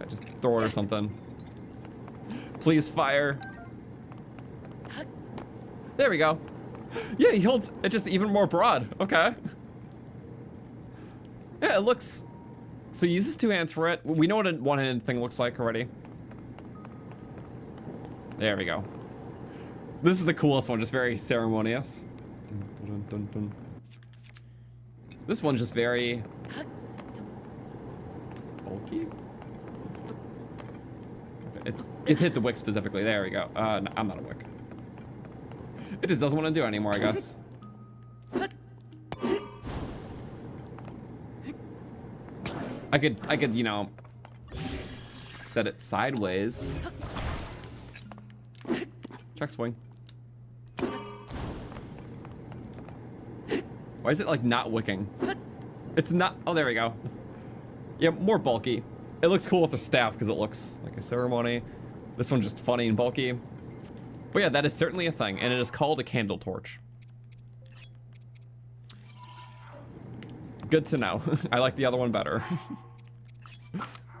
just throw it or something. Please fire. There we go. Yeah, he holds it just even more broad. Okay. Yeah, it looks... So he uses two hands for it. We know what a one-handed thing looks like already. There we go. This is the coolest one, just very ceremonious. Dun, dun, dun, dun. This one's just very bulky. Okay, it hit the wick specifically. There we go. No, I'm not a wick. It just doesn't want to do it anymore, I guess. I could, you know, set it sideways. Check swing. Why is it like not wicking? It's not. Oh, there we go. Yeah, more bulky. It looks cool with the staff because it looks like a ceremony. This one's just funny and bulky. But yeah, that is certainly a thing, and it is called a candle torch. Good to know. I like the other one better.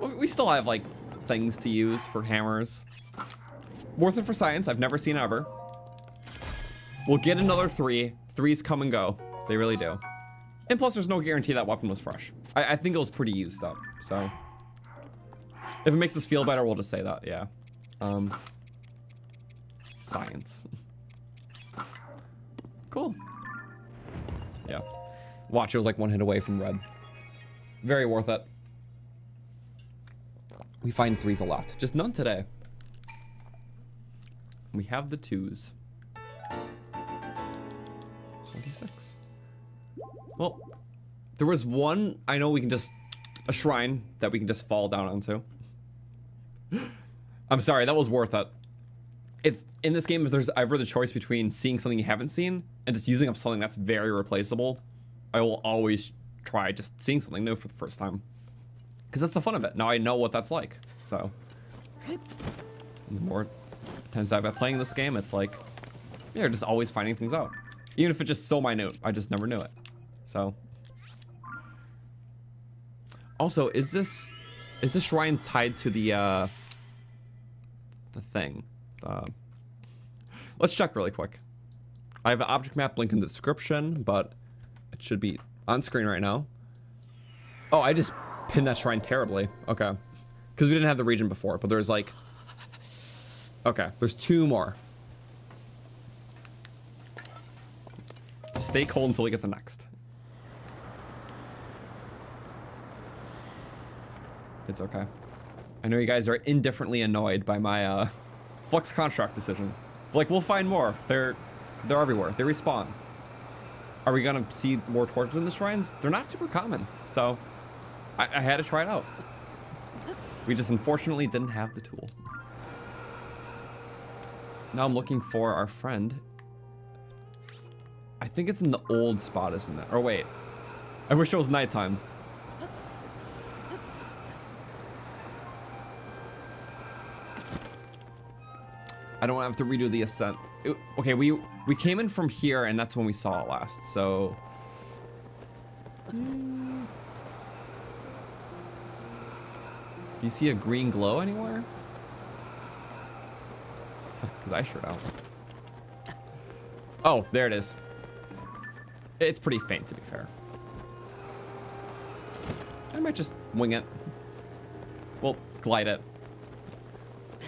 We still have, like, things to use for hammers. Worth it for science. I've never seen it ever. We'll get another 3. 3s come and go. They really do. And plus, there's no guarantee that weapon was fresh. I think it was pretty used up, so. If it makes us feel better, we'll just say that, yeah. Science. Cool. Yeah. Watch, it was like 1 hit away from red. Very worth it. We find 3s a lot. Just none today. We have the 2s. 26. Well, there was one, I know we can just, a shrine that we can just fall down onto. I'm sorry, that was worth it. If in this game, if there's ever the choice between seeing something you haven't seen and just using up something that's very replaceable, I will always try just seeing something new for the first time. Because that's the fun of it. Now I know what that's like. So, the more times I've been playing this game, it's like, yeah, just always finding things out. Even if it's just so minute, I just never knew it. So. Also, is this shrine tied to the thing? Let's check really quick. I have an object map link in the description, but it should be on screen right now. Oh, I just pinned that shrine terribly. Okay. Because we didn't have the region before, but there's like... Okay, there's 2 more. Stay cold until we get the next. It's okay. I know you guys are indifferently annoyed by my flux construct decision. But, like, we'll find more. They're everywhere. They respawn. Are we gonna see more torches in the shrines? They're not super common, so I had to try it out. We just unfortunately didn't have the tool. Now I'm looking for our friend. I think it's in the old spot, isn't it? Or wait, I wish it was nighttime. I don't have to redo the ascent. Okay, we came in from here, and that's when we saw it last. So, do you see a green glow anywhere? Because I sure don't. Oh, there it is. It's pretty faint, to be fair. I might just wing it. Well, glide it.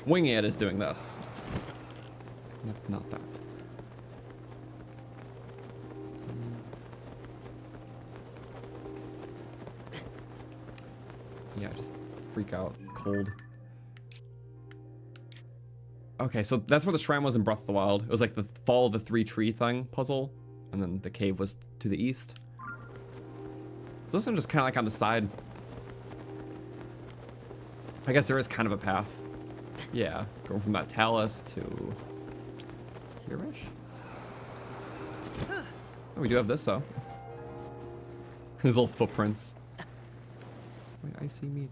Winging it is doing this. That's not that. Yeah, just freak out. Cold. Okay, so that's where the shrine was in Breath of the Wild. It was like the follow the 3 tree thing puzzle, and then the cave was to the east. So this one's just kind of like on the side. I guess there is kind of a path. Yeah, going from that talus to here-ish. Oh, we do have this though. His little footprints. Wait, I see meat.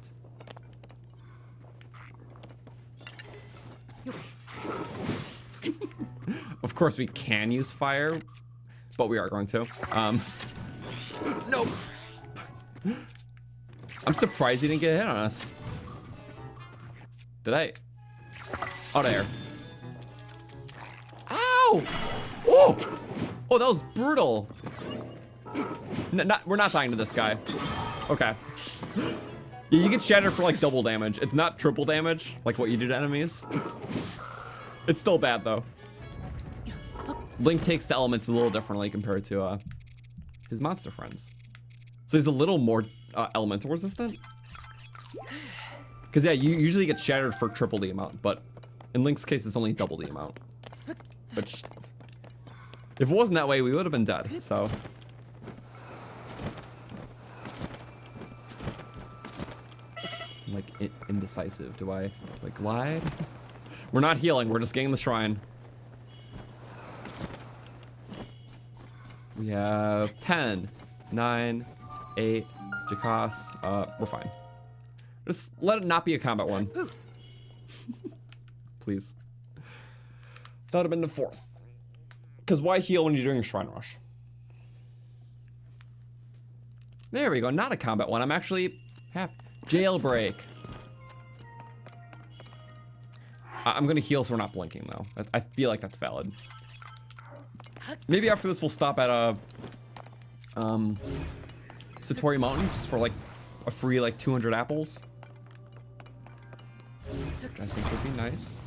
Of course we can use fire, but we are going to. Nope. I'm surprised he didn't get a hit on us. Did I? Oh, there. Ow! Oh! Oh, that was brutal. We're not dying to this guy. Okay. Yeah, you get shattered for like double damage. It's not triple damage, like what you do to enemies. It's still bad though. Link takes the elements a little differently compared to his monster friends. So he's a little more elemental resistant. Because yeah, you usually get shattered for triple the amount, but in Link's case, it's only double the amount. Which, if it wasn't that way, we would have been dead, so. I'm like indecisive. Do I glide? We're not healing, we're just getting the shrine. We have 10, 9, 8, Jakas. We're fine. Just let it not be a combat one. please. That would have been the 4th. Because why heal when you're doing a shrine rush? There we go. Not a combat one. I'm actually happy. Jailbreak. I'm going to heal so we're not blinking, though. I feel like that's valid. Maybe after this we'll stop at a Satori Mountain just for like a free like 200 apples. Which I think would be nice.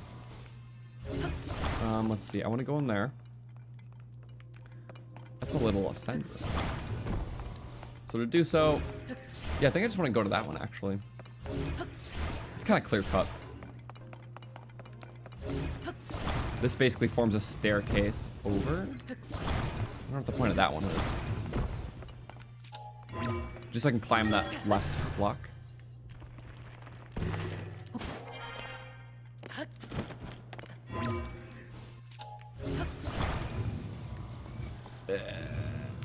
Let's see. I want to go in there. That's a little ascent. So to do so, yeah, I think I just want to go to that one actually. It's kind of clear cut. This basically forms a staircase over. I don't know what the point of that one is. Just so I can climb that left block.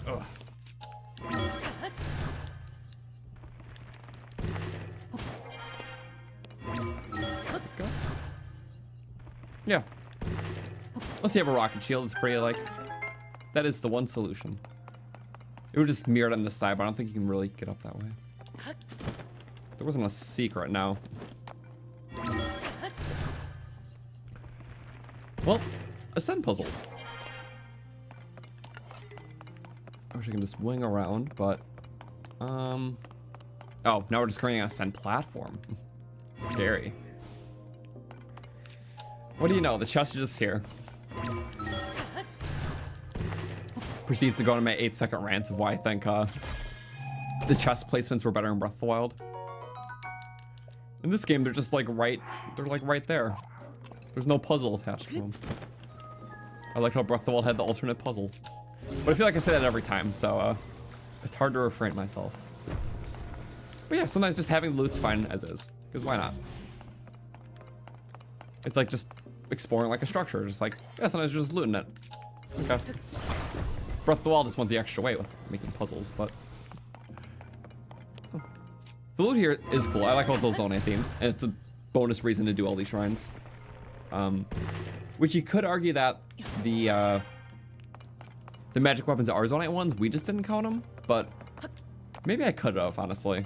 Ugh. Go. Yeah. Unless you have a rocket shield, it's pretty like... That is the one solution. It would just mirror it on this side, but I don't think you can really get up that way. There wasn't a secret now. Well, ascend puzzles. I wish I can just wing around, but... Oh, now we're just creating an ascend platform. Scary. What do you know? The chest is just here. Proceeds to go into my 8-second rants of why I think the chest placements were better in Breath of the Wild. In this game, they're just like right there. There's no puzzle attached to them. I like how Breath of the Wild had the alternate puzzle. But I feel like I say that every time, so it's hard to refrain myself. But yeah, sometimes just having loot's fine as is, because why not? It's like just exploring like a structure, just like, yeah, sometimes you're just looting it. Okay. Breath of the Wild just went the extra way with making puzzles, but... Oh. The loot here is cool. I like how it's a Zonaite theme, and it's a bonus reason to do all these shrines. Which you could argue that the magic weapons are Zonaite ones, we just didn't count them, but maybe I could have, honestly.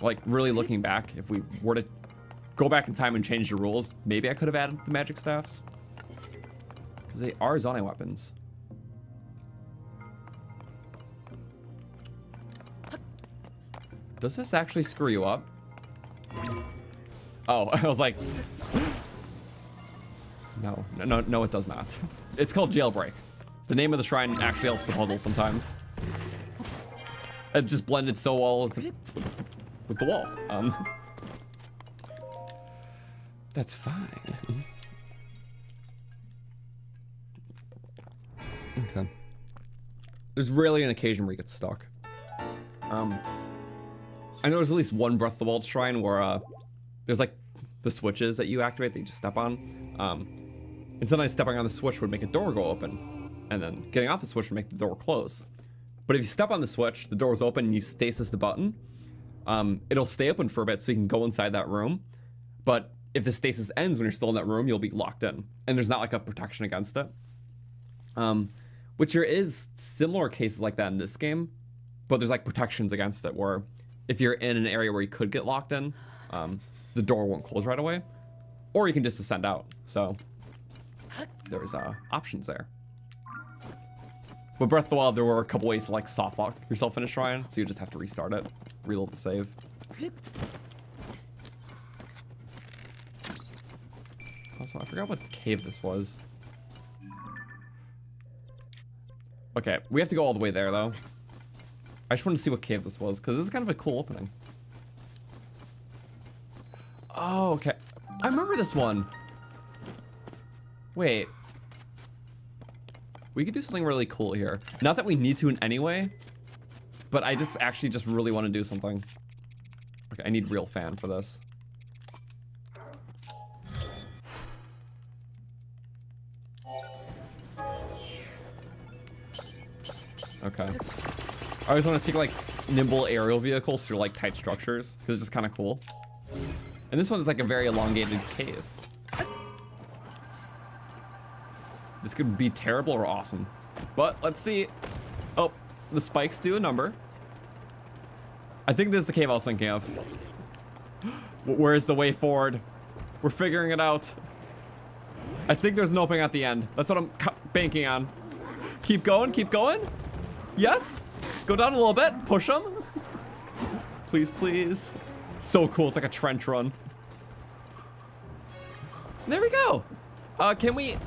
Like, really looking back, if we were to go back in time and change the rules, maybe I could have added the magic staffs. Because they are Zonaite weapons. Does this actually screw you up? Oh, I was like... No, it does not. It's called Jailbreak. The name of the shrine actually helps the puzzle sometimes. It just blended so well with the wall. That's fine. Okay. There's rarely an occasion where you get stuck. I know there's at least one Breath of the Wild shrine where there's like the switches that you activate that you just step on. And sometimes stepping on the switch would make a door go open, and then getting off the switch would make the door close. But if you step on the switch, the door's open and you stasis the button, it'll stay open for a bit so you can go inside that room. But if the stasis ends when you're still in that room, you'll be locked in. And there's not like a protection against it. Which there is similar cases like that in this game, but there's like protections against it where if you're in an area where you could get locked in, the door won't close right away. Or you can just ascend out. So there's options there. But Breath of the Wild, there were a couple ways to like soft lock yourself in a shrine, so you just have to restart it, reload the save. Also, I forgot what cave this was. Okay, we have to go all the way there though. I just wanted to see what cave this was, because this is kind of a cool opening. Oh, okay. I remember this one. Wait. We could do something really cool here. Not that we need to in any way, but I just actually just really want to do something. Okay, I need real fan for this. Okay. I always want to take like nimble aerial vehicles through like tight structures because it's just kind of cool. And this one is like a very elongated cave. This could be terrible or awesome. But let's see. Oh, the spikes do a number. I think this is the cave I was thinking of. Where's the way forward? We're figuring it out. I think there's an opening at the end. That's what I'm banking on. Keep going, keep going. Yes. Go down a little bit. Push them. Please, please. So cool. It's like a trench run. There we go. Can we...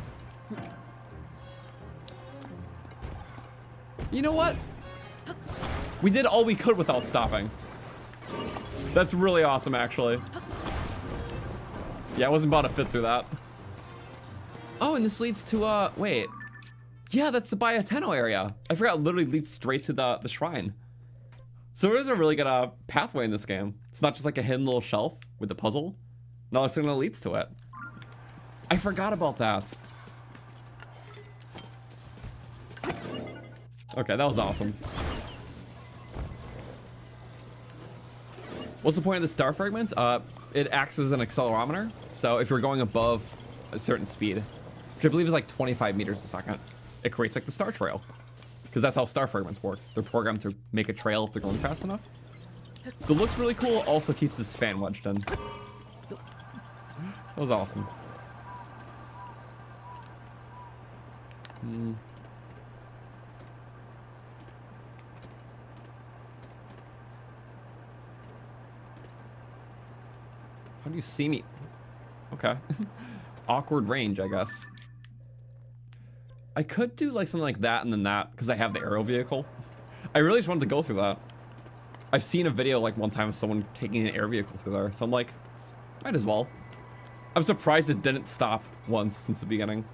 You know what? We did all we could without stopping. That's really awesome, actually. Yeah, I wasn't about to fit through that. Oh, and this leads to, wait. Yeah, that's the Bioteno area. I forgot it literally leads straight to the shrine. So there's a really good pathway in this game. It's not just like a hidden little shelf with the puzzle. No, it's something that leads to it. I forgot about that. Okay, that was awesome. What's the point of the star fragments? It acts as an accelerometer. So if you're going above a certain speed, which I believe is like 25 meters a second, it creates like the star trail. Because that's how star fragments work. They're programmed to make a trail if they're going fast enough. So it looks really cool. Also keeps this fan wedged in. That was awesome. How do you see me? Okay. Awkward range, I guess. I could do like something like that and then that because I have the aero vehicle. I really just wanted to go through that. I've seen a video like one time of someone taking an air vehicle through there, so I'm like, might as well. I'm surprised it didn't stop once since the beginning.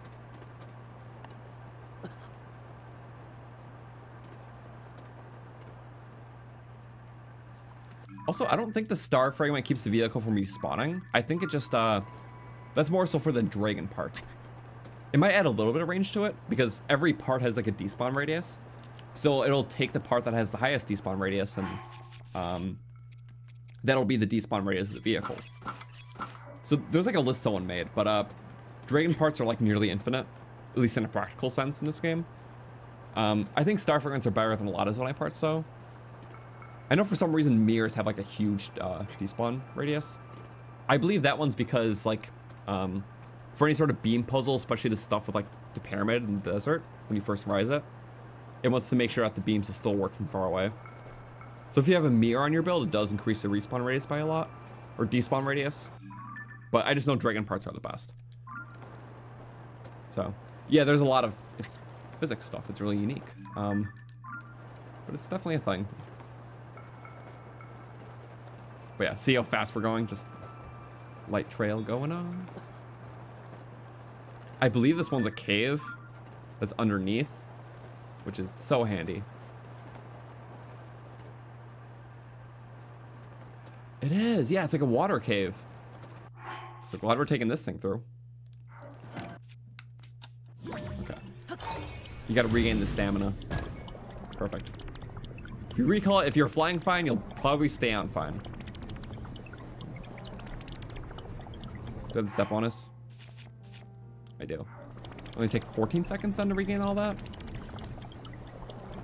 Also, I don't think the star fragment keeps the vehicle from respawning. I think it just, that's more so for the dragon part. It might add a little bit of range to it because every part has like a despawn radius. So it'll take the part that has the highest despawn radius and that'll be the despawn radius of the vehicle. So there's like a list someone made, but dragon parts are like nearly infinite, at least in a practical sense in this game. I think star fragments are better than a lot of Zonai parts though. I know for some reason mirrors have like a huge despawn radius. I believe that one's because like for any sort of beam puzzle, especially the stuff with like the pyramid in the desert, when you first rise it, it wants to make sure that the beams will still work from far away. So if you have a mirror on your build, it does increase the respawn radius by a lot, or despawn radius. But I just know dragon parts are the best. So yeah, there's a lot of it's physics stuff. It's really unique, but it's definitely a thing. But yeah, see how fast we're going? Just light trail going on. I believe this one's a cave that's underneath, which is so handy. It is, yeah, it's like a water cave. So glad we're taking this thing through. Okay. You gotta regain the stamina. Perfect. If you recall it, if you're flying fine, you'll probably stay on fine. Do I have the step bonus? I do. Only take 14 seconds then to regain all that.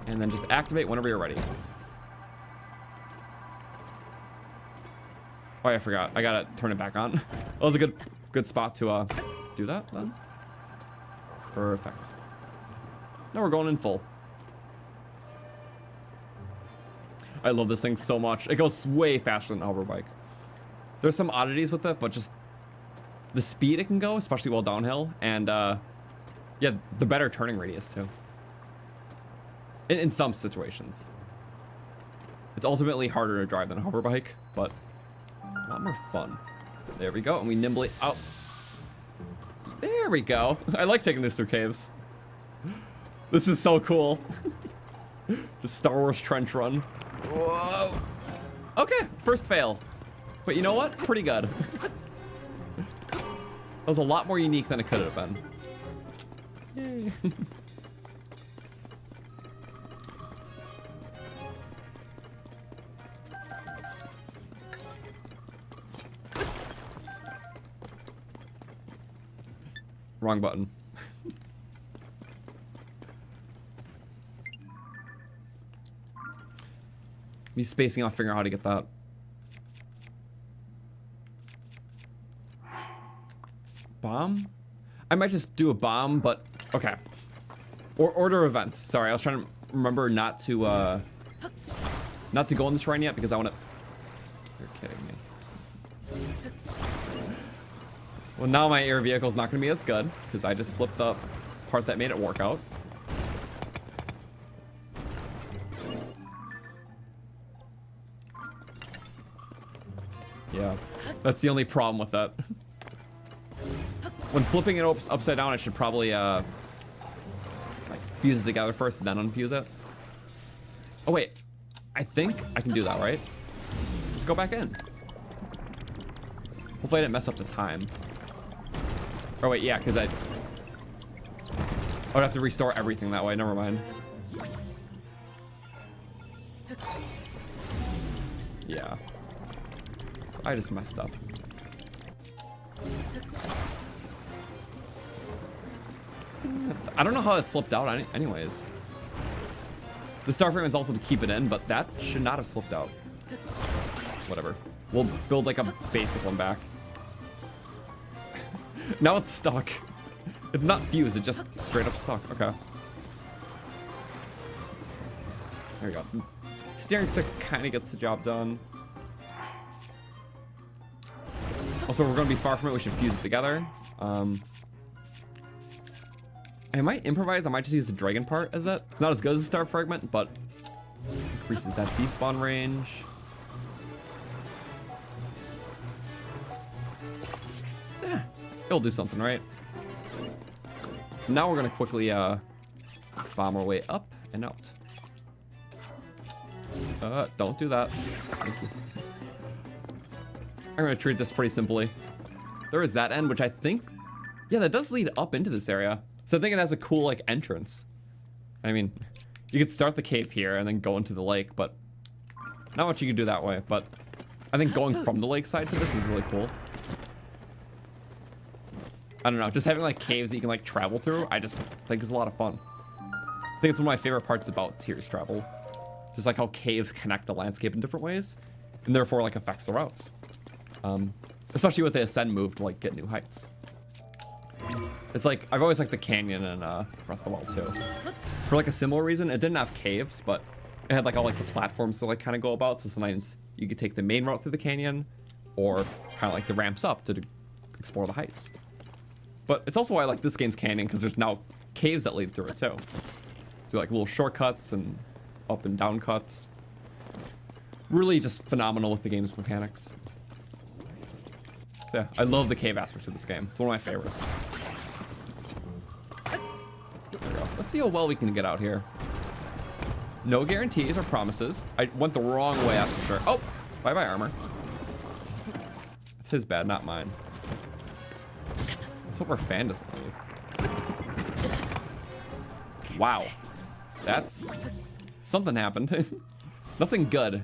And then just activate whenever you're ready. Oh yeah, I forgot. I gotta turn it back on. That was a good spot to do that then. Perfect. Now we're going in full. I love this thing so much. It goes way faster than an hoverbike. There's some oddities with it, but just the speed it can go, especially while downhill, and yeah, the better turning radius too. In some situations. It's ultimately harder to drive than a hoverbike, but a lot more fun. There we go, and we nimbly, oh. There we go. I like taking this through caves. This is so cool. Just Star Wars trench run. Whoa. Okay, first fail. But you know what? Pretty good. That was a lot more unique than it could have been. Yay. Wrong button. Me spacing out, figuring out how to get that. Bomb? I might just do a bomb, but okay. Or order events. Sorry, I was trying to remember not to go in the shrine yet because I want to. You're kidding me. Well, now my air vehicle is not going to be as good because I just slipped the part that made it work out. Yeah, that's the only problem with that. When flipping it upside down, I should probably like fuse it together first and then unfuse it. Oh wait, I think I can do that, right? Just go back in. Hopefully I didn't mess up the time. Oh wait, yeah, because I would have to restore everything that way. Never mind. Yeah. So I just messed up. I don't know how it slipped out anyways. The star frame is also to keep it in, but that should not have slipped out. Whatever. We'll build like a basic one back. Now it's stuck. It's not fused, it's just straight up stuck. Okay. There we go. Steering stick kind of gets the job done. Also, if we're going to be far from it, we should fuse it together. I might improvise. I might just use the dragon part as that. It's not as good as a star fragment, but increases that despawn range. Yeah, it'll do something, right? So now we're gonna quickly bomb our way up and out. Don't do that. Thank you. I'm gonna treat this pretty simply. There is that end, which I think, yeah, that does lead up into this area. So I think it has a cool like entrance. I mean, you could start the cave here and then go into the lake, but not much you can do that way. But I think going from the lake side to this is really cool. I don't know, just having like caves that you can like travel through, I just think is a lot of fun. I think it's one of my favorite parts about Tears travel. Just like how caves connect the landscape in different ways, and therefore like affects the routes. Especially with the ascend move to like get new heights. It's like, I've always liked the canyon in Breath of the Wild too. For like a similar reason, it didn't have caves, but it had like all like the platforms to like kind of go about. So sometimes you could take the main route through the canyon, or kind of like the ramps up to explore the heights. But it's also why I like this game's canyon, because there's now caves that lead through it too. Do like little shortcuts and up and down cuts. Really just phenomenal with the game's mechanics. So yeah, I love the cave aspect of this game. It's one of my favorites. There we go. Let's see how well we can get out here. No guarantees or promises. I went the wrong way, that's for sure. Oh, bye-bye armor. It's his bad, not mine. Let's hope our fan doesn't leave. Wow. That's... something happened. Nothing good.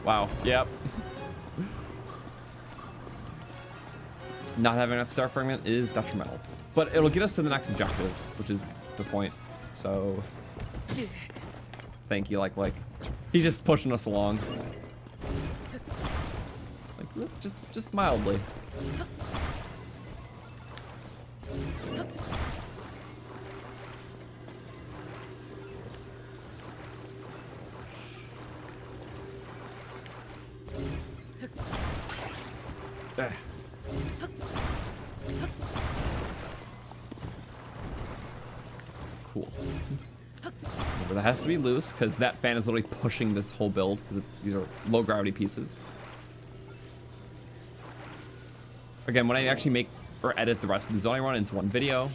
Wow, yep. Not having that star fragment is detrimental. But it'll get us to the next objective, which is the point. So... thank you, like. He's just pushing us along. Like, just mildly. Cool. Remember, that has to be loose because that fan is literally pushing this whole build because these are low gravity pieces. Again, when I actually make or edit the rest of the Zonai Run into one video,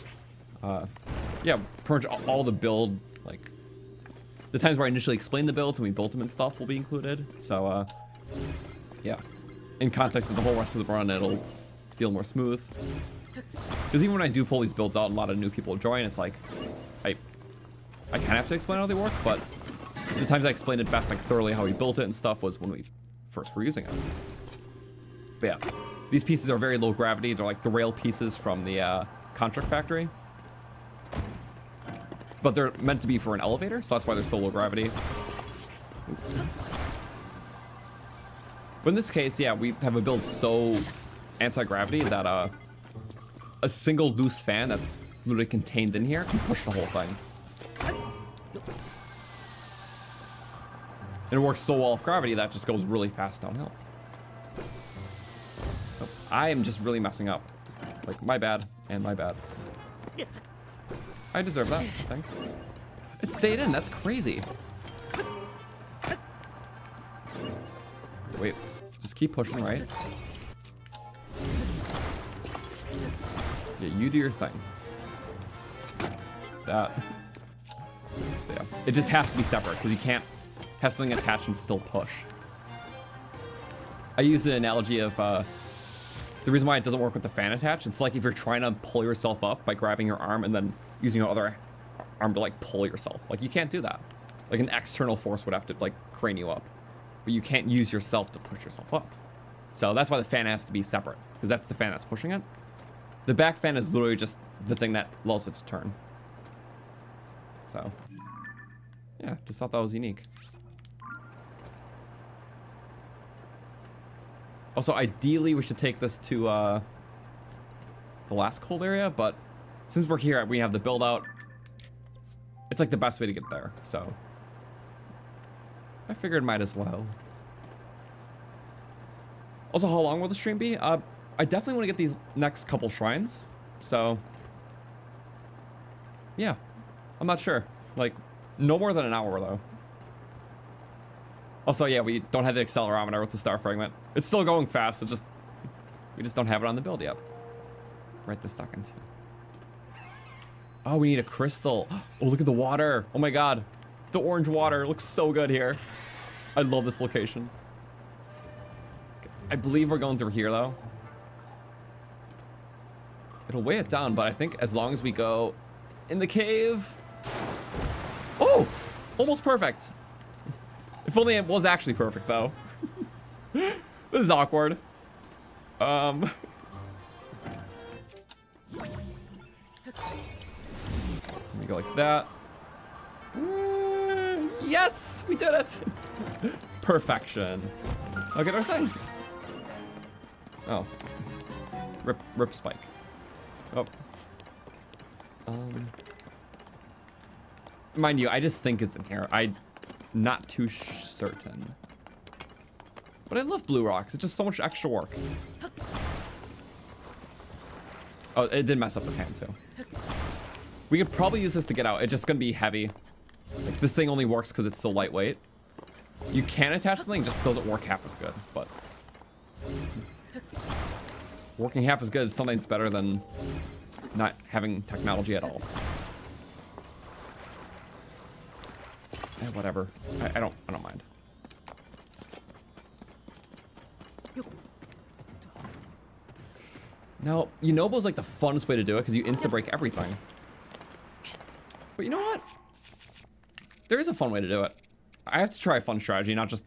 yeah, pretty much all the build, like the times where I initially explained the builds and we built them and stuff will be included. So, yeah, in context of the whole rest of the run, it'll feel more smooth. Because even when I do pull these builds out, a lot of new people join. It's like I kind of have to explain how they work, but the times I explained it best, like thoroughly how we built it and stuff, was when we first were using it. But yeah, these pieces are very low gravity. They're like the rail pieces from the construct factory, but they're meant to be for an elevator, so that's why they're so low gravity. But in this case, yeah, we have a build so anti-gravity that a single loose fan that's literally contained in here can push the whole thing. And it works so well with gravity that just goes really fast downhill. Oh, I am just really messing up. Like, my bad, and my bad. I deserve that, I think. It stayed in, that's crazy. Wait, just keep pushing, right? Yeah, you do your thing. That. So yeah, it just has to be separate because you can't have something attached and still push. I use the analogy of the reason why it doesn't work with the fan attached. It's like if you're trying to pull yourself up by grabbing your arm and then using your other arm to like pull yourself. Like you can't do that. Like an external force would have to like crane you up, but you can't use yourself to push yourself up. So that's why the fan has to be separate because that's the fan that's pushing it. The back fan is literally just the thing that allows it to turn. So yeah, just thought that was unique. Also, ideally, we should take this to the last cold area, but since we're here, we have the build out. It's like the best way to get there, so I figured might as well. Also, how long will the stream be? I definitely want to get these next couple shrines, so yeah, I'm not sure. Like, no more than an hour though. Also, yeah, we don't have the accelerometer with the star fragment. It's still going fast, we just don't have it on the build yet. Right this second. Oh, we need a crystal. Oh, look at the water. Oh my god. The orange water looks so good here. I love this location. I believe we're going through here though. It'll weigh it down, but I think as long as we go in the cave. Oh, almost perfect. If only it was actually perfect, though. This is awkward. Let me go like that. Yes, we did it. Perfection. Look at our thing. Oh. Rip spike. Oh. Mind you, I just think it's in here. I'm not too certain. But I love blue rocks. It's just so much extra work. Oh, it did mess up the fan too. We could probably use this to get out. It's just gonna be heavy. Like, this thing only works because it's so lightweight. You can attach something, it just doesn't work half as good, but working half as good is sometimes better than not having technology at all. Eh, whatever. I don't mind. Now, Yunobo's like the funnest way to do it because you insta-break everything. But you know what? There is a fun way to do it. I have to try a fun strategy, not just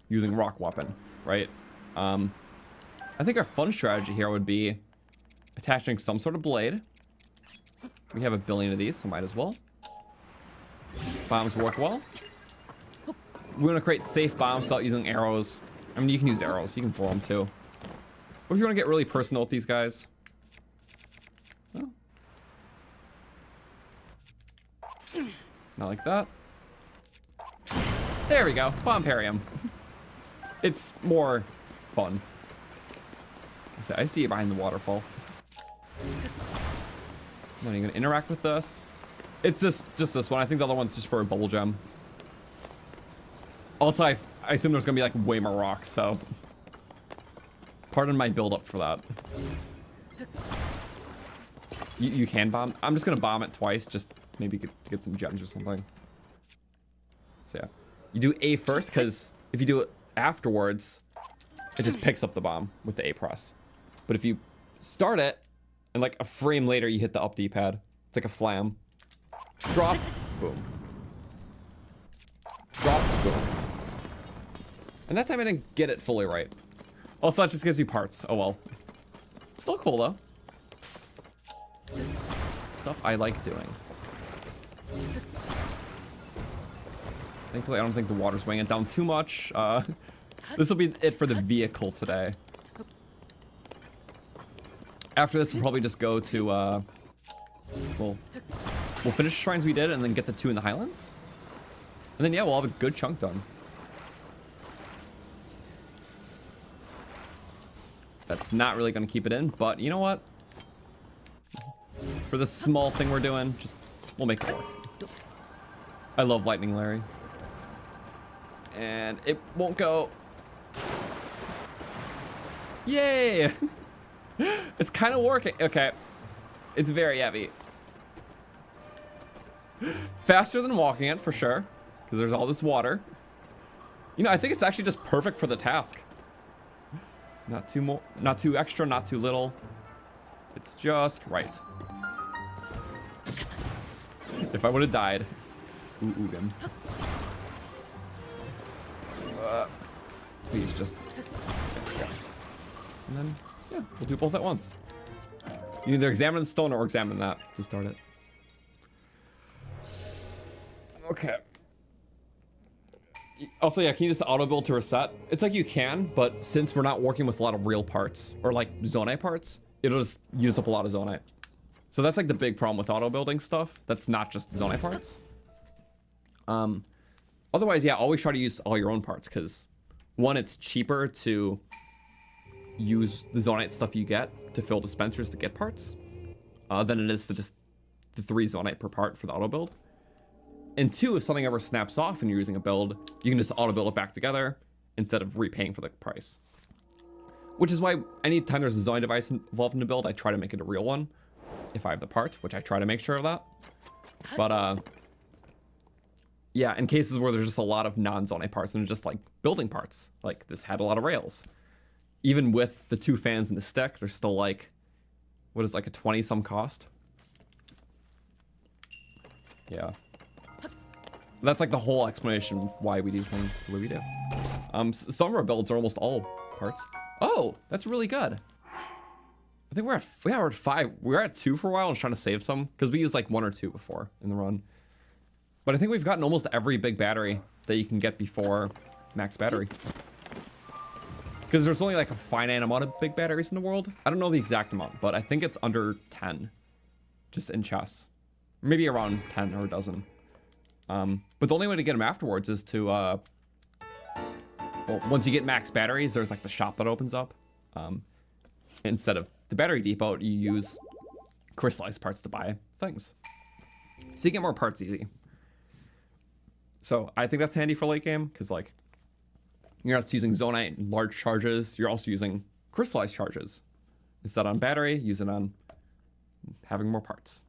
using rock weapon, right? I think our fun strategy here would be attaching some sort of blade. We have a billion of these, so might as well. Bombs work well. We want to create safe bombs without using arrows. I mean, you can use arrows. You can throw them too. But if you want to get really personal with these guys, well, not like that. There we go. Bombarium. It's more fun. I see it behind the waterfall. I'm not even gonna interact with this. It's just this one. I think the other one's just for a bubble gem. Also, I assume there's gonna be like way more rocks, so pardon my build up for that. You can bomb. I'm just gonna bomb it twice, just maybe get some gems or something. So yeah, you do A first, because if you do it afterwards, it just picks up the bomb with the A press. But if you start it and like a frame later you hit the up D-pad, it's like a flam. Drop, boom. Drop, boom. And that time I didn't get it fully right. Also, that just gives me parts. Oh well. Still cool though. Stuff I like doing. Thankfully, I don't think the water's weighing it down too much. This will be it for the vehicle today. After this, we'll probably just go to, we'll finish the shrines we did and then get the 2 in the Highlands. And then, yeah, we'll have a good chunk done. That's not really going to keep it in, but you know what? For this small thing we're doing, we'll make it work. I love Lightning Larry. And it won't go. Yay! It's kind of working. Okay. It's very heavy. Faster than walking it, for sure. Because there's all this water. You know, I think it's actually just perfect for the task. Not too extra, not too little. It's just right. If I would have died. Ooh, Ugin. Please just. Yeah. And then, yeah, we'll do both at once. You either examine the stone or examine that to start it. Okay. Also, yeah, can you just auto build to reset? It's like you can, but since we're not working with a lot of real parts or like Zonaite parts, it'll just use up a lot of Zonaite. So that's like the big problem with auto building stuff. That's not just Zonaite parts. Otherwise, yeah, always try to use all your own parts because one, it's cheaper to use the Zonaite stuff you get to fill dispensers to get parts than it is to just the 3 Zonaite per part for the auto build. And 2, if something ever snaps off and you're using a build, you can just auto build it back together instead of repaying for the price. Which is why anytime there's a Zonaite device involved in the build, I try to make it a real one. If I have the part, which I try to make sure of that. But yeah, in cases where there's just a lot of non-Zonaite parts and just like building parts, like this had a lot of rails. Even with the 2 fans and the stick, there's still like, what is like a 20-some cost? Yeah. That's like the whole explanation of why we do things the way we do. Some of our builds are almost all parts. Oh, that's really good. I think we're at 5. We were at 2 for a while and trying to save some because we used like 1 or 2 before in the run. But I think we've gotten almost every big battery that you can get before max battery. Because there's only like a finite amount of big batteries in the world. I don't know the exact amount, but I think it's under 10. Just in chests. Maybe around 10 or a dozen. But the only way to get them afterwards is to, well, once you get max batteries, there's like the shop that opens up. Instead of the battery depot, you use crystallized parts to buy things. So you get more parts easy. So I think that's handy for late game, because like, you're not just using Zonaite in large charges, you're also using crystallized charges. Instead on battery, use it on having more parts.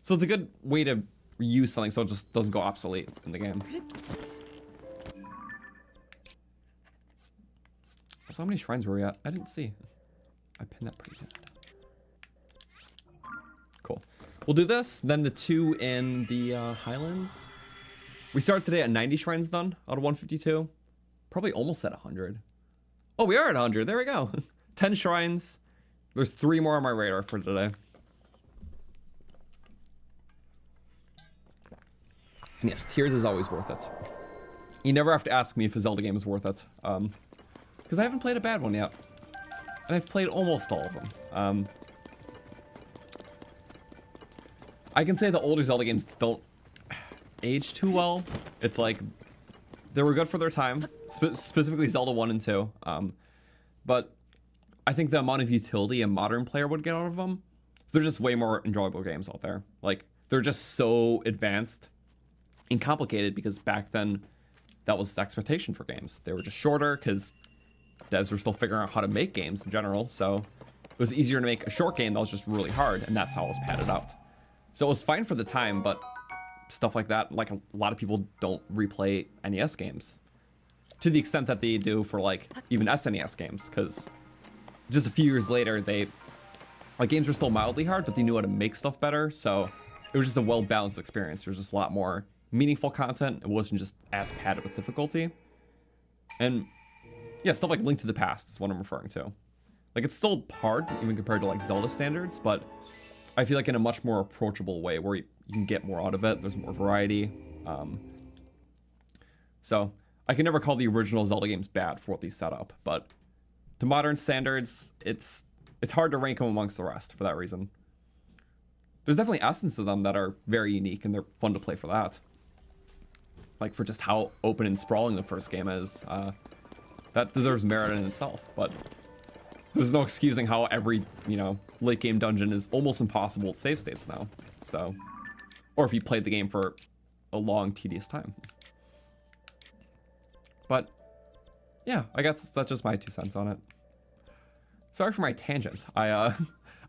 So it's a good way to use something so it just doesn't go obsolete in the game. So how many shrines were we at? I didn't see. I pinned that pretty good. Cool. We'll do this, then the 2 in the Highlands. We started today at 90 shrines done out of 152. Probably almost at 100. Oh, we are at 100. There we go. 10 shrines. There's 3 more on my radar for today. Yes, Tears is always worth it. You never have to ask me if a Zelda game is worth it. Because I haven't played a bad one yet. And I've played almost all of them. I can say the older Zelda games don't age too well. It's like, they were good for their time. Specifically Zelda 1 and 2. But I think the amount of utility a modern player would get out of them, they're just way more enjoyable games out there. Like, they're just so advanced and complicated because back then that was the expectation for games. They were just shorter because devs were still figuring out how to make games in general. So it was easier to make a short game that was just really hard, and that's how it was padded out. So it was fine for the time, but stuff like that, like a lot of people don't replay NES games to the extent that they do for like even SNES games, because just a few years later games were still mildly hard, but they knew how to make stuff better. So it was just a well-balanced experience. There's just a lot more meaningful content. It wasn't just as padded with difficulty. And yeah, stuff like Link to the Past is what I'm referring to. Like, it's still hard even compared to like Zelda standards, but I feel like in a much more approachable way where you can get more out of it. There's more variety. So I can never call the original Zelda games bad for what they set up, but to modern standards, it's hard to rank them amongst the rest for that reason. There's definitely essence of them that are very unique and they're fun to play for that. Like for just how open and sprawling the first game is. That deserves merit in itself, but there's no excusing how every, you know, late game dungeon is almost impossible at save states now. So, or if you played the game for a long, tedious time. But yeah, I guess that's just my 2 cents on it. Sorry for my tangent. I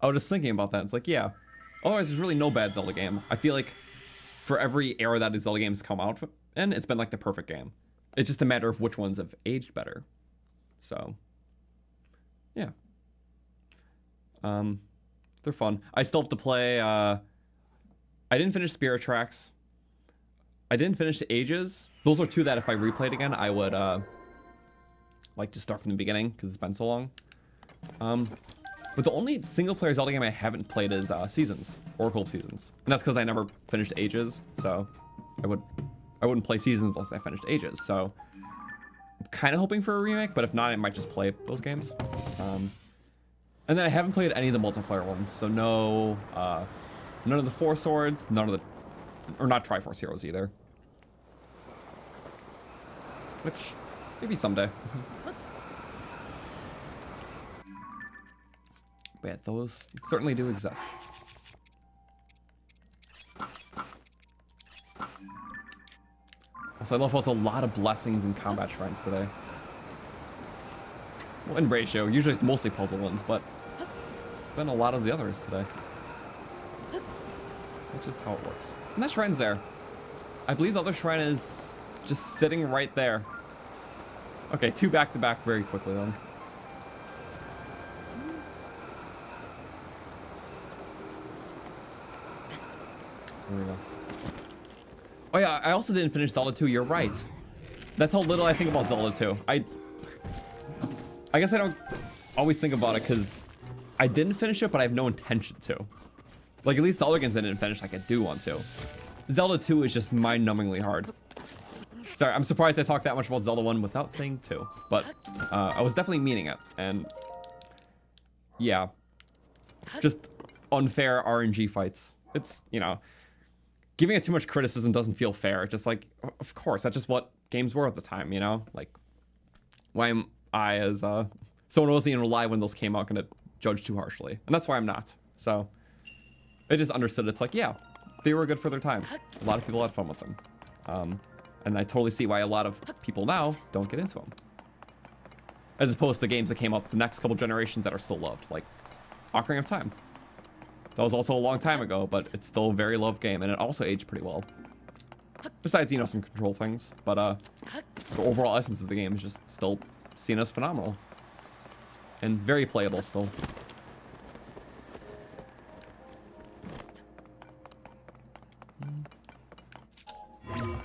was just thinking about that. It's like, yeah, otherwise there's really no bad Zelda game. I feel like for every era that the Zelda games come out in, it's been like the perfect game. It's just a matter of which ones have aged better. So, yeah. They're fun. I still have to play, I didn't finish Spirit Tracks. I didn't finish Ages. Those are 2 that if I replayed again, I would, like just start from the beginning, because it's been so long. But the only single-player Zelda game I haven't played is, Seasons. Oracle of Seasons. And that's because I never finished Ages, so I wouldn't play Seasons unless I finished Ages, so I'm kind of hoping for a remake, but if not, I might just play those games. And then I haven't played any of the multiplayer ones, so no, none of the Four Swords, none of the, or not Triforce Heroes either. Which, maybe someday. But yeah, those certainly do exist. Also, I love how it's a lot of blessings and combat shrines today. Well, in ratio. Usually it's mostly puzzle ones, but it's been a lot of the others today. That's just how it works. And that shrine's there. I believe the other shrine is just sitting right there. Okay, 2 back-to-back very quickly then. There we go. Oh yeah, I also didn't finish Zelda 2, you're right. That's how little I think about Zelda 2. I guess I don't always think about it because I didn't finish it, but I have no intention to. Like, at least the other games I didn't finish, like I do want to. Zelda 2 is just mind-numbingly hard. Sorry, I'm surprised I talked that much about Zelda 1 without saying 2. But I was definitely meaning it. And yeah, just unfair RNG fights. It's, you know, giving it too much criticism doesn't feel fair. Just like, of course, that's just what games were at the time, you know? Like, why am I, as someone who wasn't even alive when those came out, gonna judge too harshly? And that's why I'm not. So, I just understood it's like, yeah, they were good for their time. A lot of people had fun with them. And I totally see why a lot of people now don't get into them. As opposed to games that came out the next couple generations that are still loved, like Ocarina of Time. That was also a long time ago, but it's still a very loved game, and it also aged pretty well. Besides, you know, some control things, but the overall essence of the game is just still seen as phenomenal. And very playable still.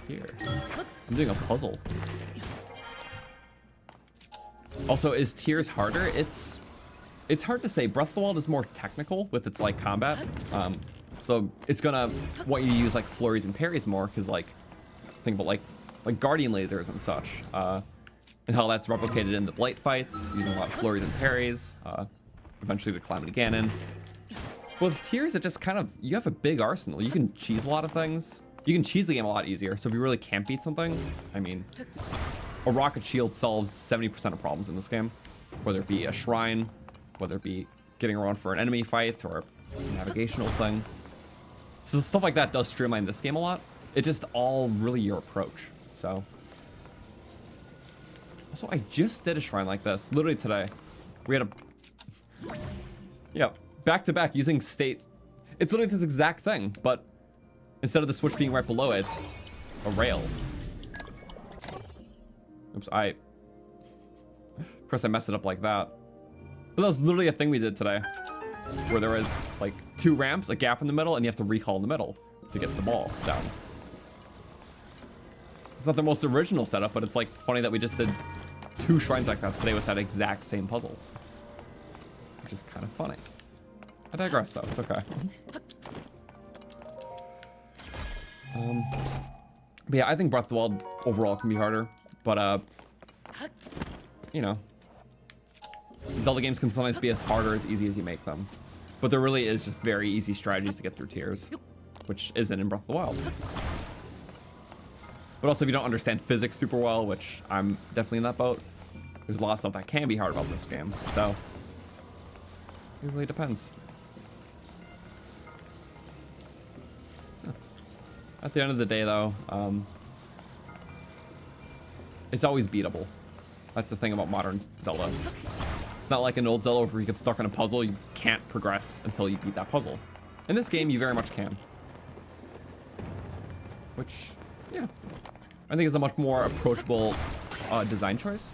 Here. I'm doing a puzzle. Also, is Tears harder? It's hard to say. Breath of the Wild is more technical with its like combat. So it's gonna want you to use like flurries and parries more, because like think about like guardian lasers and such. And how that's replicated in the Blight fights, using a lot of flurries and parries, eventually to Calamity Ganon. With Tears, it just kind of, you have a big arsenal. You can cheese a lot of things. You can cheese the game a lot easier, so if you really can't beat something, I mean, a rocket shield solves 70% of problems in this game. Whether it be a shrine, whether it be getting around for an enemy fight, or a navigational thing. So stuff like that does streamline this game a lot. It's just all really your approach, so. Also, I just did a shrine like this, literally today. We had a, yeah, back-to-back using state. It's literally this exact thing, but instead of the switch being right below it, it's a rail. Oops, of course I messed it up like that. But that was literally a thing we did today, where there was like 2 ramps, a gap in the middle, and you have to recall in the middle to get the ball down. It's not the most original setup, but it's like funny that we just did 2 shrines like that today with that exact same puzzle. Which is kind of funny. I digress though, it's okay. But yeah, I think Breath of the Wild overall can be harder. But, you know, Zelda games can sometimes be as hard or as easy as you make them. But there really is just very easy strategies to get through tiers, which isn't in Breath of the Wild. But also, if you don't understand physics super well, which I'm definitely in that boat, there's a lot of stuff that can be hard about this game. So, it really depends. At the end of the day, though, it's always beatable. That's the thing about modern Zelda. It's not like an old Zelda where you get stuck on a puzzle, you can't progress until you beat that puzzle. In this game, you very much can. Which, yeah, I think is a much more approachable design choice.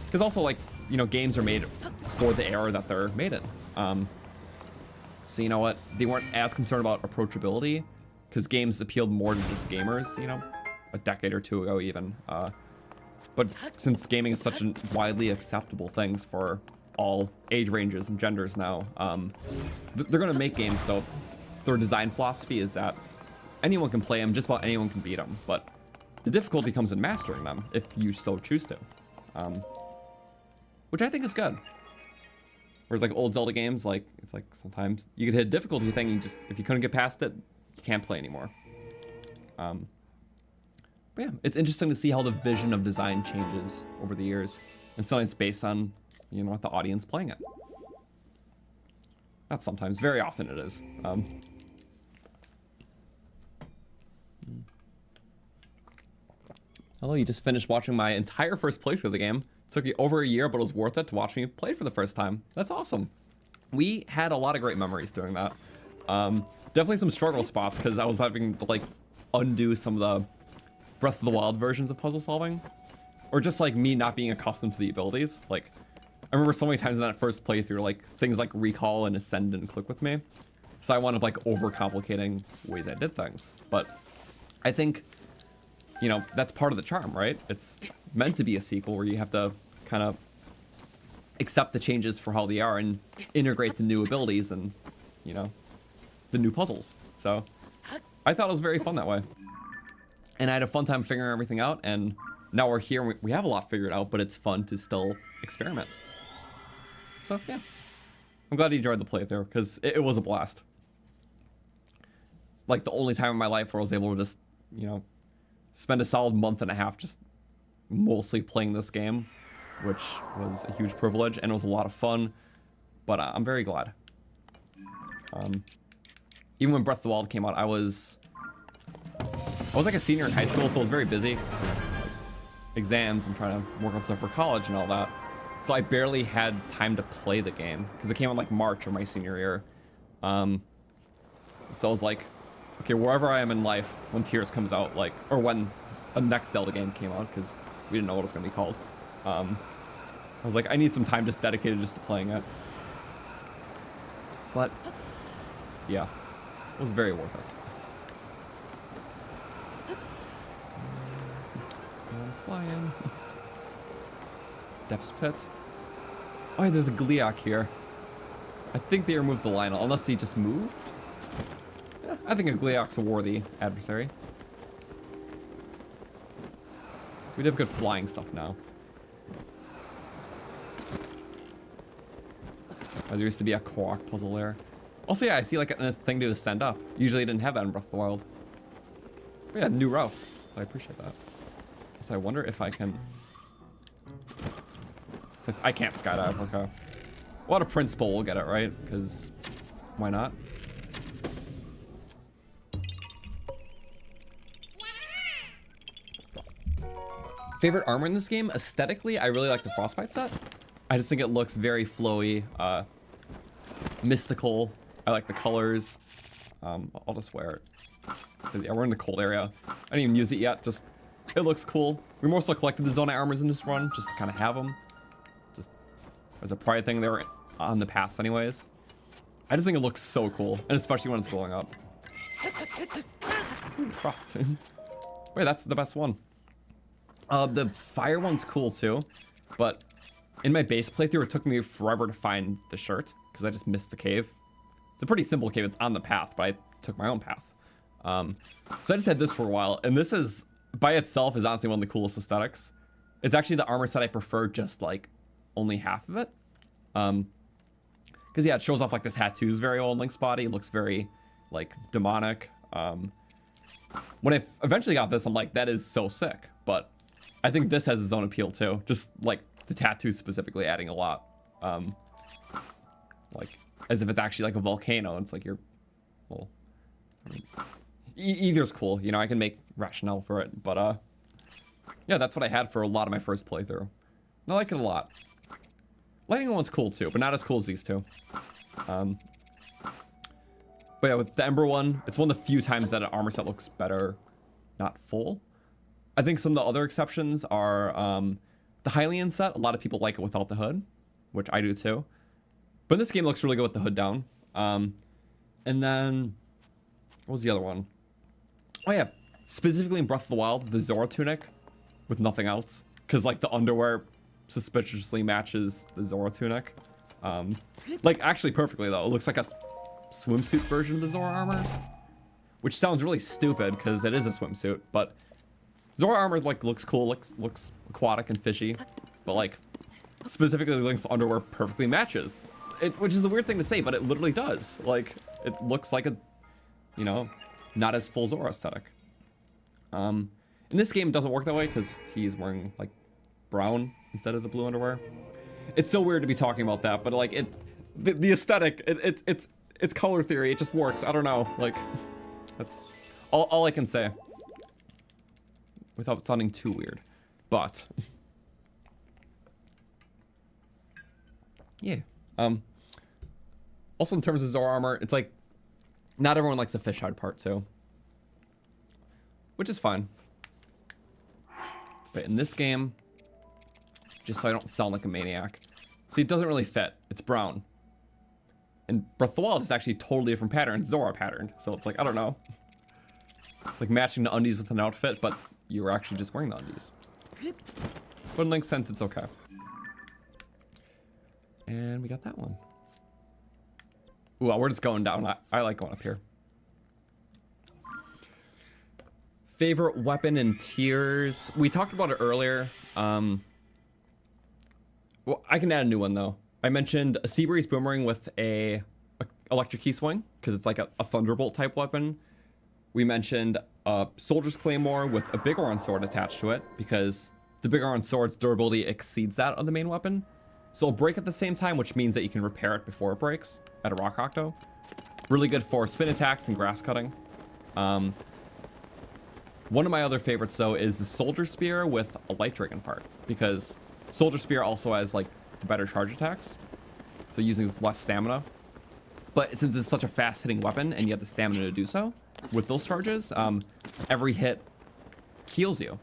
Because also, like, you know, games are made for the era that they're made in. So you know what? They weren't as concerned about approachability because games appealed more to just gamers, you know, a decade or two ago even. But since gaming is such a widely acceptable things for all age ranges and genders now, they're going to make games so their design philosophy is that anyone can play them, just about anyone can beat them, but the difficulty comes in mastering them if you so choose to, which I think is good. Whereas like old Zelda games, like it's like sometimes you could hit a difficulty thing, and just if you couldn't get past it, you can't play anymore. But yeah, it's interesting to see how the vision of design changes over the years, and sometimes based on, you know, what the audience playing it. Not sometimes, very often it is. Hello, you just finished watching my entire first playthrough of the game. It took you over a year, but it was worth it to watch me play for the first time. That's awesome. We had a lot of great memories doing that. Definitely some struggle spots because I was having to like undo some of the Breath of the Wild versions of puzzle solving, or just like me not being accustomed to the abilities. Like I remember so many times in that first playthrough, like things like recall and ascend didn't click with me. So I wound up like overcomplicating ways I did things. But I think, you know, that's part of the charm, right? It's meant to be a sequel where you have to kind of accept the changes for how they are and integrate the new abilities and, you know, the new puzzles. So I thought it was very fun that way. And I had a fun time figuring everything out, and now we're here and we have a lot figured out, but it's fun to still experiment. So yeah, I'm glad you enjoyed the playthrough because it was a blast. It's like the only time in my life where I was able to just, you know, spend a solid month and a half just mostly playing this game, which was a huge privilege and it was a lot of fun, but I'm very glad. Even when Breath of the Wild came out, I was like a senior in high school, so I was very busy, like, exams and trying to work on stuff for college and all that. So I barely had time to play the game because it came out like March of my senior year. So I was like, okay, wherever I am in life when Tears comes out, like, or when a next Zelda game came out, because we didn't know what it was going to be called. I was like, I need some time just dedicated just to playing it. But yeah, it was very worth it. I'm flying. Depths Pit. Oh, yeah, there's a Gleeok here. I think they removed the Lionel, unless he just moved. Yeah, I think a Gleeok's a worthy adversary. We have good flying stuff now. Oh, there used to be a Korok puzzle there. Also, yeah, I see like a thing to ascend up. Usually didn't have that in Breath of the Wild. But yeah, new routes. So I appreciate that. So I wonder if I can... Because I can't skydive, okay. Well, out of principle, we'll get it, right? Because why not? Favorite armor in this game? Aesthetically, I really like the frostbite set. I just think it looks very flowy, mystical. I like the colors. I'll just wear it. Yeah, we're in the cold area. I didn't even use it yet, just, it looks cool. We mostly collected the Zonai armors in this run, just to kind of have them. Just as a pride thing, they were on the paths anyways. I just think it looks so cool, and especially when it's going up. Frost. Wait, that's the best one. The fire one's cool too, but in my base playthrough, it took me forever to find the shirt because I just missed the cave. It's a pretty simple cave. It's on the path, but I took my own path. So I just had this for a while, and this is, by itself, is honestly one of the coolest aesthetics. It's actually the armor set I prefer, just like only half of it. Because yeah, it shows off like the tattoos very well on Link's body. It looks very like demonic. When I eventually got this, I'm like, that is so sick. But I think this has its own appeal too. Just like the tattoos specifically adding a lot. Like as if it's actually like a volcano. It's like you're, well, I mean, either's cool. You know, I can make rationale for it. But yeah, that's what I had for a lot of my first playthrough. And I like it a lot. Lightning one's cool too, but not as cool as these two. But yeah, with the Ember one, it's one of the few times that an armor set looks better, not full. I think some of the other exceptions are the Hylian set. A lot of people like it without the hood, which I do too. But this game looks really good with the hood down. And then, what was the other one? Oh yeah, specifically in Breath of the Wild, the Zora tunic with nothing else. Because like the underwear suspiciously matches the Zora tunic. Like actually perfectly though. It looks like a swimsuit version of the Zora armor, which sounds really stupid because it is a swimsuit, but Zora armor like looks cool, looks aquatic and fishy, but like specifically Link's underwear perfectly matches it, which is a weird thing to say, but it literally does. Like it looks like a, you know, not as full Zora aesthetic. In this game it doesn't work that way because he's wearing like brown instead of the blue underwear. It's still weird to be talking about that, but like the aesthetic, it's color theory. It just works. I don't know. Like, that's all I can say without sounding too weird. But yeah. Also in terms of Zora armor, it's like not everyone likes the fish hide part too, which is fine. But in this game, just so I don't sound like a maniac, see, it doesn't really fit. It's brown. And Breath of the Wild is actually a totally different pattern. It's Zora patterned. So it's like, I don't know. It's like matching the undies with an outfit, but you were actually just wearing the undies. But in Link's sense, it's okay. And we got that one. Ooh, we're just going down. I like going up here. Favorite weapon in tiers. We talked about it earlier. Well, I can add a new one though. I mentioned a Sea Breeze Boomerang with a electric key swing because it's like a Thunderbolt type weapon. We mentioned a Soldier's Claymore with a Big Oran Sword attached to it because the Big Oran Sword's durability exceeds that of the main weapon. So it'll break at the same time, which means that you can repair it before it breaks at a Rock Octo. Really good for spin attacks and grass cutting. One of my other favorites though is the Soldier Spear with a Light Dragon part because Soldier Spear also has like the better charge attacks, so using less stamina. But since it's such a fast hitting weapon and you have the stamina to do so with those charges, every hit heals you.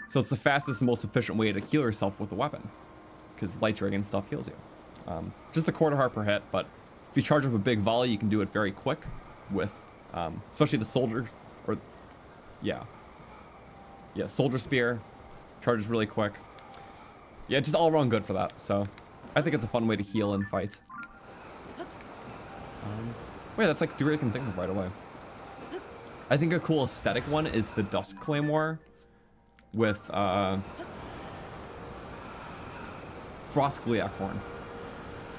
So it's the fastest and most efficient way to heal yourself with a weapon because Light Dragon stuff heals you. Just a quarter heart per hit, but if you charge up a big volley, you can do it very quick with, especially the Soldier, or yeah, Soldier Spear charges really quick. Yeah, just all around good for that. So I think it's a fun way to heal and fight. Wait, that's like 3 I can think of right away. I think a cool aesthetic one is the Dusk Claymore with Frost Gliak Horn.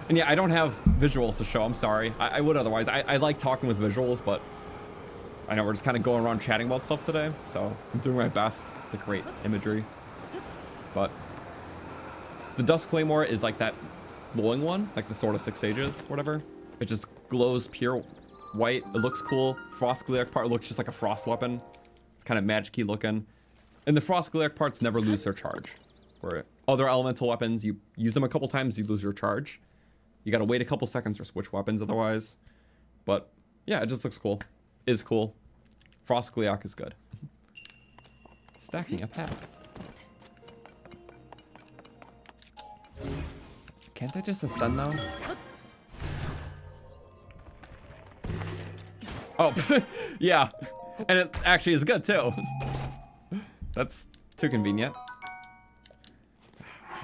And yeah, I don't have visuals to show. I'm sorry. I would otherwise. I like talking with visuals, but I know we're just kind of going around chatting about stuff today. So I'm doing my best to create imagery. But the Dusk Claymore is like that glowing one, like the Sword of Six Sages, whatever. It just glows pure white. It looks cool. Frost Gliak part looks just like a frost weapon. It's kind of magic-y looking. And the Frost Gliak parts never lose their charge. Where other elemental weapons, you use them a couple times, you lose your charge. You gotta wait a couple seconds to switch weapons otherwise. But yeah, it just looks cool. Is cool. Frost Gliak is good. Stacking a path. Can't I just ascend though? Oh, yeah. And it actually is good too. That's too convenient.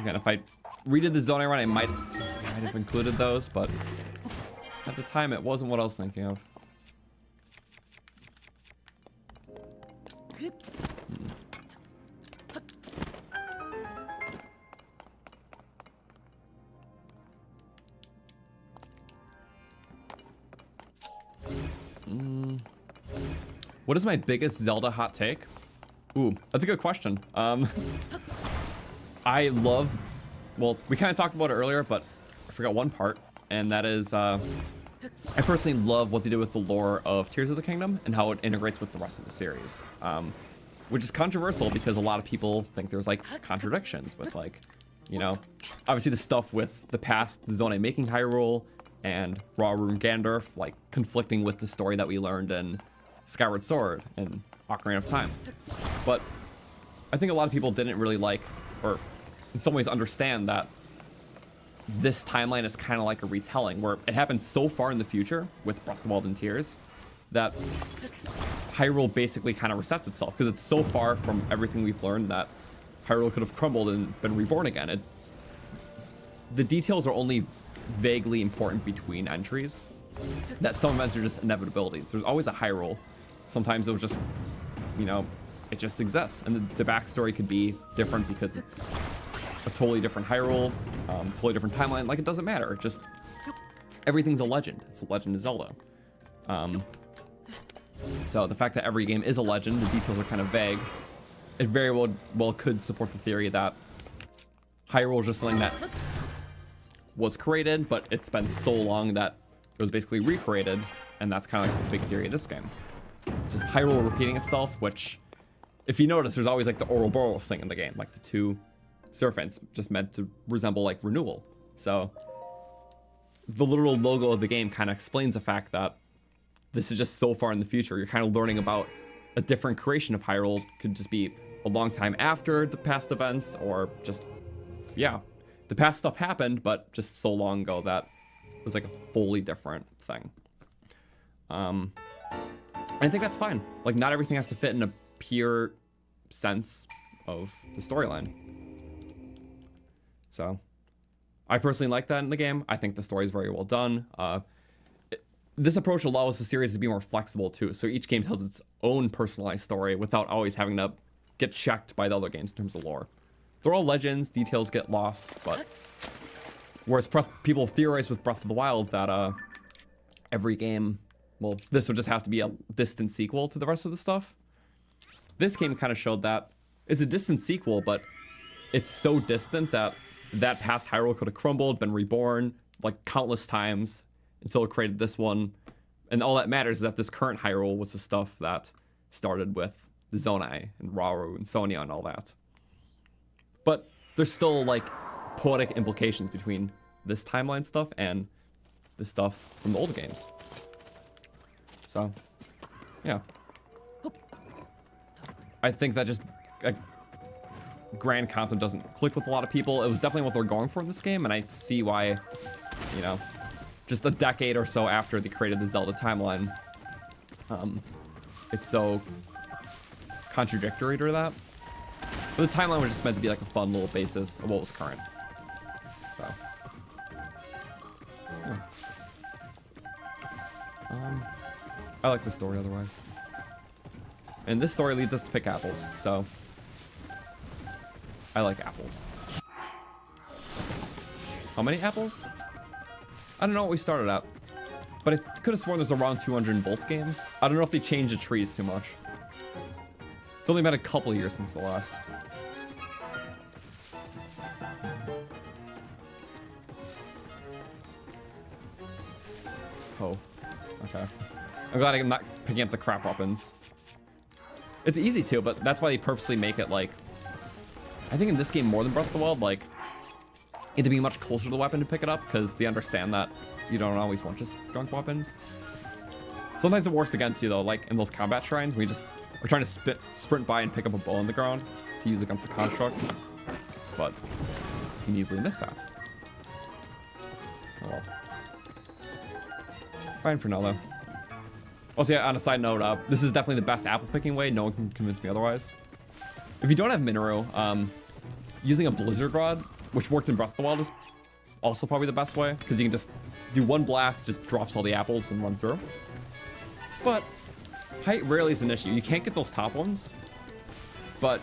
Again, if I redid the Zonai Run, I might have included those, but at the time it wasn't what I was thinking of. What is my biggest Zelda hot take? Ooh, that's a good question. I love, well, we kind of talked about it earlier, but I forgot one part, and that is, I personally love what they did with the lore of Tears of the Kingdom and how it integrates with the rest of the series. Which is controversial because a lot of people think there's like contradictions with like, you know, obviously the stuff with the past, the Zonai making Hyrule, and Rauru and Gandalf like conflicting with the story that we learned in Skyward Sword and Ocarina of Time. But I think a lot of people didn't really like, or in some ways understand that this timeline is kind of like a retelling where it happened so far in the future with Breath of the Wild and Tears that Hyrule basically kind of resets itself because it's so far from everything we've learned that Hyrule could have crumbled and been reborn again. The details are only vaguely important between entries, that some events are just inevitabilities. There's always a Hyrule. Sometimes it'll just, you know, it just exists. And the backstory could be different because it's a totally different Hyrule, totally different timeline. Like, it doesn't matter. It just, everything's a legend. It's a legend of Zelda. So the fact that every game is a legend, the details are kind of vague, it very well could support the theory that Hyrule is just something that was created, but it's been so long that it was basically recreated, and that's kind of like the big theory of this game. Just Hyrule repeating itself, which, if you notice, there's always like the Ouroboros thing in the game, like the two serpents, just meant to resemble like renewal. So the literal logo of the game kind of explains the fact that this is just so far in the future. You're kind of learning about a different creation of Hyrule. Could just be a long time after the past events, or just, yeah, the past stuff happened, but just so long ago that it was like a fully different thing. I think that's fine. Like, not everything has to fit in a pure sense of the storyline. So I personally like that in the game. I think the story is very well done. This approach allows the series to be more flexible too. So each game tells its own personalized story without always having to get checked by the other games in terms of lore. They're all legends, details get lost, but whereas people theorize with Breath of the Wild that every game, well, this would just have to be a distant sequel to the rest of the stuff. This game kind of showed that it's a distant sequel, but it's so distant that that past Hyrule could have crumbled, been reborn like countless times until it created this one. And all that matters is that this current Hyrule was the stuff that started with the Zonai and Rauru and Sonia and all that. But there's still like poetic implications between this timeline stuff and the stuff from the old games. So, yeah. I think that just a grand concept doesn't click with a lot of people. It was definitely what they're going for in this game, and I see why, you know, just a decade or so after they created the Zelda timeline, it's so contradictory to that. But the timeline was just meant to be like a fun little basis of what was current. So, yeah. I like the story otherwise. And this story leads us to pick apples, so I like apples. How many apples? I don't know what we started at, but I could have sworn there's around 200 in both games. I don't know if they changed the trees too much. It's only been a couple years since the last. Oh, okay. I'm glad I'm not picking up the crap weapons. It's easy to, but that's why they purposely make it like, I think in this game more than Breath of the Wild, like, you have to be much closer to the weapon to pick it up because they understand that you don't always want just junk weapons. Sometimes it works against you though, like in those combat shrines, we just are trying to sprint by and pick up a bow on the ground to use against the construct, but you can easily miss that. Oh well. Fine for now though. Also, yeah, on a side note, this is definitely the best apple picking way. No one can convince me otherwise. If you don't have Mineru, using a Blizzard Rod, which worked in Breath of the Wild, is also probably the best way, because you can just do one blast, just drops all the apples and run through. But height rarely is an issue. You can't get those top ones, but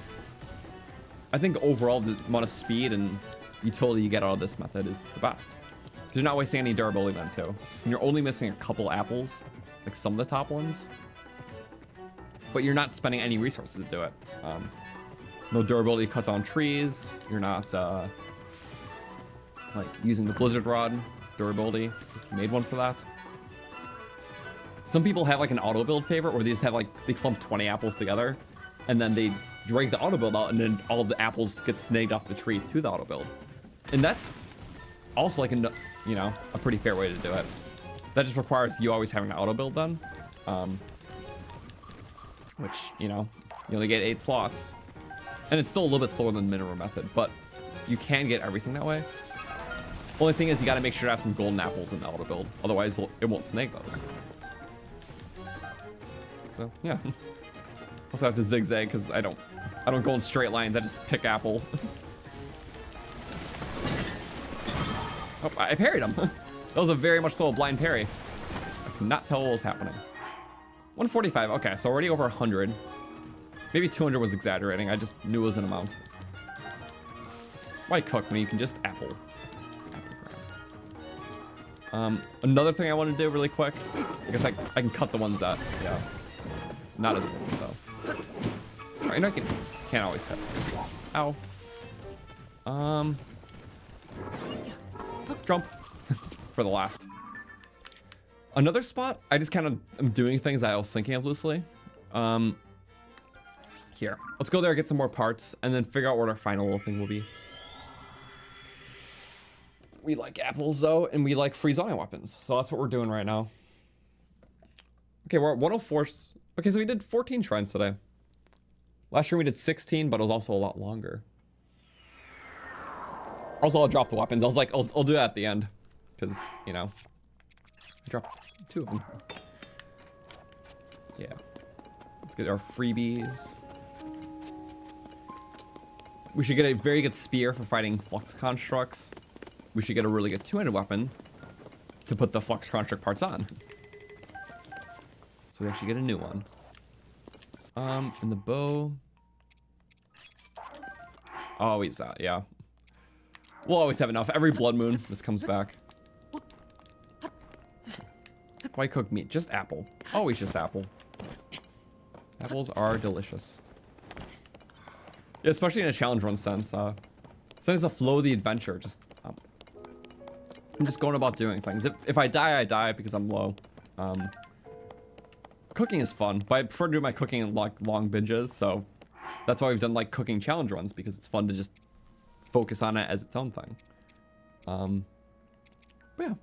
I think overall the amount of speed and utility you get out of this method is the best. Because you're not wasting any durability then too. And you're only missing a couple apples, like some of the top ones. But you're not spending any resources to do it. No durability cuts on trees. You're not like using the blizzard rod durability. You made one for that. Some people have like an auto build favorite where they just have like, they clump 20 apples together and then they drag the auto build out and then all of the apples get snagged off the tree to the auto build. And that's also like, you know, a pretty fair way to do it. That just requires you always having an auto build done. Which, you know, you only get 8 slots. And it's still a little bit slower than the Mineru method, but you can get everything that way. Only thing is you gotta make sure to have some golden apples in the auto build. Otherwise, it won't snag those. So, yeah. Also have to zigzag because I don't go in straight lines. I just pick apple. Oh, I parried him. That was a very much so a blind parry. I could not tell what was happening. 145. Okay, so already over 100. Maybe 200 was exaggerating. I just knew it was an amount. Why cook when you can just apple grab? Another thing I want to do really quick. I guess I can cut the ones that, yeah. Not as worth it though. Alright, I can't always hit. Ow. Jump for the last. Another spot, I just kind of am doing things that I was thinking of loosely. Here, let's go there, get some more parts, and then figure out what our final little thing will be. We like apples though, and we like free Zonai weapons, so that's what we're doing right now. Okay, we're at 104. Okay, so we did 14 shrines today. Last year we did 16, but it was also a lot longer. Also, I'll drop the weapons. I was like, I'll do that at the end, because, you know, I dropped 2 of them. Yeah. Let's get our freebies. We should get a very good spear for fighting flux constructs. We should get a really good two-handed weapon to put the flux construct parts on. So we actually get a new one. And the bow. Always that, yeah. We'll always have enough. Every blood moon, this comes back. Why cook meat? Just apple. Always just apple. Apples are delicious. Yeah, especially in a challenge run sense. Sometimes the flow of the adventure, just I'm just going about doing things. If I die because I'm low. Cooking is fun, but I prefer to do my cooking in like long binges, so that's why we've done like cooking challenge runs, because it's fun to just focus on it as its own thing. But yeah.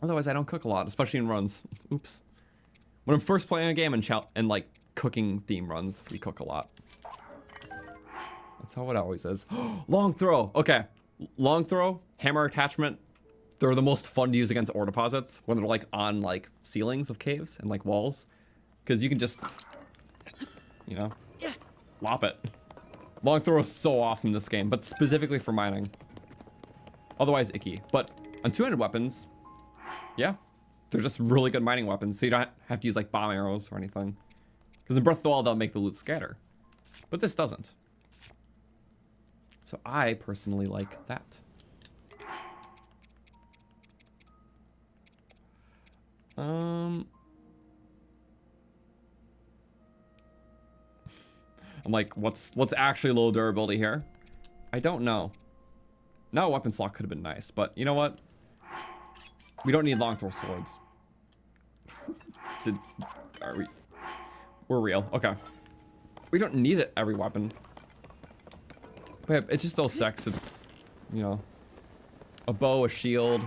Otherwise, I don't cook a lot, especially in runs. Oops. When I'm first playing a game and like cooking theme runs, we cook a lot. That's how it always is. Long throw. Okay. Long throw, hammer attachment. They're the most fun to use against ore deposits when they're like on like ceilings of caves and like walls. Because you can just, you know, lop it. Long throw is so awesome in this game, but specifically for mining. Otherwise icky. But on two-handed weapons, yeah, they're just really good mining weapons, so you don't have to use like bomb arrows or anything. Because in Breath of the Wild, they'll make the loot scatter. But this doesn't. So I personally like that. I'm like, what's actually low durability here? I don't know. No, weapon slot could have been nice, but you know what? We don't need long throw swords. We're real. Okay. We don't need it every weapon. But it's just those six. It's, you know, a bow, a shield.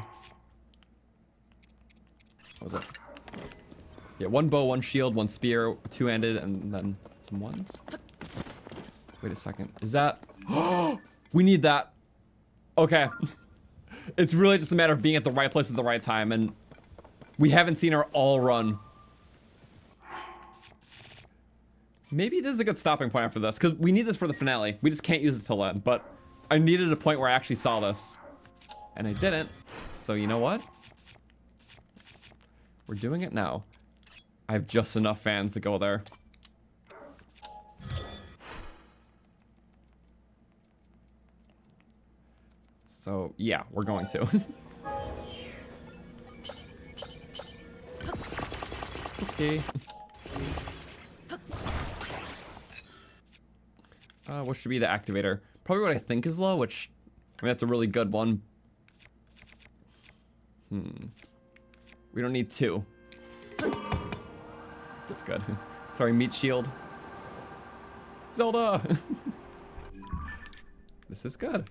What was it? Yeah, one bow, one shield, one spear, two-handed, and then some ones. Wait a second. Is that? We need that. Okay. It's really just a matter of being at the right place at the right time, and we haven't seen her all run. Maybe this is a good stopping point after this, because we need this for the finale. We just can't use it till then, but I needed a point where I actually saw this. And I didn't, so you know what? We're doing it now. I have just enough fans to go there. So yeah, we're going to. Okay. What should be the activator? Probably what I think is low, which, I mean, that's a really good one. We don't need 2. That's good. Sorry, meat shield. Zelda! This is good.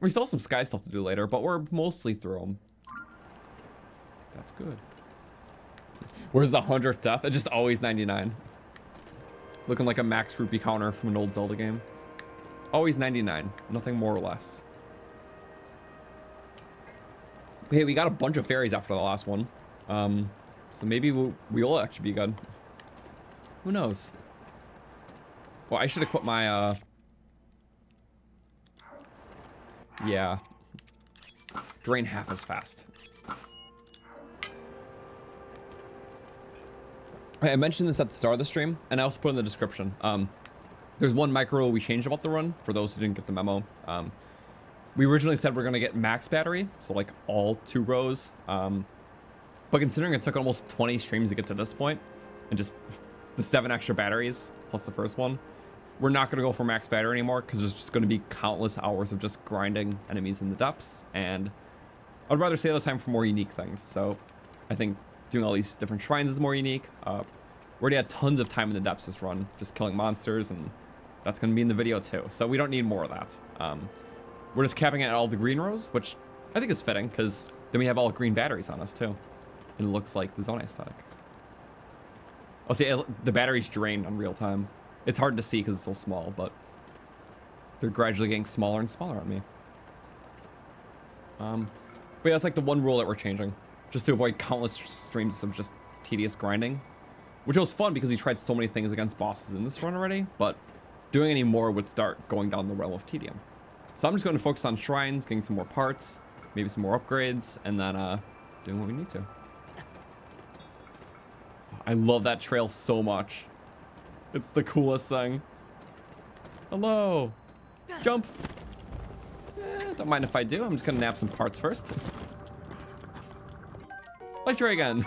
We still have some sky stuff to do later, but we're mostly through them. That's good. Where's the 100th death? It's just always 99. Looking like a max rupee counter from an old Zelda game. Always 99. Nothing more or less. Hey, we got a bunch of fairies after the last one. So maybe we'll actually be good. Who knows? Well, I should equip my, yeah. Drain half as fast. I mentioned this at the start of the stream, and I also put in the description. There's one micro we changed about the run, for those who didn't get the memo. We originally said we're gonna get max battery, so like all 2 rows. But considering it took almost 20 streams to get to this point, and just the 7 extra batteries, plus the first one, we're not gonna go for max battery anymore, because there's just gonna be countless hours of just grinding enemies in the depths, and I'd rather save the time for more unique things. So I think doing all these different shrines is more unique. We already had tons of time in the depths this run, just killing monsters, and that's going to be in the video too. So we don't need more of that. We're just capping it at all the green rows, which I think is fitting, because then we have all green batteries on us too. And it looks like the Zonai aesthetic. I'll say the batteries drain on real time. It's hard to see because it's so small, but they're gradually getting smaller and smaller on me. But yeah, that's like the one rule that we're changing. Just to avoid countless streams of just tedious grinding. Which was fun because we tried so many things against bosses in this run already, but doing any more would start going down the realm of tedium. So I'm just going to focus on shrines, getting some more parts, maybe some more upgrades, and then doing what we need to. I love that trail so much. It's the coolest thing. Hello. Jump. Don't mind if I do. I'm just going to nab some parts first. Like Dre again.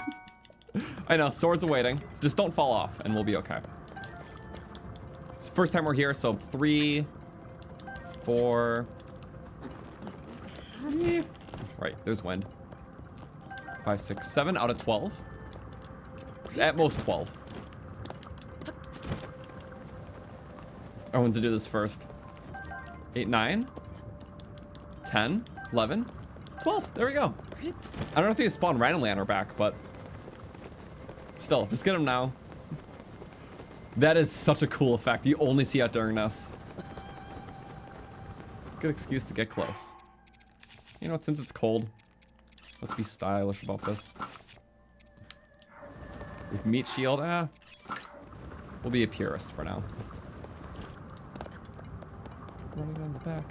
I know, swords awaiting. Just don't fall off and we'll be okay. It's the first time we're here, so 3, 4. Right, there's wind. 5, 6, 7 out of 12. At most 12. I want to do this first. 8, 9, 10, 11, 12. There we go. I don't know if they spawn randomly on our back, but still, just get them now. That is such a cool effect. You only see it during this. Good excuse to get close. You know what, since it's cold, let's be stylish about this. With meat shield, we'll be a purist for now. Running on the back.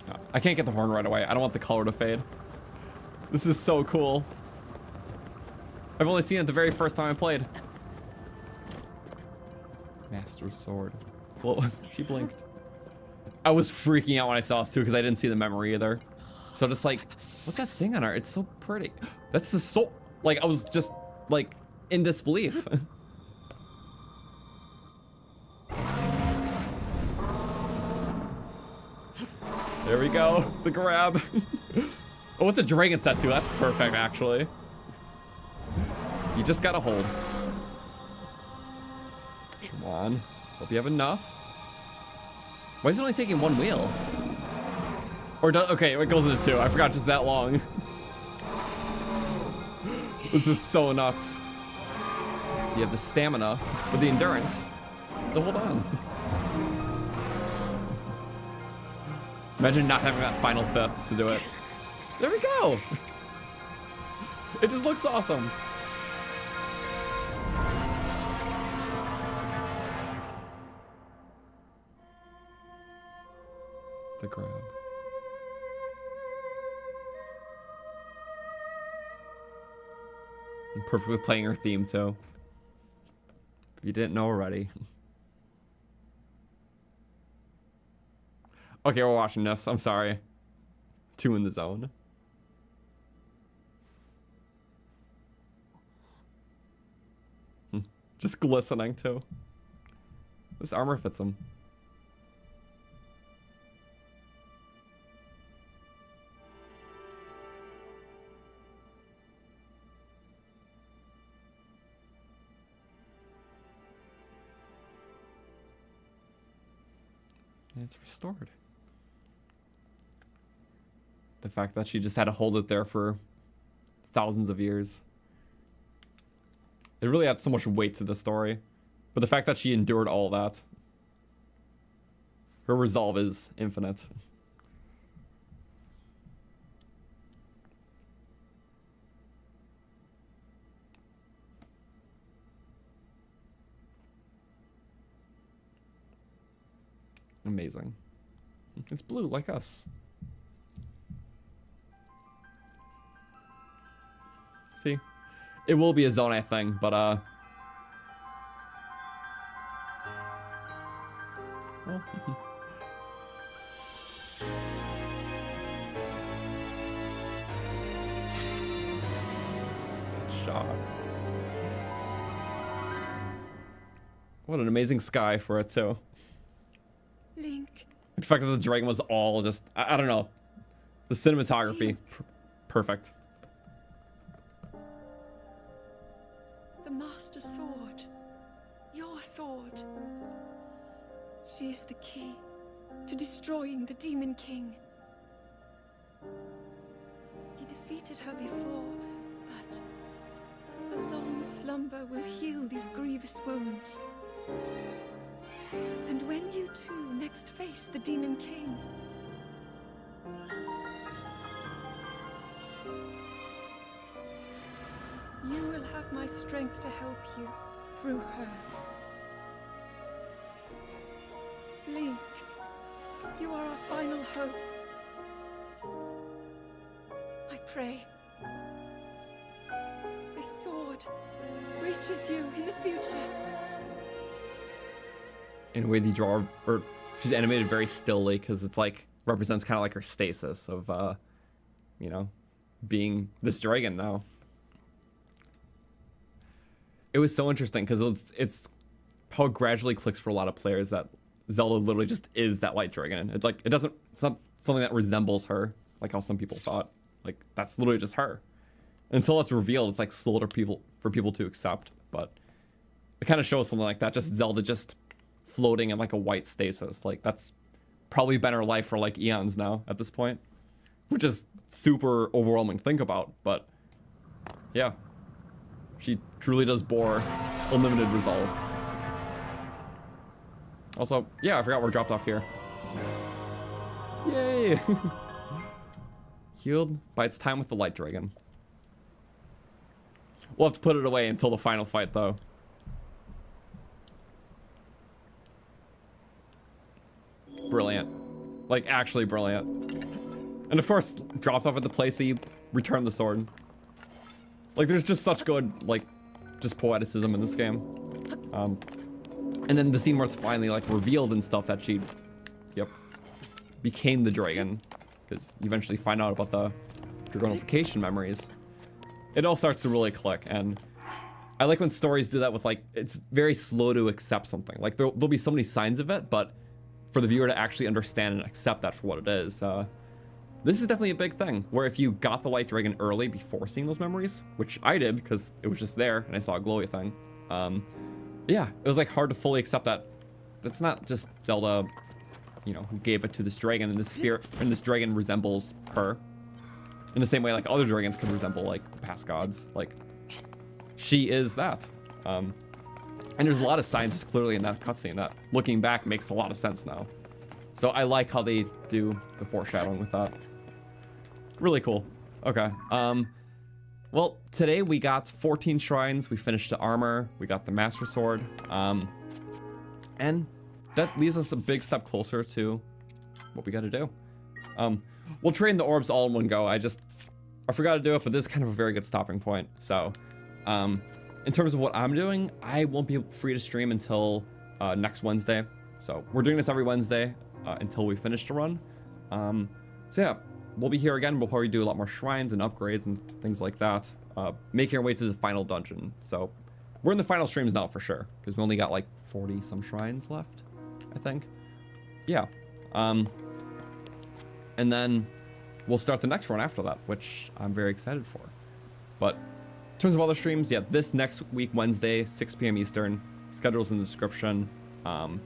No, I can't get the horn right away. I don't want the color to fade. This is so cool. I've only seen it the very first time I played. Master sword. Well, she blinked. I was freaking out when I saw this too because I didn't see the memory either. So just like, what's that thing on her? It's so pretty. That's the soul. Like I was just like in disbelief. There we go. The grab. Oh, it's a dragon set too. That's perfect actually. You just gotta hold. Come on. Hope you have enough. Why is it only taking one wheel? Or does, okay, it goes into 2. I forgot just that long. This is so nuts. You have the stamina with the endurance to hold on. Imagine not having that final 5th to do it. There we go. It just looks awesome. The grab. And perfectly playing her theme too. If you didn't know already. Okay, we're watching this. I'm sorry. 2 in the zone. Just glistening too. This armor fits him. And it's restored. The fact that she just had to hold it there for thousands of years. It really adds so much weight to the story. But the fact that she endured all that. Her resolve is infinite. Amazing. It's blue like us. See? It will be a Zonaite thing, but well, shot. What an amazing sky for it too. Link. The fact that the dragon was all just I don't know. The cinematography perfect. The Master Sword. Your sword. She is the key to destroying the Demon King. He defeated her before, but a long slumber will heal these grievous wounds. And when you two next face the Demon King, you will have my strength to help you through her. Link, you are our final hope. I pray this sword reaches you in the future. In a way, the draw, or she's animated very stilly because it's like represents kind of like her stasis of, you know, being this dragon now. It was so interesting because it's how it gradually clicks for a lot of players that Zelda literally just is that light dragon. It's like it's not something that resembles her like how some people thought. Like that's literally just her. Until it's revealed, it's like slow to for people to accept. But it kind of shows something like that. Just Zelda just floating in like a white stasis. Like that's probably been her life for like eons now at this point, which is super overwhelming to think about. But yeah, she truly does bore unlimited resolve. Also, yeah, I forgot we're dropped off here. Yay! Healed by its time with the light dragon. We'll have to put it away until the final fight though. Brilliant. Like, actually brilliant. And of course, dropped off at the place that you return the sword. Like, there's just such good, like, just poeticism in this game. And then the scene where it's finally, like, revealed and stuff that she, became the dragon. Because you eventually find out about the dragonification memories. It all starts to really click, and I like when stories do that with, like, it's very slow to accept something. Like, there'll be so many signs of it, but for the viewer to actually understand and accept that for what it is, this is definitely a big thing, where if you got the light dragon early before seeing those memories, which I did because it was just there and I saw a glowy thing, yeah, it was like hard to fully accept that that's not just Zelda, you know, who gave it to this dragon, and this spirit, and this dragon resembles her in the same way like other dragons could resemble like the past gods. Like, she is that. And there's a lot of signs just clearly in that cutscene that looking back makes a lot of sense now. So I like how they do the foreshadowing with that. Really cool. Okay. Well, today we got 14 shrines. We finished the armor. We got the Master Sword. And that leaves us a big step closer to what we got to do. We'll train the orbs all in one go. I forgot to do it, but this is kind of a very good stopping point. So, in terms of what I'm doing, I won't be free to stream until next Wednesday. So we're doing this every Wednesday. until we finish the run. So yeah, we'll be here again before we do a lot more shrines and upgrades and things like that, making our way to the final dungeon. So we're in the final streams now for sure, because we only got like 40 some shrines left, I think. Yeah. And then we'll start the next run after that, which I'm very excited for. But in terms of other streams, yeah, this next week, Wednesday, 6 p.m. Eastern, schedule's in the description. And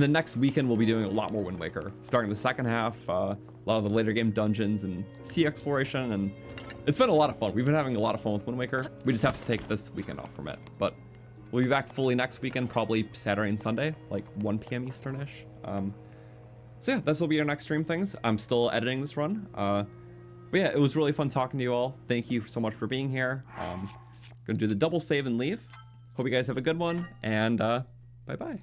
then next weekend, we'll be doing a lot more Wind Waker, starting the second half, a lot of the later game dungeons and sea exploration, and it's been a lot of fun. We've been having a lot of fun with Wind Waker. We just have to take this weekend off from it, but we'll be back fully next weekend, probably Saturday and Sunday, like 1 p.m. Eastern-ish. So yeah, this will be our next stream things. I'm still editing this run. But yeah, it was really fun talking to you all. Thank you so much for being here. Gonna do the double save and leave. Hope you guys have a good one, and bye-bye.